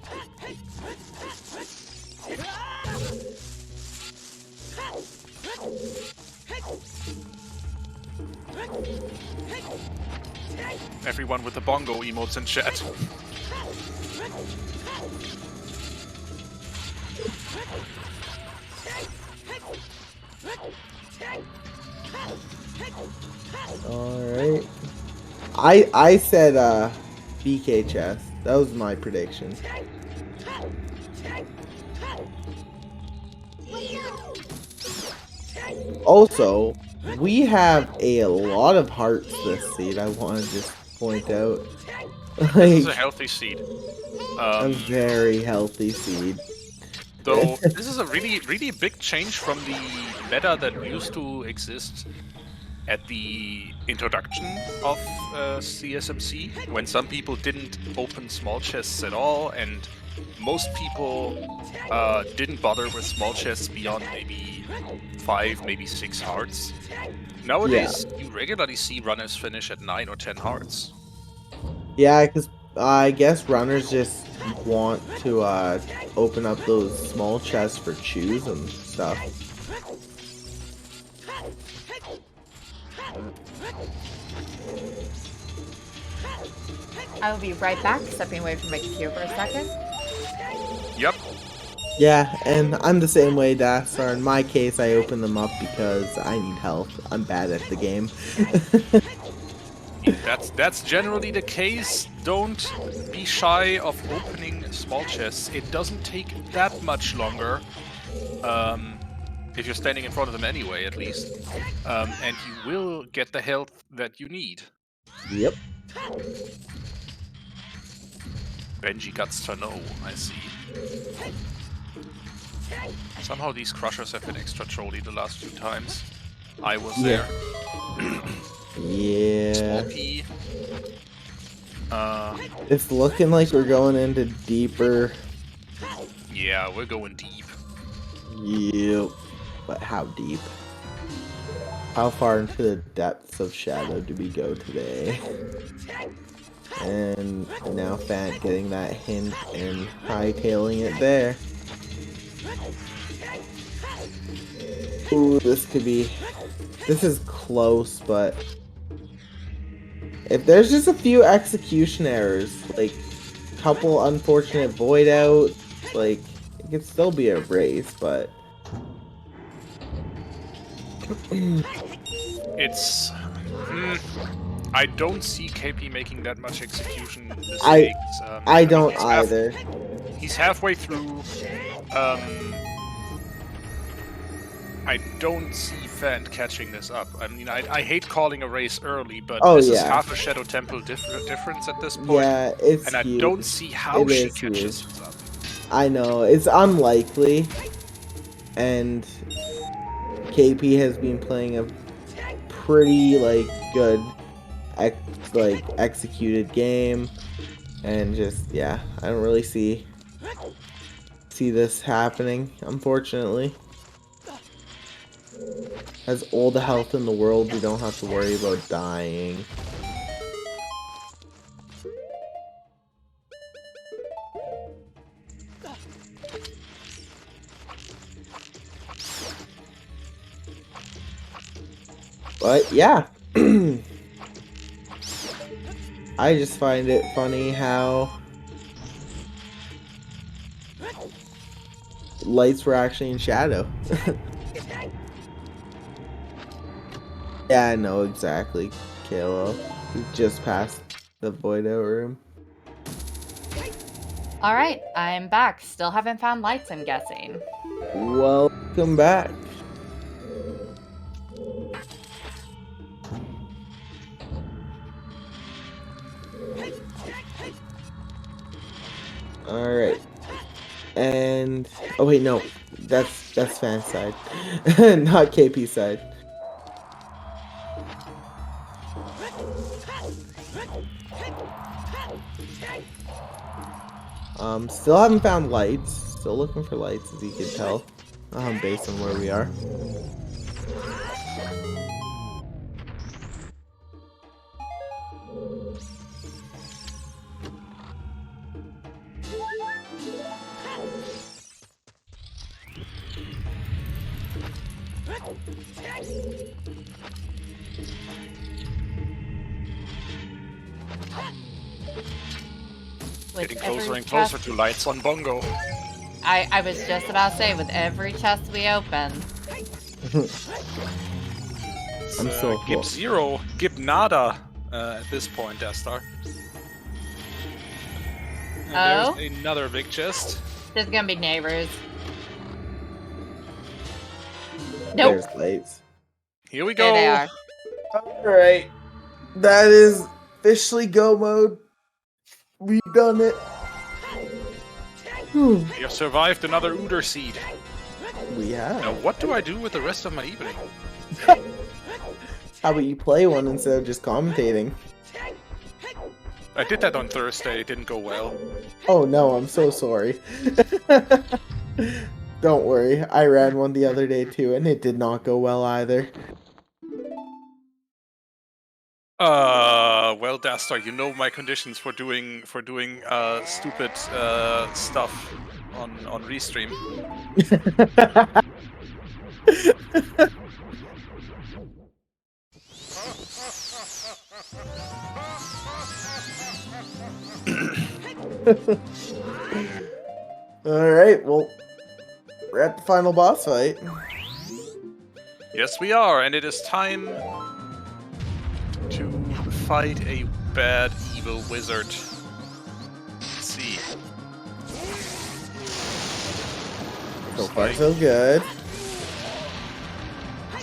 Everyone with the Bongo emotes in chat. Alright. I said BK chest. That was my prediction. Also, we have a lot of hearts this seed, I want to just point out. This is a Like, healthy seed. a very healthy seed. Though this is a really big change from the meta that used to exist at the introduction of CSMC, when some people didn't open small chests at all, and most people didn't bother with small chests beyond maybe 5, maybe 6 hearts. Nowadays, you regularly see runners finish at 9 or 10 hearts. Yeah, because I guess runners just want to open up those small chests for chews and stuff. I will be right back, stepping away from my computer for a second. Yep. Yeah, and I'm the same way, Dastar. In my case, I open them up because I need health. I'm bad at the game. That's generally the case. Don't be shy of opening small chests. It doesn't take that much longer. If you're standing in front of them anyway, at least. And you will get the health that you need. Yep. Benji guts to know, I see. Somehow these crushers have been extra trolly the last few times. I was Yeah. there. Yeah. Small P. It's looking like we're going into deeper. Yeah, we're going deep. Yep. But how deep? How far into the depths of shadow do we go today? And now Phant getting that hint and hightailing it there. Ooh, this could be... This is close, but... If there's just a few execution errors, like a couple unfortunate void outs, like, it could still be a race, but... It's... I don't see KP making that much execution mistakes. I don't either. He's halfway through. I don't see Phant catching this up. I mean, I hate calling a race early, but this is half a Shadow Temple difference at this point. Yeah, it's and huge. I don't see how she catches this up. I know, it's unlikely. And KP has been playing a pretty, like, good, executed game. And just, yeah, I don't really see this happening, unfortunately. Has all the health in the world, we don't have to worry about dying. But yeah, I just find it funny how lights were actually in shadow. Yeah, I know exactly, Kalo. We just passed the void out room. Alright, I'm back. Still haven't found lights, I'm guessing. Welcome back. Alright. And oh wait, no. That's Phant's side. Not KP's side. Still haven't found lights. Still looking for lights, as you can tell, based on where we are. Getting closer and closer to lights on Bongo. I was just about to say, with every chest we open. I'm so Gib zero, Gib nada at this point, Deathstar. Oh? There's another big chest. There's gonna be neighbors. Nope. There's lights. Here we go. There they are. Alright. That is officially go mode. We've done it. We have survived another Uder seed. We have. Now, what do I do with the rest of my evening? How about you play one instead of just commentating? I did that on Thursday. It didn't go well. Oh no, I'm so sorry. Don't worry, I ran one the other day too, and it did not go well either. Well, Dastar, you know my conditions for doing stupid stuff on Restream. Alright, well, we're at the final boss fight. Yes, we are, and it is time to fight a bad, evil wizard. Let's see. So far, so good.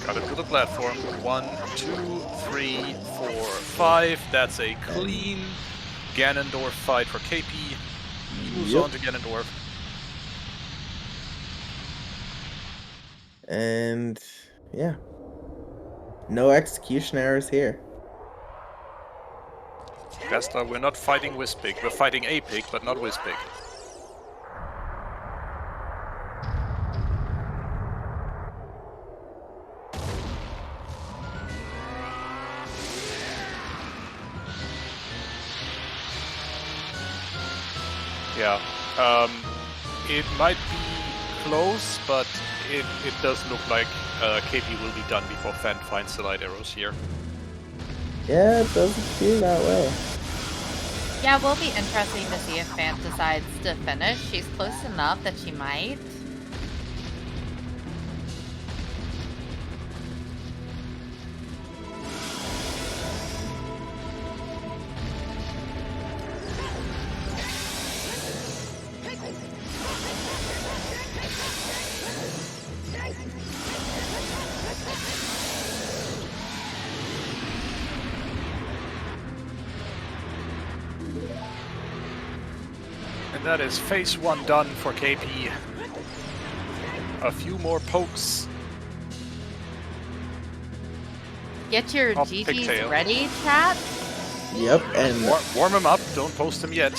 Got it to the platform. 1, 2, 3, 4, 5. That's a clean Ganondorf fight for KP. He moves on to Ganondorf. And yeah, no execution errors here. Vesta, we're not fighting Whispig. We're fighting a pig, but not Whispig. Yeah, it might be close, but it does look like KP will be done before Phant finds the light arrows here. Yeah, it doesn't feel that way. Yeah, it will be interesting to see if Phant decides to finish. She's close enough that she might. And that is phase 1 done for KP. A few more pokes. Get your Off GGs pigtail. ready, chat. Yep, and Warm him up, don't post him yet.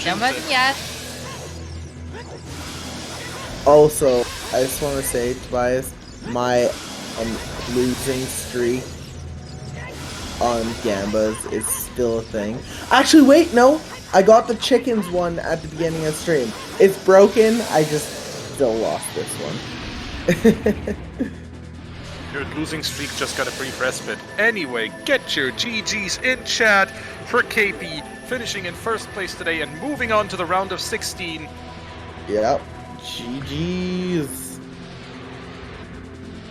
No one yet. also, I just want to say, Tobias, my losing streak on Gambas is still a thing. Actually, wait, no! I got the chickens one at the beginning of stream. It's broken, I just still lost this one. Your losing streak just got a brief respite. Anyway, get your GGs in chat for KP, finishing in first place today and moving on to the round of 16. Yep, GG's.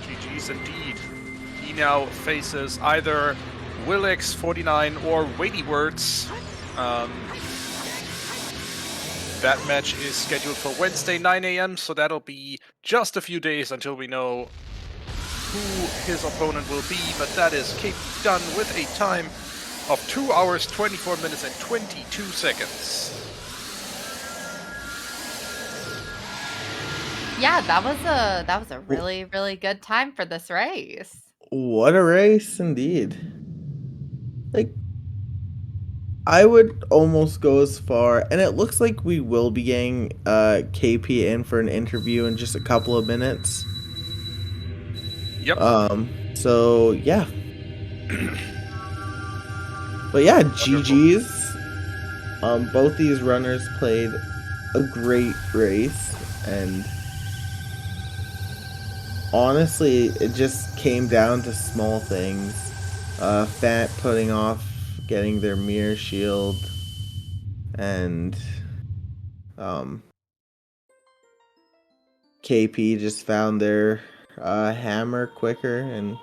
GG's indeed. He now faces either Willix49 or Weighty Words. That match is scheduled for Wednesday 9 AM, so that'll be just a few days until we know who his opponent will be, but that is KP done with a time of 2 hours, 24 minutes, and 22 seconds. Yeah, that was a really, really good time for this race. What a race indeed. Like, I would almost go as far, and it looks like we will be getting KP in for an interview in just a couple of minutes. Yep. So yeah. But yeah, GG's. Both these runners played a great race, and honestly, it just came down to small things. Phant putting off getting their mirror shield, and KP just found their hammer quicker, and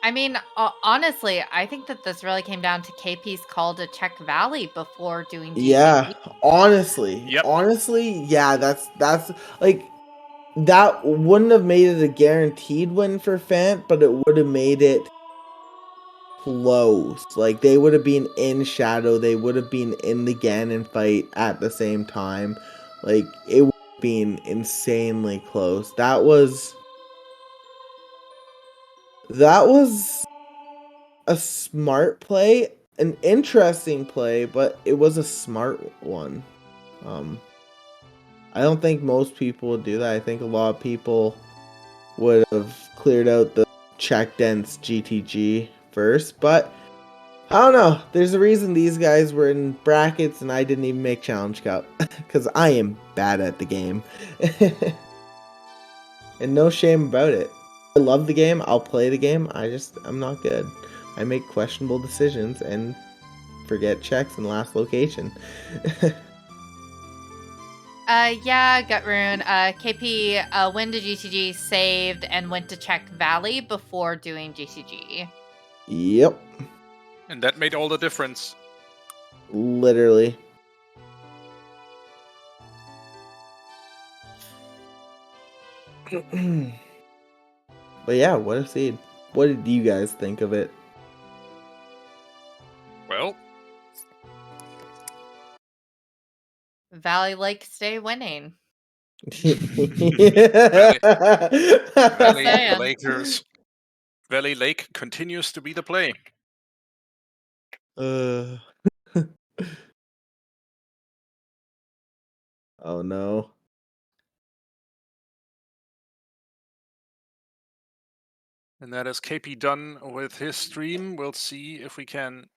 I mean, honestly, I think that this really came down to KP's call to check Valley before doing GCG. yeah, honestly, Yep. yeah, that's like, that wouldn't have made it a guaranteed win for Phant, but it would have made it close. Like, they would have been in Shadow, they would have been in the Ganon fight at the same time. Like, it would have been insanely close. That was a smart play, an interesting play, but it was a smart one. I don't think most people would do that. I think a lot of people would have cleared out the check dense GTG first, but I don't know. There's a reason these guys were in brackets and I didn't even make Challenge Cup, because I am bad at the game. And no shame about it. I love the game, I'll play the game, I'm not good. I make questionable decisions and forget checks in last location. Yeah, Gutrune. KP went to GCG, saved, and went to check Valley before doing GCG. Yep. And that made all the difference. Literally. But yeah, what a seed. What did you guys think of it? Well, Valley Lake stay winning. Valley, Just Valley saying. Lakers. Valley Lake continues to be the play. uh, oh no. And that is KP done with his stream. We'll see if we can.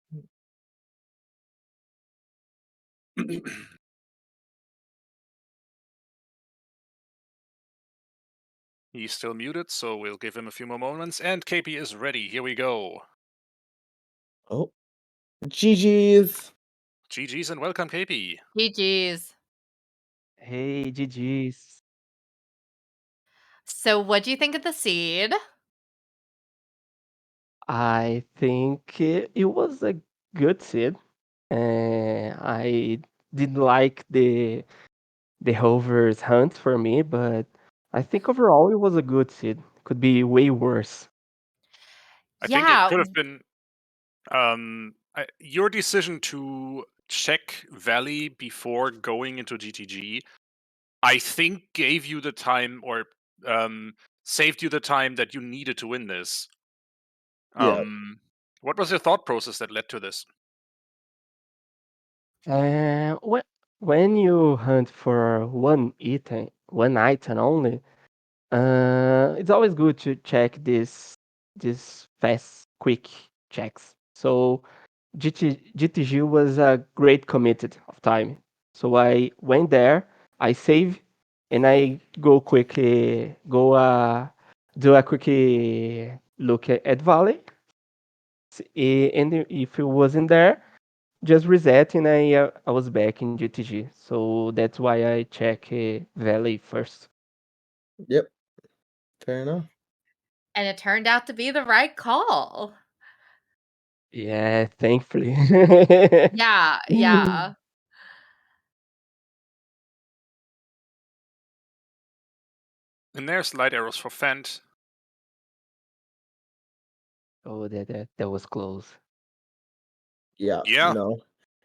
He's still muted, so we'll give him a few more moments. And KP is ready. Here we go. Oh, GG's. GG's and welcome, KP. GG's. Hey, GG's. So, what do you think of the seed? I think it was a good seed. I didn't like the Hover's hunt for me, but I think overall it was a good seed. Could be way worse. I think it Yeah, could have been your decision to check Valley before going into GTG. I think gave you the time or saved you the time that you needed to win this. Yeah. What was your thought process that led to this? When you hunt for one item only, it's always good to check this fast, quick checks. So GTG was a great committed of time. So I went there, I save, and I go quickly go do a quick look at Valley. And if it wasn't there, just reset and I was back in GTG. So that's why I check Valley first. Yep. Fair enough. and it turned out to be the right call. Yeah, thankfully. Yeah, yeah. And there's light arrows for Phant. Oh, that was close. Yeah. Yeah, No.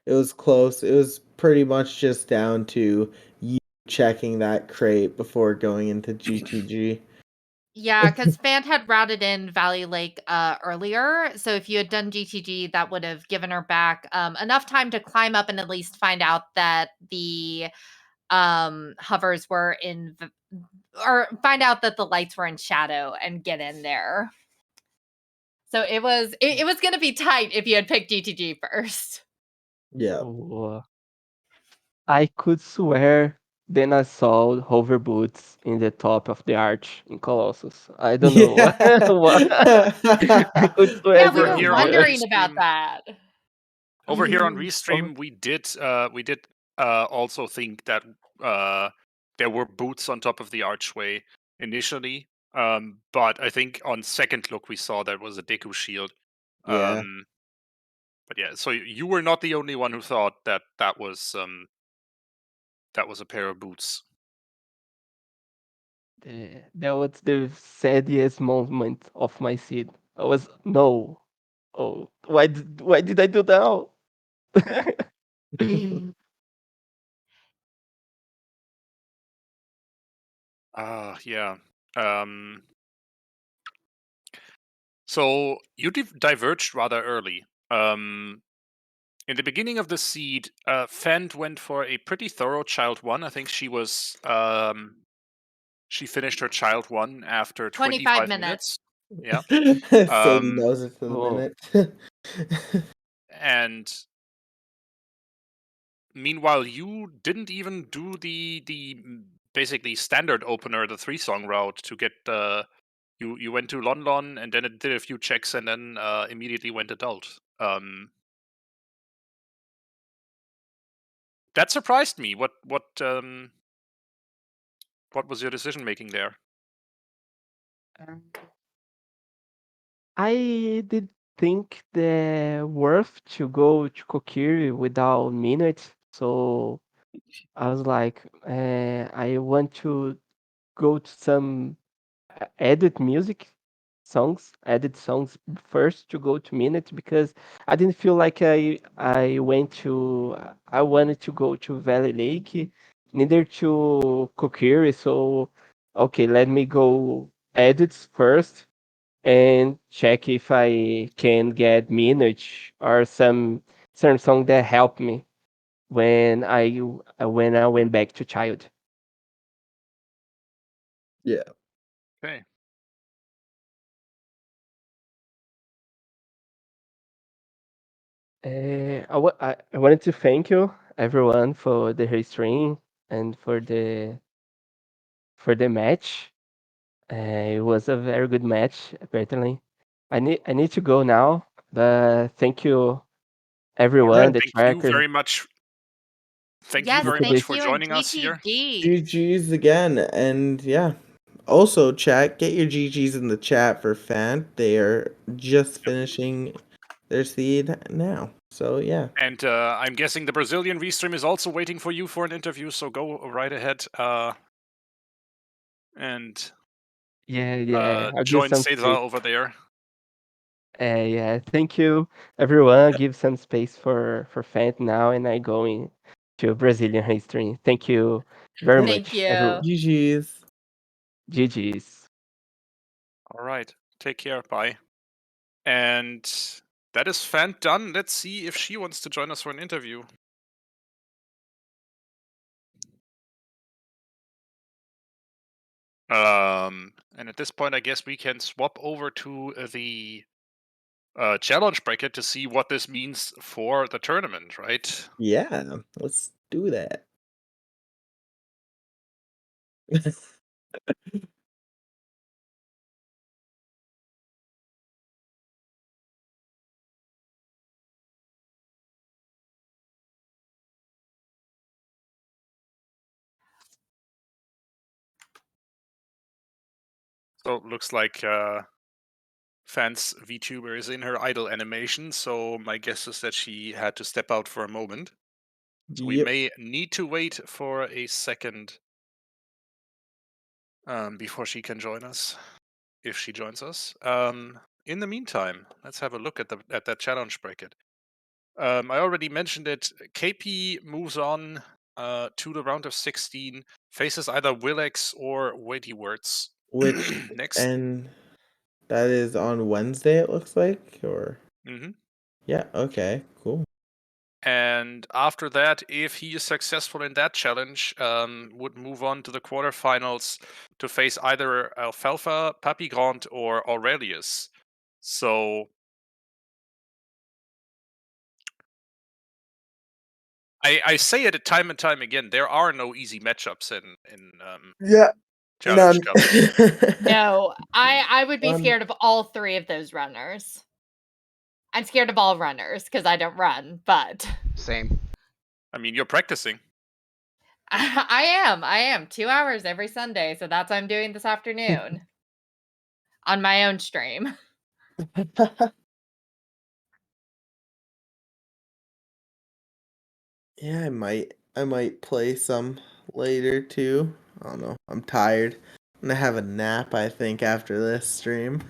It was close. It was pretty much just down to you checking that crate before going into GTG. Yeah, because Phant had routed in Valley Lake earlier. So if you had done GTG, that would have given her back enough time to climb up and at least find out that the hovers were or find out that the lights were in shadow and get in there. So it was gonna be tight if you had picked GTG first. Yeah. Oh, I could swear then I saw hover boots in the top of the arch in Colossus. I don't know Yeah. what. I could swear Yeah, we over were here on that. wondering about Restream, that. over here on Oh, Restream, we did also think that there were boots on top of the archway initially. But I think on second look we saw that was a Deku shield. Yeah. But yeah, so you were not the only one who thought that that was a pair of boots. that was the saddest moment of my seed. I was no. Oh, why did I do that? Yeah. Um, so you diverged rather early. In the beginning of the seed, Fend went for a pretty thorough child one. I think she finished her child one after 25 25 minutes. minutes. Yeah. Sadie Um, knows it to the Oh, minute. and meanwhile, you didn't even do the basically standard opener, the 3-song route to get you went to Lon Lon and then it did a few checks and then immediately went adult. That surprised me. What was your decision making there? I did think the worth to go to Kokiri without minutes, so I was like, I want to go to some edit music edit songs first to go to minutes because I didn't feel like I wanted to go to Valley Lake neither to Kokiri, so okay, let me go edits first and check if I can get minutes or some song that help me when I went back to child. Yeah. Okay. I wanted to thank you everyone for the stream and for the match. It was a very good match, apparently. I need to go now, but thank you All right. everyone, the Thank you trackers. very much. Thank you Yes, Look very at much thank this. for you and joining us here. GTG. GG's again, and yeah. Also, chat, get your GG's in the chat for Phant. They are just finishing their seed now. So yeah. And I'm guessing the Brazilian restream is also waiting for you for an interview, so go right ahead and Yeah, I'll give join some Cesar space. over there. Yeah, thank you everyone. Give some space for Fant now, and I going to Brazilian history. Thank you very Yeah. Thank much, you. everyone. GG's. GG's. All right. Take care. Bye. And that is Phant done. Let's see if she wants to join us for an interview. And at this point, I guess we can swap over to the challenge bracket to see what this means for the tournament, right? Yeah, let's do that. So it looks like Phant's VTuber is in her idle animation, so my guess is that she had to step out for a moment. So we Yep. may need to wait for a second before she can join us, if she joins us. In the meantime, let's have a look at that challenge bracket. I already mentioned it. KP moves on to the round of 16, faces either Willex or Weighty Words. Which Next. and that is on Wednesday, it looks like, or Hmm. yeah, okay, cool. And after that, if he is successful in that challenge, would move on to the quarterfinals to face either Alfalfa, Papi Grand, or Aurelius. So I say it time and time again, there are no easy matchups in Yeah, Challenge none. Cup. No, I would be None. scared of all three of those runners. I'm scared of all runners because I don't run, but Same. I mean, you're practicing. I am 2 hours every Sunday, so that's what I'm doing this afternoon on my own stream. Yeah, I might play some later too. I don't know. I'm tired. I'm gonna have a nap, I think, after this stream.